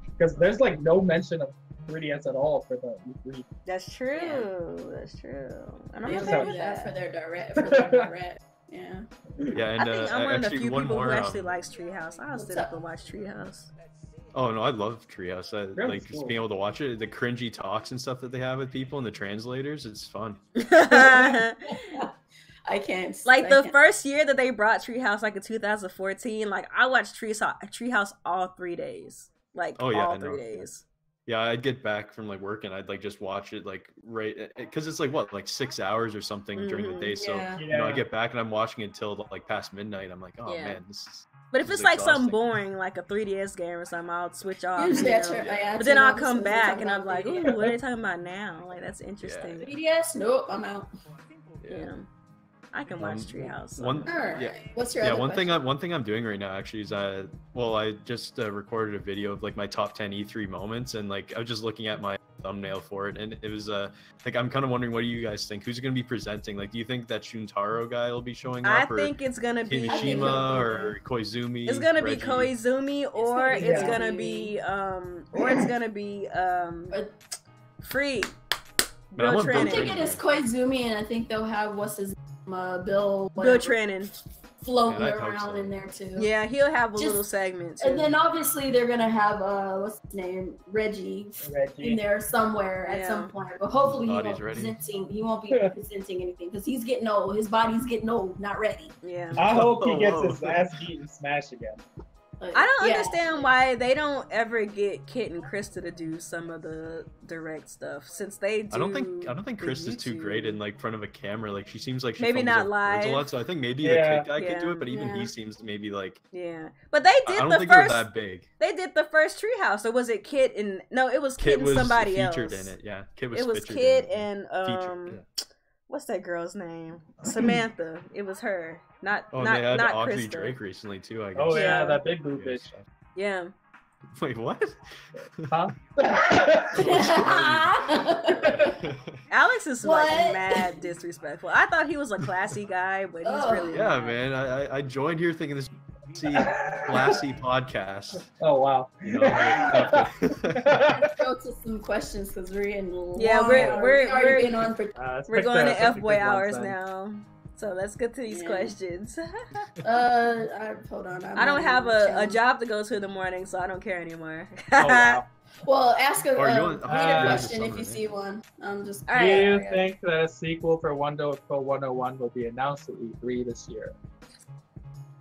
because there's like no mention of 3DS at all for the E3. That's true. Yeah. That's true. And I'm They okay do with that that. for their direct. For their direct. Yeah. Yeah, and I think I'm one of the actually few one people more. who actually likes Treehouse. I'll sit up? up and watch Treehouse. Oh no, I love Treehouse. Treehouse Like is just cool. being able to watch it, the cringy talks and stuff that they have with people and the translators. It's fun. I can't. Like I the can't. first year that they brought Treehouse, like in 2014, like I watched Treehouse all 3 days. Like Oh, yeah, all I know. 3 days. Yeah, I'd get back from like work and I'd like just watch it like right because it's like what, like 6 hours or something during the day. So Yeah. you know, I get back and I'm watching it till like past midnight. I'm like, oh Yeah. man, this is. But if This it's is like something exhausting. boring, like a 3DS game or something, I'll switch off. Usually you that's know. your- But then I'll that's come what they back talk and I'm about like, ooh, video. what are they talking about now? Like that's interesting. 3DS? Nope, I'm out. Yeah. I can watch Treehouse. so. One, Alright. yeah, What's your yeah. other One question? thing I'm doing right now actually is well, I just recorded a video of like my top 10 E3 moments, and like I was just looking at my thumbnail for it, and it was like I'm kind of wondering, what do you guys think? Who's going to be presenting? Like, do you think that Shuntaro guy will be showing I up, or think it's gonna be Kimishima or Koizumi? It's gonna be Reggie? Koizumi, or gonna be it's Koizumi. gonna be or it's gonna be Free. But I Bill want Bill I'm Trennan. thinking it's Koizumi, and I think they'll have what's his Bill. Bill whatever, Trennan. floating Yeah, I hope around so. in there too. Yeah, he'll have a Just- little segment too. And then obviously they're gonna have what's his name, Reggie, in Reggie. there somewhere at Yeah. some point. But hopefully he Body's won't, ready. he won't be presenting anything because he's getting old. His body's getting old, not ready. Yeah. I hope he gets Whoa. his ass beat in Smash again. But, I don't yeah. understand why they don't ever get Kit and Krista to do some of the direct stuff, since they do. I don't think the Chris is too YouTube. great in like front of a camera. Like she seems like she Maybe fumbles not over words a live. lot. So I think maybe Yeah. the Kit guy could do Yeah. it, but even Yeah. he seems to maybe like Yeah, but they I did don't the think they're first. that big. They did the first Treehouse, or was it Kit and no? It was Kit, Kit and was somebody featured else. in it. Yeah, Kit was. It was featured Kit in it. and Featured, yeah. what's that girl's name? Samantha. It was her, not Oh, not and they had not Audrey Krista. Drake recently too. I guess. Oh yeah, Yeah. that big boob bitch. Yeah. Wait, what? Huh? Alex is What? like mad disrespectful. I thought he was a classy guy, but he's Oh. really Yeah, not. man. I joined here thinking this classy podcast. Oh wow. You know, Let's go to some questions because we're in. Yeah, long we're- hours. we're- We've already we're- been on for. Let's We're pick going the- to pick the F boy good ones hours then. now. So let's get to these Yeah. questions. Hold on. I don't have a job to go to in the morning, so I don't care anymore. Oh wow. Well, ask a Or you want- read oh, a yeah, question summer, if you right? see one. I'm just. All Do right. you think that a sequel for Wonder Pro 101 will be announced at E3 this year?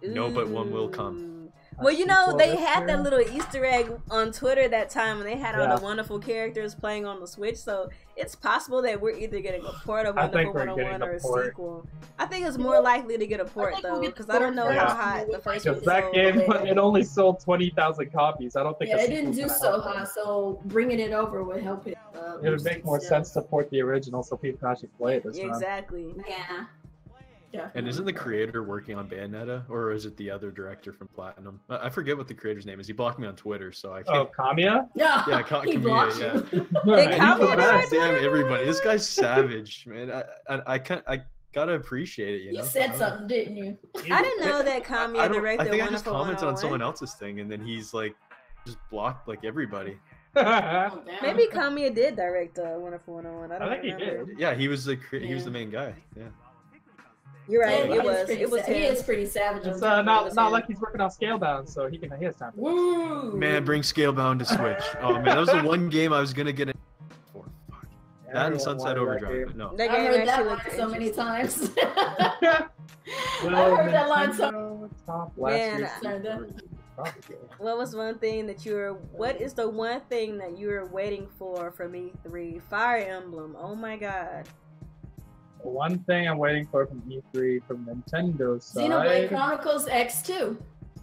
No, but one will come. Ooh. A Well, you know, sequel they this had that year? little Easter egg on Twitter that time when they had all Yeah. the wonderful characters playing on the Switch, so it's possible that we're either getting a port of I Wonderful think we're 101 getting or a a port. sequel. I think it's more likely to get a port, think we'll though, get the because I don't know port how first. hot the first Because one that sold. game, it only sold 20,000 copies. I don't think. Yeah, a it didn't sequel's do gonna so happen. hot, so bringing it over would help it. It would make more sense to port the original so people can actually play it this time. Exactly. Yeah. And isn't the creator working on Bayonetta, or is it the other director from Platinum? I forget what the creator's name is. He blocked me on Twitter, so I Oh, can't. Kamiya? Yeah. Yeah, he Kamiya, blocked yeah. you. Did He's Kamiya the do best. it? Damn everybody! This guy's savage, man. I gotta appreciate it. You You know. said something, didn't you? I didn't know that I Kamiya don't. directed I think I just Wonderful commented on 101. someone else's thing, and then he's like, just blocked like everybody. Oh, damn. Maybe Kamiya did direct Wonderful 101. I don't think he remember. did. Yeah, he was the main guy. Yeah. You're right. Yeah, It was He him. is pretty savage. It's on not Twitter. like he's working on Scalebound, so he has time. Woo! Man, bring Scalebound to Switch. Oh man, that was the one game I was gonna get it for. Fuck. That and Everyone Sunset wanted that Overdrive, game. but no. That I game heard that actually line looked so many interesting. times. I heard that line so. Nintendo top last Man, year's Sorry, that- E3, probably. What was one thing that you were? What is the one thing that you were waiting for from E3? Fire Emblem. Oh my god. One thing I'm waiting for from E3 from Nintendo side. Xenoblade Chronicles X2.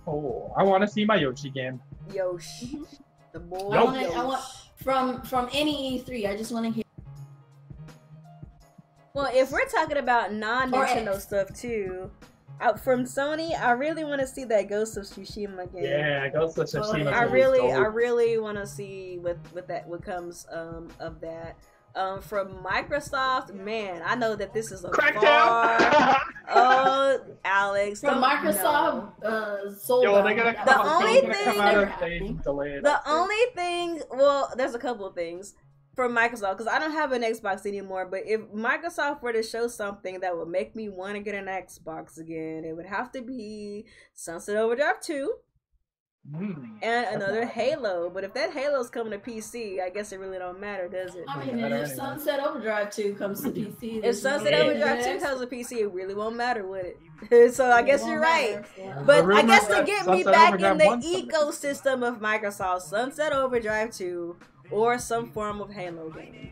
Oh, I want to see my Yoshi game. Yosh. The boy. I want from any E3. I just want to hear. Well, if we're talking about non-Nintendo stuff too, from Sony, I really want to see that Ghost of Tsushima game. Yeah, Ghost of Tsushima. I really want to see what comes of that. From Microsoft, man, I know that this is a Crackdown. Oh, Alex. From Microsoft, sold out. The only thing, well, there's a couple of things from Microsoft, because I don't have an Xbox anymore, but if Microsoft were to show something that would make me want to get an Xbox again, it would have to be Sunset Overdrive 2. And another Halo, but if that Halo's coming to PC, I guess it really don't matter, does it? I mean, if Sunset Overdrive 2 comes to PC, if Sunset Overdrive 2 comes to PC, it really won't matter, would it? So I guess you're right. But I guess to get me back in the ecosystem of Microsoft, Sunset Overdrive 2 or some form of Halo game.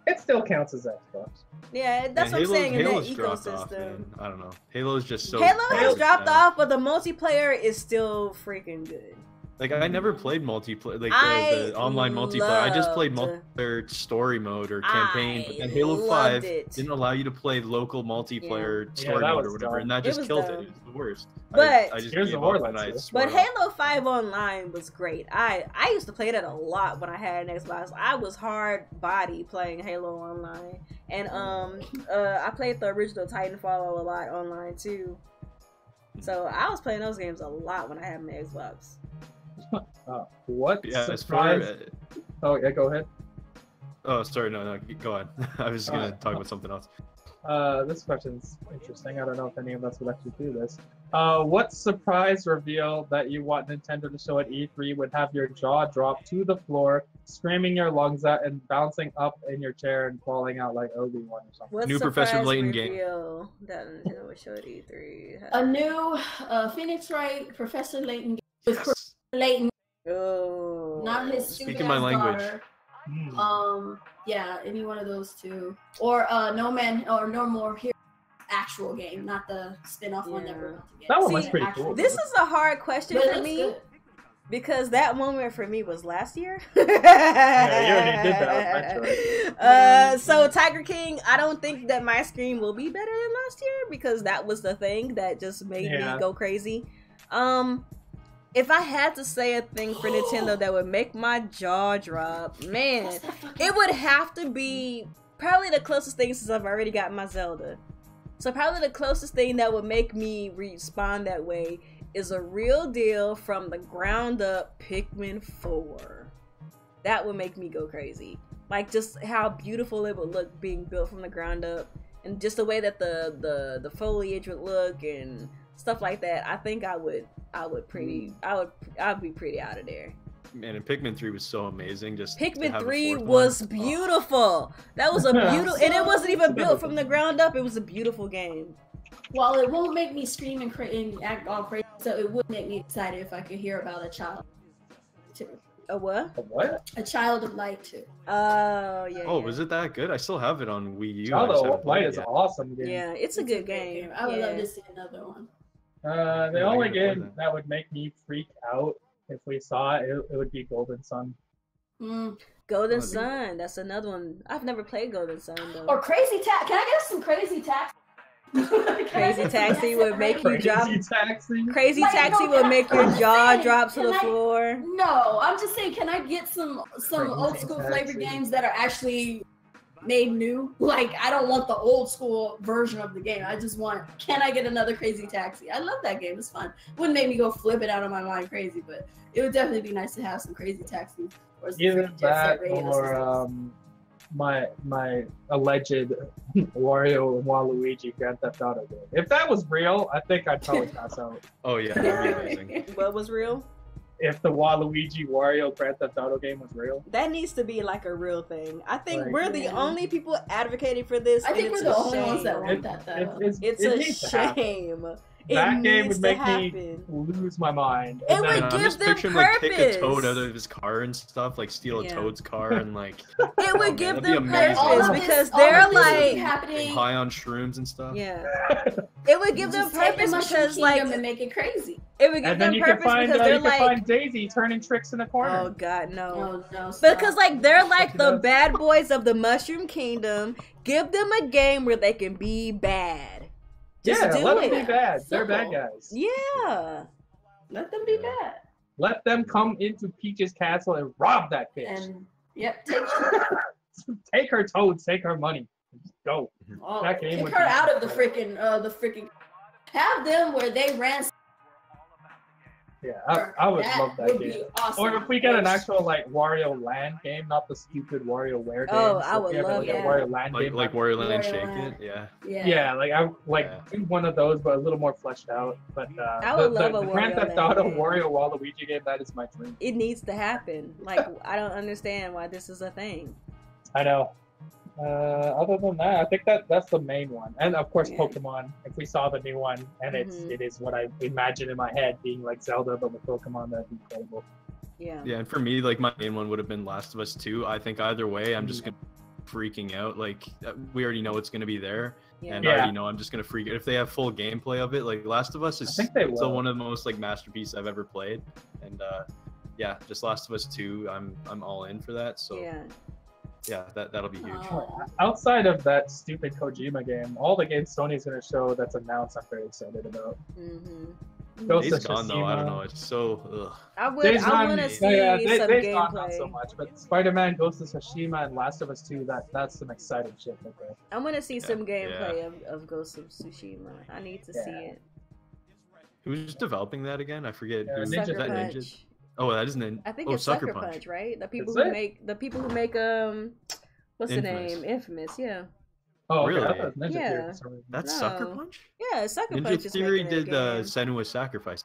It still counts as Xbox. Yeah, that's what I'm saying. Halo's in that ecosystem. Off, I don't know. Halo's just so. Halo has dropped off, but the multiplayer is still freaking good. Like I never played multiplayer, like the online multiplayer. I just played multiplayer story mode or campaign. But then Halo 5 didn't allow you to play local multiplayer story mode or whatever, and that just killed it. It was the worst. But I just gave up when I but Halo 5 online was great. I used to play that a lot when I had an Xbox. I was hard body playing Halo online, and I played the original Titanfall a lot online too. So I was playing those games a lot when I had my Xbox. What? Yeah, as far as... Oh, yeah, go ahead. Oh, sorry, no, go on. I was gonna talk about something else. This question's interesting. I don't know if any of us would actually do this. What surprise reveal that you want Nintendo to show at E3 would have your jaw drop to the floor, screaming your lungs out, and bouncing up in your chair and falling out like Obi-Wan or something? What new Professor Layton game that Nintendo would show at E3? A new Phoenix Wright Professor Layton game with Layton. Oh, not his speaking my language. Daughter. Yeah, any one of those two, or No More Heroes actual game, not the spin-off one that we're about to get. That one was pretty cool. This is a hard question for me because that moment for me was last year. Yeah, you already did that with Metro. So Tiger King, I don't think that my screen will be better than last year because that was the thing that just made me go crazy. If I had to say a thing for Nintendo that would make my jaw drop, man, it would have to be probably the closest thing since I've already got my Zelda. So probably the closest thing that would make me respond that way is a real deal from the ground up Pikmin 4. That would make me go crazy. Like just how beautiful it would look being built from the ground up, and just the way that the foliage would look and stuff like that. I think I'd be pretty out of there. Man, and Pikmin 3 was so amazing. Just Pikmin 3 was beautiful. That was a beautiful, and it wasn't even built from the ground up. It was a beautiful game. While it won't make me scream and act all crazy, so it would make me excited if I could hear about a child too. A what? A what? A Child of Light too. Oh yeah. Oh, was it that good? I still have it on Wii U. Child of Light is an awesome game. Yeah, it's a good game. I would love to see another one. The only game that would make me freak out if we saw it, it would be Golden Sun. Golden Sun, that's another one. I've never played Golden Sun though. Or Crazy Taxi. Can I get some Crazy Taxi? Crazy Taxi would make you drop. Crazy like, Taxi would make your jaw drop to the floor. No, I'm just saying, can I get some old school flavored games that are actually made new? Like, I don't want the old school version of the game. I just want, can I get another Crazy Taxi? I love that game. It's fun. Wouldn't make me go flip it out of my mind crazy, but it would definitely be nice to have some Crazy Taxi. Or either that or my alleged Wario and Waluigi Grand Theft Auto game. If that was real, I think I'd probably pass out. Oh yeah, that'd be amazing. What was real? If the Waluigi Wario Grand Theft Auto game was real. That needs to be like a real thing. I think we're the only people advocating for this. I think we're the only ones that want that though. It's a shame. That game would make me lose my mind. It would give them purpose. Like kick a Toad out of his car and stuff, like steal a Toad's car and like. It would give them purpose because they're like high on shrooms and stuff. Yeah. It would give them purpose because, like, and make it crazy. It would give them purpose because they're like, find Daisy turning tricks in the corner. Oh God, no! No, because like they're like the bad boys of the Mushroom Kingdom. Give them a game where they can be bad. Just yeah, do let it. them be bad. Simple. They're bad guys. Yeah. Let them be bad. Let them come into Peach's castle and rob that bitch. And yep, take her toads, take her money. Just go. That game kick her out of the freaking have them where they ran. Yeah, I would love that game. Awesome. Or if we get an actual like Wario Land game, not the stupid WarioWare game. Oh, I would love that. Wario Land game, like Wario Land Shake It. Yeah, like I do one of those, but a little more fleshed out. But I would love a the Grand Theft Auto Wario Waluigi game, that is my dream. It needs to happen. Like I don't understand why this is a thing. I know. Other than that, I think that's the main one, and of course Pokemon. If we saw the new one, and it is what I imagine in my head being like Zelda, but with Pokemon, that'd be incredible. Yeah. Yeah, and for me, like my main one would have been Last of Us 2. I think either way, I'm just gonna freaking out. Like we already know it's gonna be there, and I already know I'm just gonna freak out if they have full gameplay of it. Like Last of Us is still one of the most like masterpieces I've ever played, and yeah, just Last of Us 2. I'm all in for that. So. Yeah, that'll be huge. Outside of that stupid Kojima game, all the games Sony's gonna show that's announced, I'm very excited about. Days Gone though, I don't know. It's so. Ugh. I want to see some gameplay. Not so much, but Spider-Man, Ghost of Tsushima, and Last of Us 2. That's some exciting shit right there. I want to see some gameplay of Ghost of Tsushima. I need to see it. Who's developing that again? I forget. Sucker Punch. Ninja? Oh, that is Ninja. I think it's Sucker Punch, right? The people who make what's the name? Infamous, yeah. Oh, really? Okay. Yeah. That's Sucker Punch? Yeah, Sucker Ninja Punch is Theory making did Senua's Sacrifice.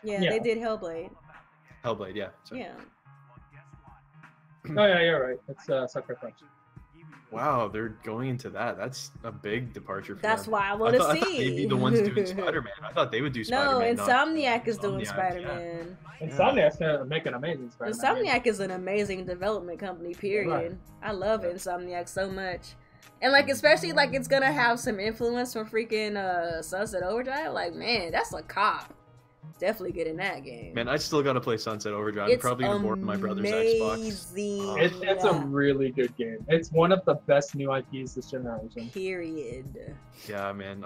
Yeah, they did Hellblade. Hellblade, yeah. Sorry. Yeah. Oh yeah, you're right. It's Sucker Punch. Wow, they're going into that. That's a big departure for That's them. why I want to see. I thought they'd be the ones doing Spider-Man. I thought they would do Spider-Man. No, Insomniac is doing Spider-Man. Yeah. Insomniac's gonna make an amazing Spider-Man. Insomniac is an amazing development company, period. Right. I love Insomniac so much. And like especially like it's gonna have some influence from freaking Sunset Overdrive. Like, man, that's a cop. Definitely get in that game. Man, I still gotta play Sunset Overdrive. I'm probably gonna board my brother's Xbox. It's a really good game. It's one of the best new IPs this generation. Period. Yeah, man.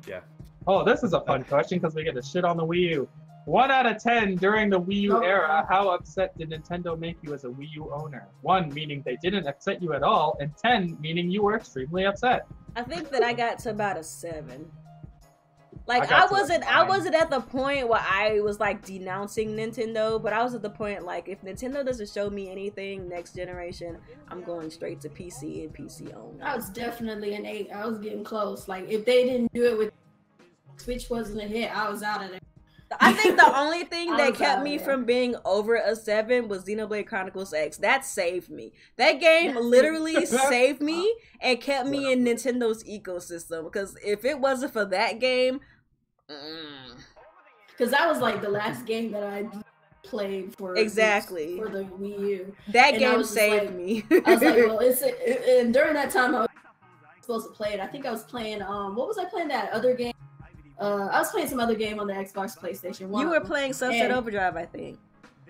Yeah. Oh, this is a fun question because we get to shit on the Wii U. 1 out of 10 during the Wii U era, how upset did Nintendo make you as a Wii U owner? 1 meaning they didn't upset you at all, and 10 meaning you were extremely upset. I think that I got to about a 7. Like I wasn't at the point where I was like denouncing Nintendo, but I was at the point like if Nintendo doesn't show me anything next generation, I'm going straight to PC and PC only. I was definitely an 8. I was getting close. Like if they didn't do it with Switch wasn't a hit, I was out of there. I think the only thing that kept me from being over a 7 was Xenoblade Chronicles X. That saved me. That game literally saved me and kept me in Nintendo's ecosystem. Because if it wasn't for that game, because that was like the last game that I played for for the Wii U. That game saved me. I was like, well, and during that time I was supposed to play it. I think I was playing what was I playing that other game? I was playing some other game on the Xbox PlayStation 1. You were playing Sunset Overdrive, I think.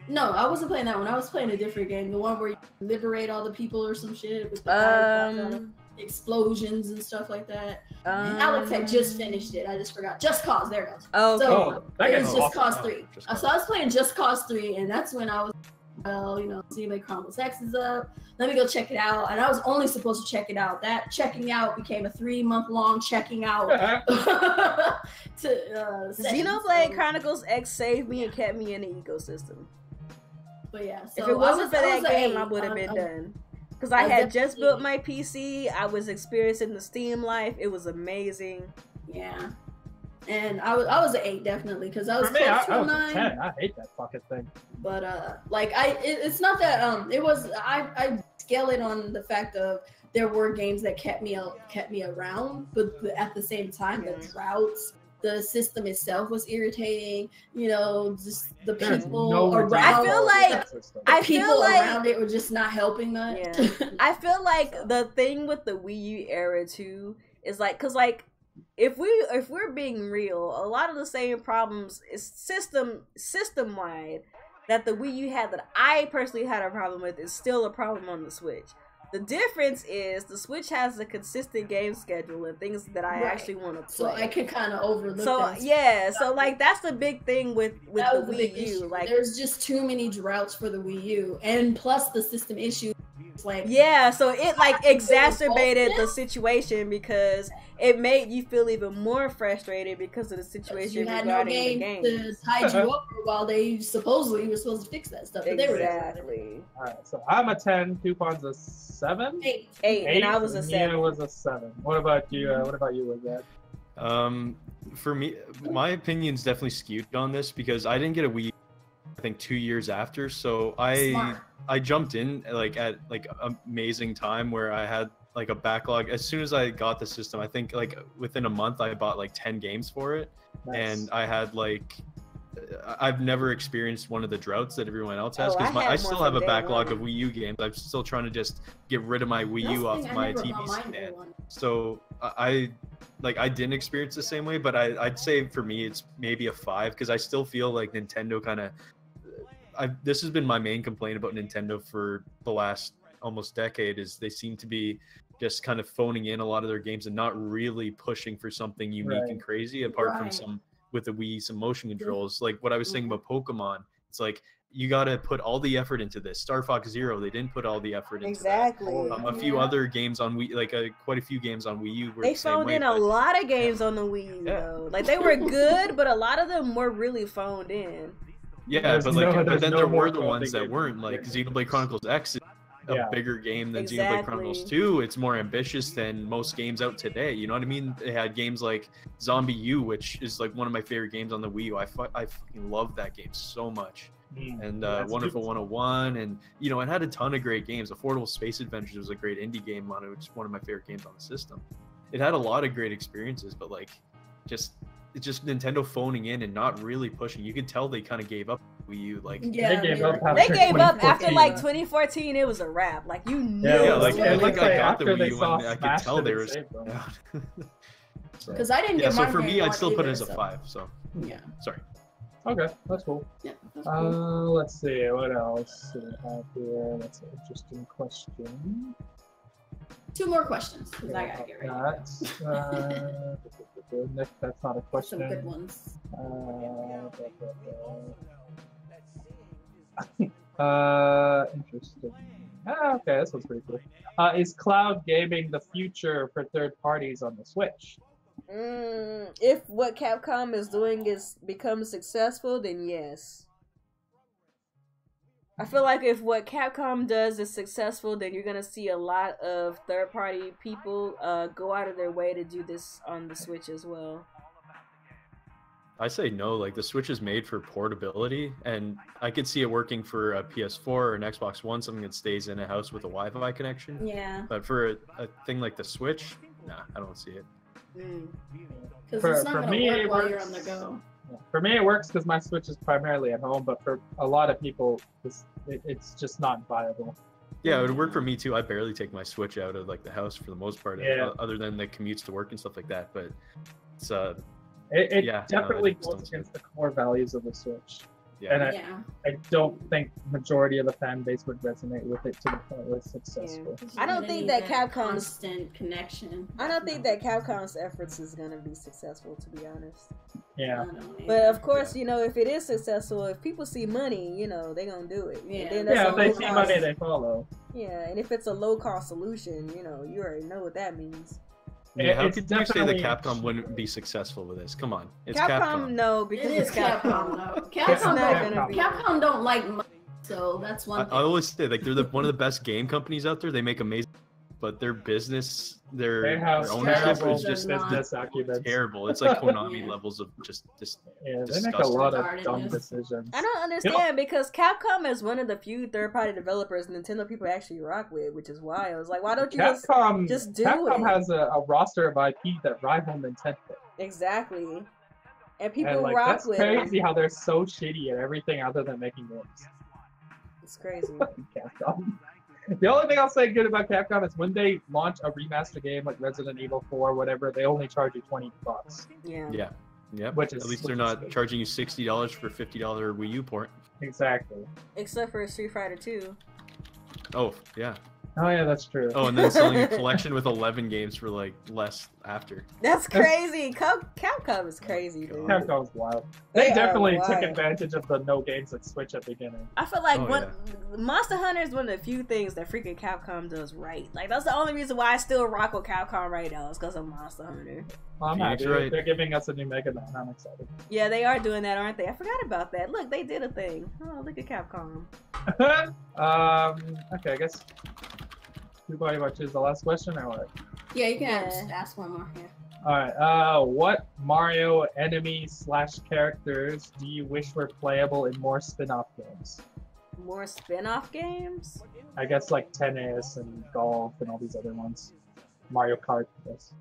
No, I wasn't playing that one. I was playing a different game. The one where you liberate all the people or some shit with the explosions and stuff like that. Alex had just finished it. I just forgot. Just Cause. There it goes. Oh, okay. It was Just Cause 3. So I was playing Just Cause 3, and that's when I was, Xenoblade Chronicles X is up. Let me go check it out. And I was only supposed to check it out. That checking out became a 3-month-long checking out. Xenoblade Chronicles X saved me and kept me in the ecosystem. But yeah, so if it wasn't for that game, I would have been done. Because I had just built my PC. I was experiencing the Steam life. It was amazing. Yeah. And I was an 8 definitely because I was for me, close to I a was 9. a 10. I hate that fucking thing. But it's not that I scale it on the fact of there were games that kept me around, but at the same time the droughts, the system itself was irritating. Just the people around. I feel like around it were just not helping much. Yeah. I feel like the thing with the Wii U era too is like, cause like if we're being real, a lot of the same problems is system wide that the Wii U had, that I personally had a problem with, is still a problem on the Switch. The difference is the Switch has a consistent game schedule and things that I actually want to play. So I can kind of overlook so that. Yeah, so like that's the big thing with the Wii U. Like there's just too many droughts for the Wii U, and plus the system issues. Like, yeah, so it like exacerbated the situation because it made you feel even more frustrated because of the situation you had regarding no game the game to tide you over while they supposedly were supposed to fix that stuff. But exactly. All right, so I'm a 10. Coupon's a 7. 8, and I was a 7. Nia was a 7. What about you? Wizard? For me, my opinion's definitely skewed on this because I didn't get a Wii U, I think 2 years after, so I jumped in like at like amazing time where I had like a backlog. As soon as I got the system, I think like within a month I bought like 10 games for it. Nice. And I had like, I've never experienced one of the droughts that everyone else has because I still have a backlog of Wii U games. I'm still trying to just get rid of my Wii U off my TV stand. So I didn't experience the same way, but I'd say for me it's maybe a 5 because I still feel like Nintendo kind of, this has been my main complaint about Nintendo for the last almost decade, is they seem to be just kind of phoning in a lot of their games and not really pushing for something unique and crazy, apart from some with the Wii, some motion controls. Like what I was saying about Pokemon, it's like you got to put all the effort into this. Star Fox Zero, they didn't put all the effort into that. A few other games on Wii, like quite a few games on Wii U were they the same phoned way, in a lot of games on the Wii U though. Like they were good, but a lot of them were really phoned in. Yeah, but then there were the ones that weren't, like Xenoblade Chronicles X is a bigger game than Xenoblade Chronicles 2. It's more ambitious than most games out today. You know what I mean? They had games like Zombie U, which is like one of my favorite games on the Wii U. I fucking love that game so much. And Wonderful 101, and you know, it had a ton of great games. Affordable Space Adventures was a great indie game on it, which is one of my favorite games on the system. It had a lot of great experiences, but like it's just Nintendo phoning in and not really pushing. You could tell they kind of gave up Wii U. Like they gave up after like 2014. It was a wrap. Like you knew. I got the Wii U and I could tell they were. Because I didn't get so for me, I'd still put it as a 5. So yeah. Sorry. Okay, that's cool. Yeah, that's cool. Let's see what else do we have here. That's an interesting question. 2 more questions because I gotta get ready. That's not a question. Some good ones. Interesting. Okay, this one's pretty cool. Is cloud gaming the future for third parties on the Switch? If what Capcom is doing becomes successful, then yes. I feel like if what Capcom does is successful, then you're gonna see a lot of third-party people go out of their way to do this on the Switch as well. I say no. Like the Switch is made for portability, and I could see it working for a PS4 or an Xbox One, something that stays in a house with a Wi-Fi connection. Yeah. But for a thing like the Switch, nah, I don't see it. Because it's not gonna work while you're on the go. For me, it works because my Switch is primarily at home, but for a lot of people, it's just not viable. Yeah, it would work for me too. I barely take my Switch out of like the house for the most part, other than the commutes to work and stuff like that. But it's it definitely goes against the core values of the Switch. Yeah. And I don't think majority of the fan base would resonate with it to the point where it's successful. Yeah. I don't think that Capcom's constant connection. I don't think that Capcom's efforts is gonna be successful, to be honest. Yeah. But of course, you know, if it is successful, if people see money, you know, they're gonna do it. Yeah. And then if they see money, they follow. Yeah, and if it's a low cost solution, you know, you already know what that means. Yeah, how could you say that Capcom wouldn't be successful with this? Come on, it's Capcom. No, because it's Capcom. No. Capcom don't like money, so that's one thing. I always say like they're one of the best game companies out there. They make amazing, but their business, their ownership is just terrible. It's like Konami levels of just they make a lot of dumb decisions. I don't understand because Capcom is one of the few third-party developers Nintendo people actually rock with, which is wild. It's like, why don't you just do Capcom it? has a roster of IP that rival Nintendo. Exactly. And people rock with That's crazy how they're so shitty at everything other than making games. It's crazy. Capcom. The only thing I'll say good about Capcom is when they launch a remaster game like Resident Evil 4 or whatever, they only charge you $20. Yeah. Yeah. Yep. Which is, at least they're not charging you $60 for a $50 Wii U port. Exactly. Except for Street Fighter 2. Oh, yeah. Oh yeah, that's true. Oh, and then selling a collection with 11 games for like less after. That's crazy. Capcom is crazy, dude. Capcom's wild. They are definitely took wild. advantage of the no games at Switch at the beginning. I feel like Oh, Monster Hunter is one of the few things that freaking Capcom does right. Like that's the only reason why I still rock with Capcom right now is because of Monster Hunter. Well, I'm Phoenix, happy. right. They're giving us a new Mega Man. I'm excited. Yeah, they are doing that, aren't they? I forgot about that. Look, they did a thing. Oh, look at Capcom. Okay, I guess we probably about to choose the last question or what? Yeah, you can Yeah. ask one more. Yeah. Alright, what Mario enemies / characters do you wish were playable in more spin-off games? More spin-off games? I guess like tennis and golf and all these other ones. Mario Kart, I guess.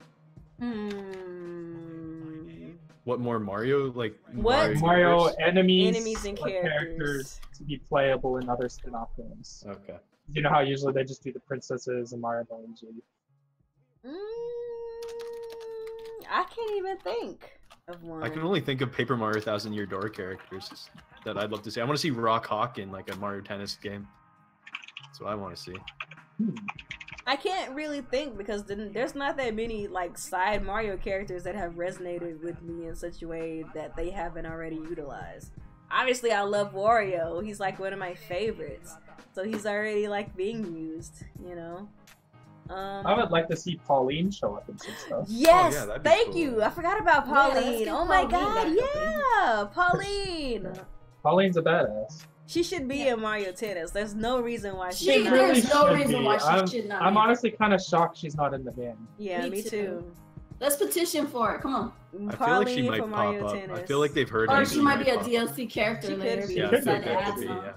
What more Mario? Like What? Mario universe? enemies and or characters. to be playable in other spin-off games. Okay. You know how usually they just do the princesses and Mario and Luigi. I can't even think of one. I can only think of Paper Mario 1000 Year Door characters that I'd love to see. I want to see Rock Hawk in like a Mario Tennis game. That's what I want to see. I can't really think because there's not that many like side Mario characters that have resonated with me in such a way that they haven't already utilized. Obviously, I love Wario. He's like one of my favorites, so he's already like being used. You know. I would like to see Pauline show up in some stuff. Yes, yeah, that'd be thank cool. you. I forgot about Yeah, let's Pauline. get Oh my Pauline god, back up yeah, Pauline. Pauline's a badass. She should be in Mario Tennis. There's no reason why she. She not. really There's no should reason be. why she should not. I'm be. honestly kind of shocked she's not in the game. Yeah, Me me too. too. Let's petition for it. Come on. I feel like she Pauline might for pop Mario up. Tennis. I feel like they've heard. Or maybe she might be a pop up. DLC character She could later. be. She Yeah, decide could to be, add could be, some. yeah.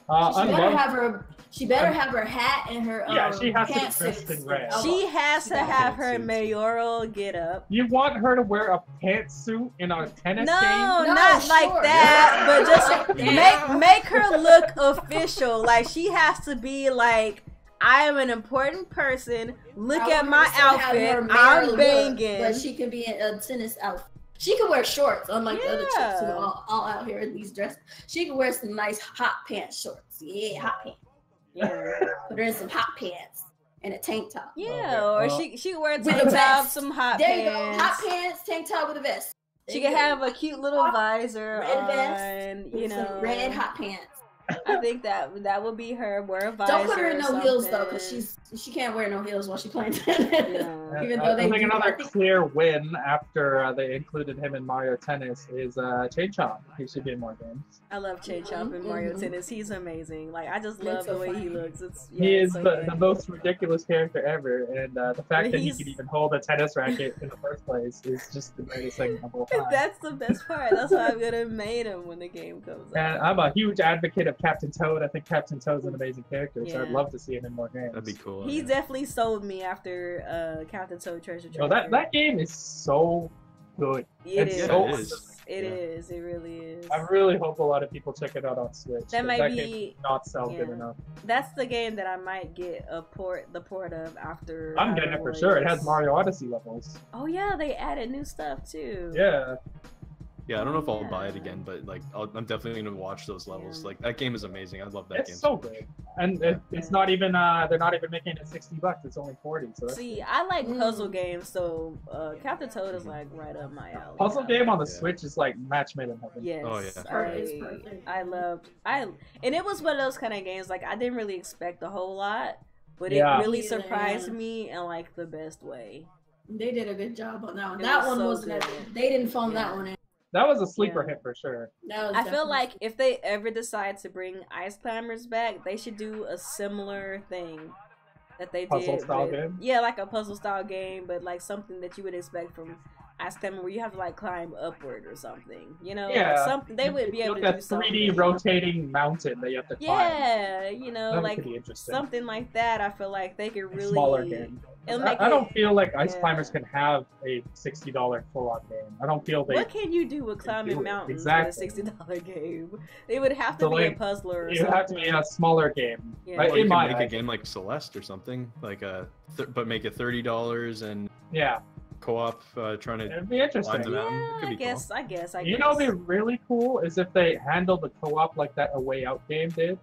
She I better love. have her. She better have her hat and her. Yeah, she has to be pantsuits. dressed in red. She has She to got have her pantsuits. mayoral get up. You want her to wear a pantsuit in a tennis No, game? not like sure. that. But just Yeah. make her look official. Like she has to be like, I am an important person. Look I at want my her to have her outfit. mayoral I'm look, banging. But she can be in a tennis outfit. She can wear shorts, unlike the other chicks who Yeah. are all out here in these dresses. She can wear some nice hot pants shorts. Yeah, hot pants. Yeah, Put her in some hot pants and a tank top. yeah. Okay, Or well- she can wear With a tank top, vest. some hot There you go. pants. Hot pants, tank top with a vest. She There can you go. have a cute little visor Red vest on. You with know, some red hot pants. I think that would be her. Wear a visor. Don't put her in or no heels though, something. because she can't wear no heels while she's playing tennis. Yeah. Even I though they think do, another I think- clear win after they included him in Mario Tennis is Chain Chomp. He should be in more games. I love Chain Chomp in Mario Tennis. He's amazing. Like I just It's love so the way he funny. looks. It's He is so the good. most ridiculous character ever, and the fact that he He's- can even hold a tennis racket in the first place is just the greatest thing of all time. That's the best part. That's why I'm gonna made him when the game comes And out. I'm a huge advocate of Captain Toad. I think Captain Toad's an amazing character, so I'd Yeah. love to see him in more games. That'd be cool. He yeah. definitely sold me after Captain Toad Treasure Tracker. Well, that game is so good. It it's is. so it awesome. is. It Yeah. is. It really is. I really hope a lot of people check it out on Switch. 'cause That might game be. does not sell good yeah. enough. That's the game that I might get the port of after. I'm getting it for sure. It has Mario Odyssey levels. Oh yeah, they added new stuff too. Yeah. Yeah, I don't know if I'll buy it Yeah. again, but like I'm definitely gonna watch those levels. Yeah. Like that game is amazing. I love that It's game. so good. And it's not even they're not even making it $60. It's only 40. So that's See, I like Mm. puzzle games, so Captain Toad is like right up my alley. puzzle game on the Yeah. Switch is like match made in heaven. Yes. Oh, yeah. It's I, perfect. I loved and it was one of those kind of games like I didn't really expect a whole lot, but Yeah. it really Yeah. surprised me in like the best way. They did a good job on that one. It That was one so wasn't. good. They didn't phone Yeah. that one in. That was a sleeper Yeah. hit for sure. That was I feel definitely- like if they ever decide to bring Ice Climbers back, they should do a similar thing that they Puzzle did. style with- game? Yeah, like a puzzle style game, but like something that you would expect from ice climbing where you have to like climb upward or something, you know? Yeah. Like something they would be able to do that 3D something. rotating mountain that you have to climb. Yeah, you know, That like could be interesting. something like that. I feel like they could really Smaller game. I don't feel like Ice Climbers can have a $60 co-op game. I don't feel they. What can you do with climbing mountains exactly. in a $60 game? It would have to be a puzzler or it something. would have to be a smaller game. Yeah. Like, Or you in can my make a eyes. game like Celeste or something, like but make it $30 and Yeah, co-op trying to it'd be climb interesting. the mountain. It Yeah, could I be guess. You know, what'd be really cool is if they handled the co-op like that A Way Out game did.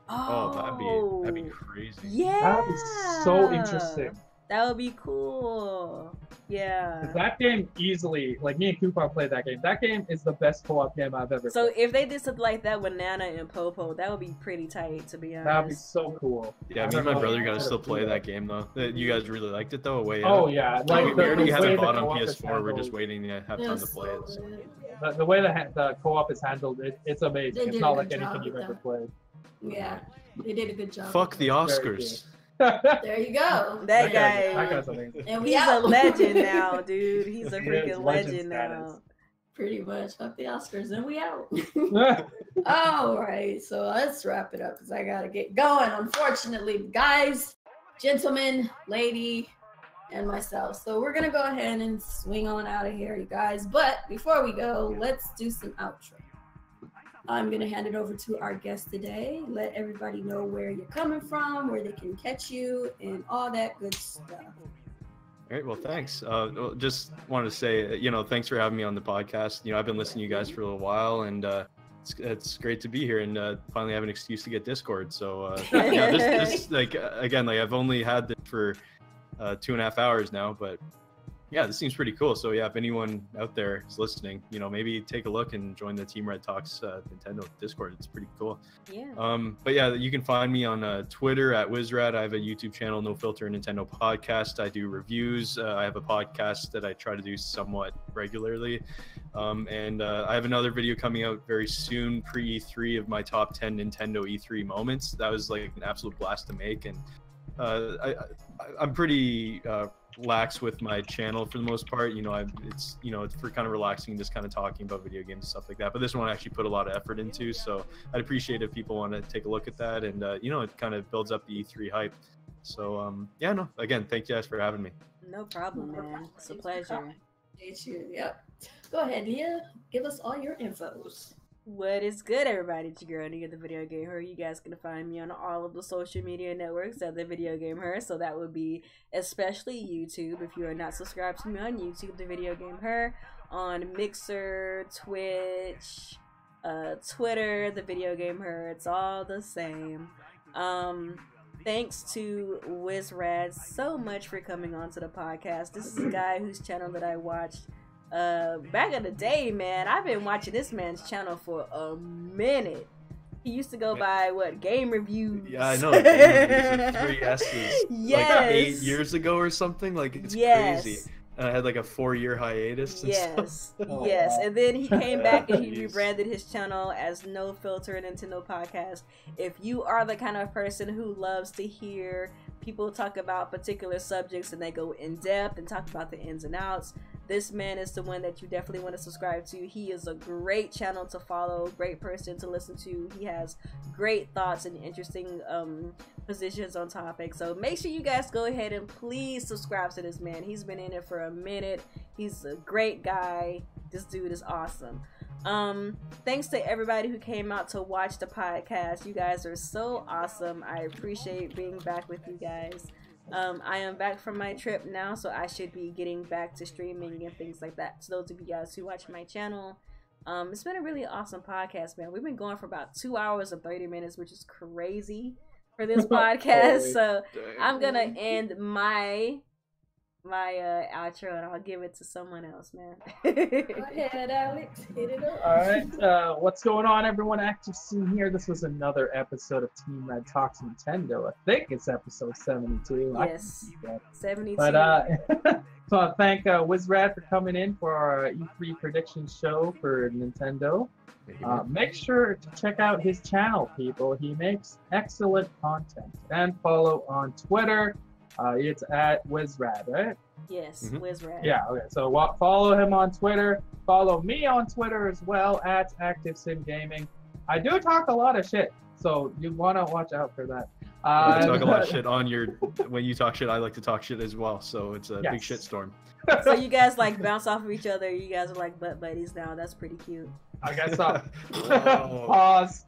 Oh, that'd be crazy. Yeah. That'd be so interesting. That would be cool. Yeah. 'Cause that game easily, like me and Coupon played that game. That game is the best co-op game I've ever So played. if they did something like that with Nana and Popo, that would be pretty tight, to be honest. That'd be so cool. Yeah, me and my brother gotta still play that game though. You guys really liked it though, A Way Out? Oh yeah, Like, we already have way it the bought on co-op is PS4. We're just handled- waiting to have time to play it. So. The way the co-op is handled, it's amazing. They It's did not a like good job anything you've with ever that. played. Yeah, they did a good job. Fuck the Oscars. There you go. That That guy, guy's amazing. And we he's a out. legend now, dude. He's a He is freaking legend legend now. status. Pretty much. Fuck the Oscars, and we out. All right, so let's wrap it up because I gotta get going. Unfortunately, guys, gentlemen, lady, and myself. So we're gonna go ahead and swing on out of here, you guys. But before we go, let's do some outro. I'm gonna hand it over to our guest today. Let everybody know where you're coming from, where they can catch you, and all that good stuff. All right, well, thanks. Just wanted to say, thanks for having me on the podcast. I've been listening to you guys for a little while, and it's great to be here and finally have an excuse to get Discord. So, this again, I've only had this for 2.5 hours now, but yeah, this seems pretty cool. So yeah, if anyone out there is listening, maybe take a look and join the Team Red Talks Nintendo Discord. It's pretty cool. Yeah. But yeah, you can find me on Twitter at Wizrad. I have a YouTube channel, No Filter Nintendo Podcast. I do reviews. I have a podcast that I try to do somewhat regularly. And I have another video coming out very soon, pre-E3, of my top 10 Nintendo E3 moments. That was like an absolute blast to make. And I'm pretty lax with my channel for the most part. It's for kind of relaxing, just kind of talking about video games and stuff like that. But this one I actually put a lot of effort into, so I'd appreciate if people want to take a look at that. And it kind of builds up the E3 hype. So again, thank you guys for having me. No problem, man. It's a pleasure. Yep. Go ahead, Nia. Give us all your infos. What is good, everybody? It's your girl, Nia, the Video Game Her. You guys can find me on all of the social media networks at the Video Game Her. So that would be especially YouTube. If you are not subscribed to me on YouTube, the Video Game Her, on Mixer, Twitch, Twitter, the Video Game Her. It's all the same. Thanks to Wizrad so much for coming on to the podcast. This is a guy whose channel that I watched back in the day, man. I've been watching this man's channel for a minute. He used to go by Game Reviews. Yeah, I know. Game Reviews with 3 S's. Yes. Like 8 years ago or something. Like, it's crazy. And I had like a 4-year hiatus. And Yes. And then he came back and he Jeez. rebranded his channel as No Filter Nintendo Podcast. If you are the kind of person who loves to hear people talk about particular subjects and they go in depth and talk about the ins and outs, this man is the one that you definitely want to subscribe to. He is a great channel to follow, great person to listen to. He has great thoughts and interesting positions on topics. So make sure you guys go ahead and please subscribe to this man. He's been in it for a minute. He's a great guy. This dude is awesome. Thanks to everybody who came out to watch the podcast. You guys are so awesome. I appreciate being back with you guys. I am back from my trip now, so I should be getting back to streaming and things like that. To those of you guys who watch my channel, it's been a really awesome podcast, man. We've been going for about 2 hours and 30 minutes, which is crazy for this podcast. So I'm gonna end my outro and I'll give it to someone else, man. Go ahead, Alex. Hit it up. All right, what's going on, everyone? Active Scene here. This was another episode of Team Red Talks Nintendo. I think it's episode 72. Yes, 72. But so I thank Wizrad for coming in for our E3 prediction show for Nintendo. Make sure to check out his channel, people. He makes excellent content. And follow on Twitter. It's at Wizrad, right? Yes, Wizrad. Yeah, okay. So follow him on Twitter. Follow me on Twitter as well, at ActiveSimGaming. I do talk a lot of shit, so you want to watch out for that. You talk a lot of shit on your... When you talk shit, I like to talk shit as well, so it's a big shit storm. So you guys like bounce off of each other. You guys are like butt buddies now. That's pretty cute. I guess so. Pause.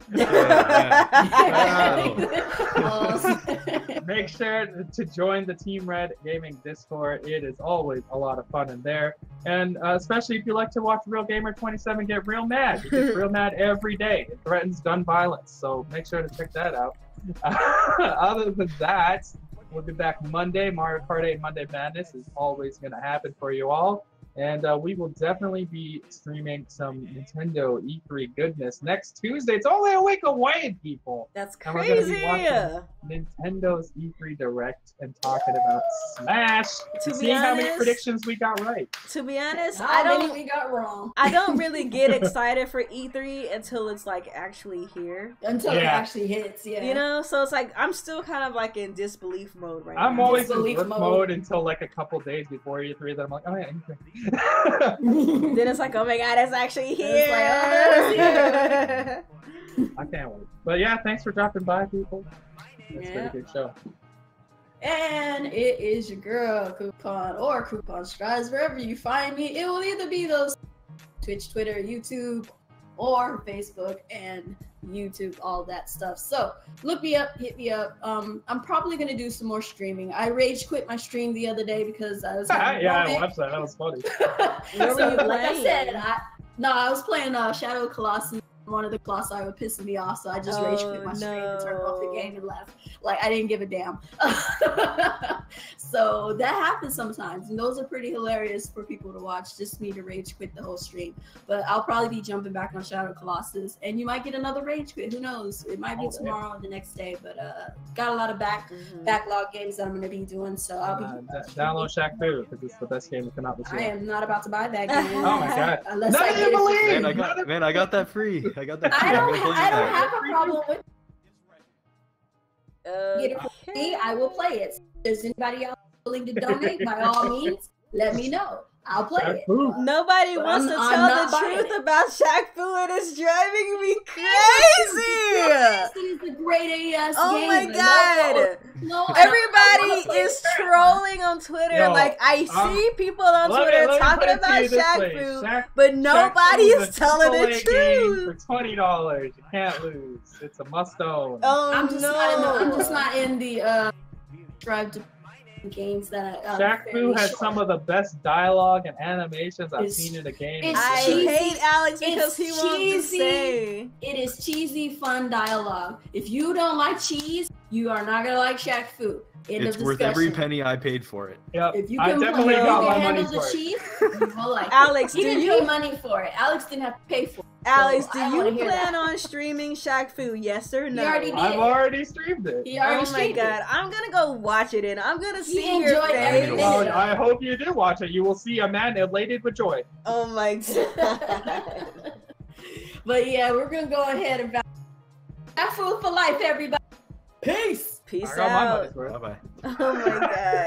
Make sure to join the Team Red Gaming Discord. It is always a lot of fun in there. And especially if you like to watch Real Gamer 27 get real mad. He gets real mad every day. It threatens gun violence. So make sure to check that out. Other than that, we'll be back Monday. Mario Kart 8 Monday Madness is always going to happen for you all. And we will definitely be streaming some Nintendo E3 goodness next Tuesday. It's only a week away, people. That's crazy. And we're going to be watching Nintendo's E3 Direct and talking about Smash. To see how many predictions we got right. To be honest, we got wrong. I don't really get excited for E3 until it's like actually here. Until it actually hits, yeah. You know, so it's like I'm still kind of like in disbelief mode right now. I'm always in work mode until like a couple days before E3. Then I'm like, oh yeah, E3. Then it's like, oh my god, it's actually here. It's like, oh, it's here. I can't wait. But yeah, thanks for dropping by, people. It's a pretty good show. And it is your girl, Coupon, or Coupon Strides. Wherever you find me, it will either be those Twitch, Twitter, YouTube, or Facebook and YouTube, all that stuff. So look me up, hit me up. I'm probably gonna do some more streaming. I rage quit my stream the other day because I was I watched that. That was funny. Like I said, I was playing Shadow Colossus. One of the Colossi was pissing me off, so I just rage quit my stream and turned off the game and left. Like, I didn't give a damn. So that happens sometimes, and those are pretty hilarious for people to watch, just me to rage quit the whole stream. But I'll probably be jumping back on Shadow Colossus, and you might get another rage quit. Who knows? It might be tomorrow or the next day, but got a lot of backlog games that I'm going to be doing, so I'll be... download Shaq Fu, because it's the best game to come out this year. I am not about to buy that game. Oh my god. Unless None of you believe! Man, I got that free. I don't have a problem with get it for free. I will play it. If there's anybody else willing to donate, by all means, let me know. I'll play it. Nobody wants to tell the truth about Shaq Fu, and it's driving me crazy. It is a great ass game. Oh my god. Everybody is trolling on Twitter. Like, I see people on Twitter talking about Shaq Fu, but nobody is telling the truth. For $20, you can't lose. It's a must-own. Oh I'm just not in the subscribe to games that Shaq Fu has some of the best dialogue and animations I've seen in a game. I hate Alex because he wants to say it is cheesy, fun dialogue. If you don't like cheese, you are not gonna like Shaq Fu. It's worth every penny I paid for it. Yep. If you can handle the cheese, you will like Alex, he didn't pay money for it. Alex didn't have to pay for it. Alex, do you plan on streaming Shaq Fu? Yes or no? He already did. I've already streamed it. Oh my god, I'm gonna go watch it and I'm gonna see your face. Well, I hope you do watch it. You will see a man elated with joy. Oh my god. But yeah, we're gonna go ahead and Shaq Fu for life, everybody. Peace. Peace out. Bye bye. Oh my god.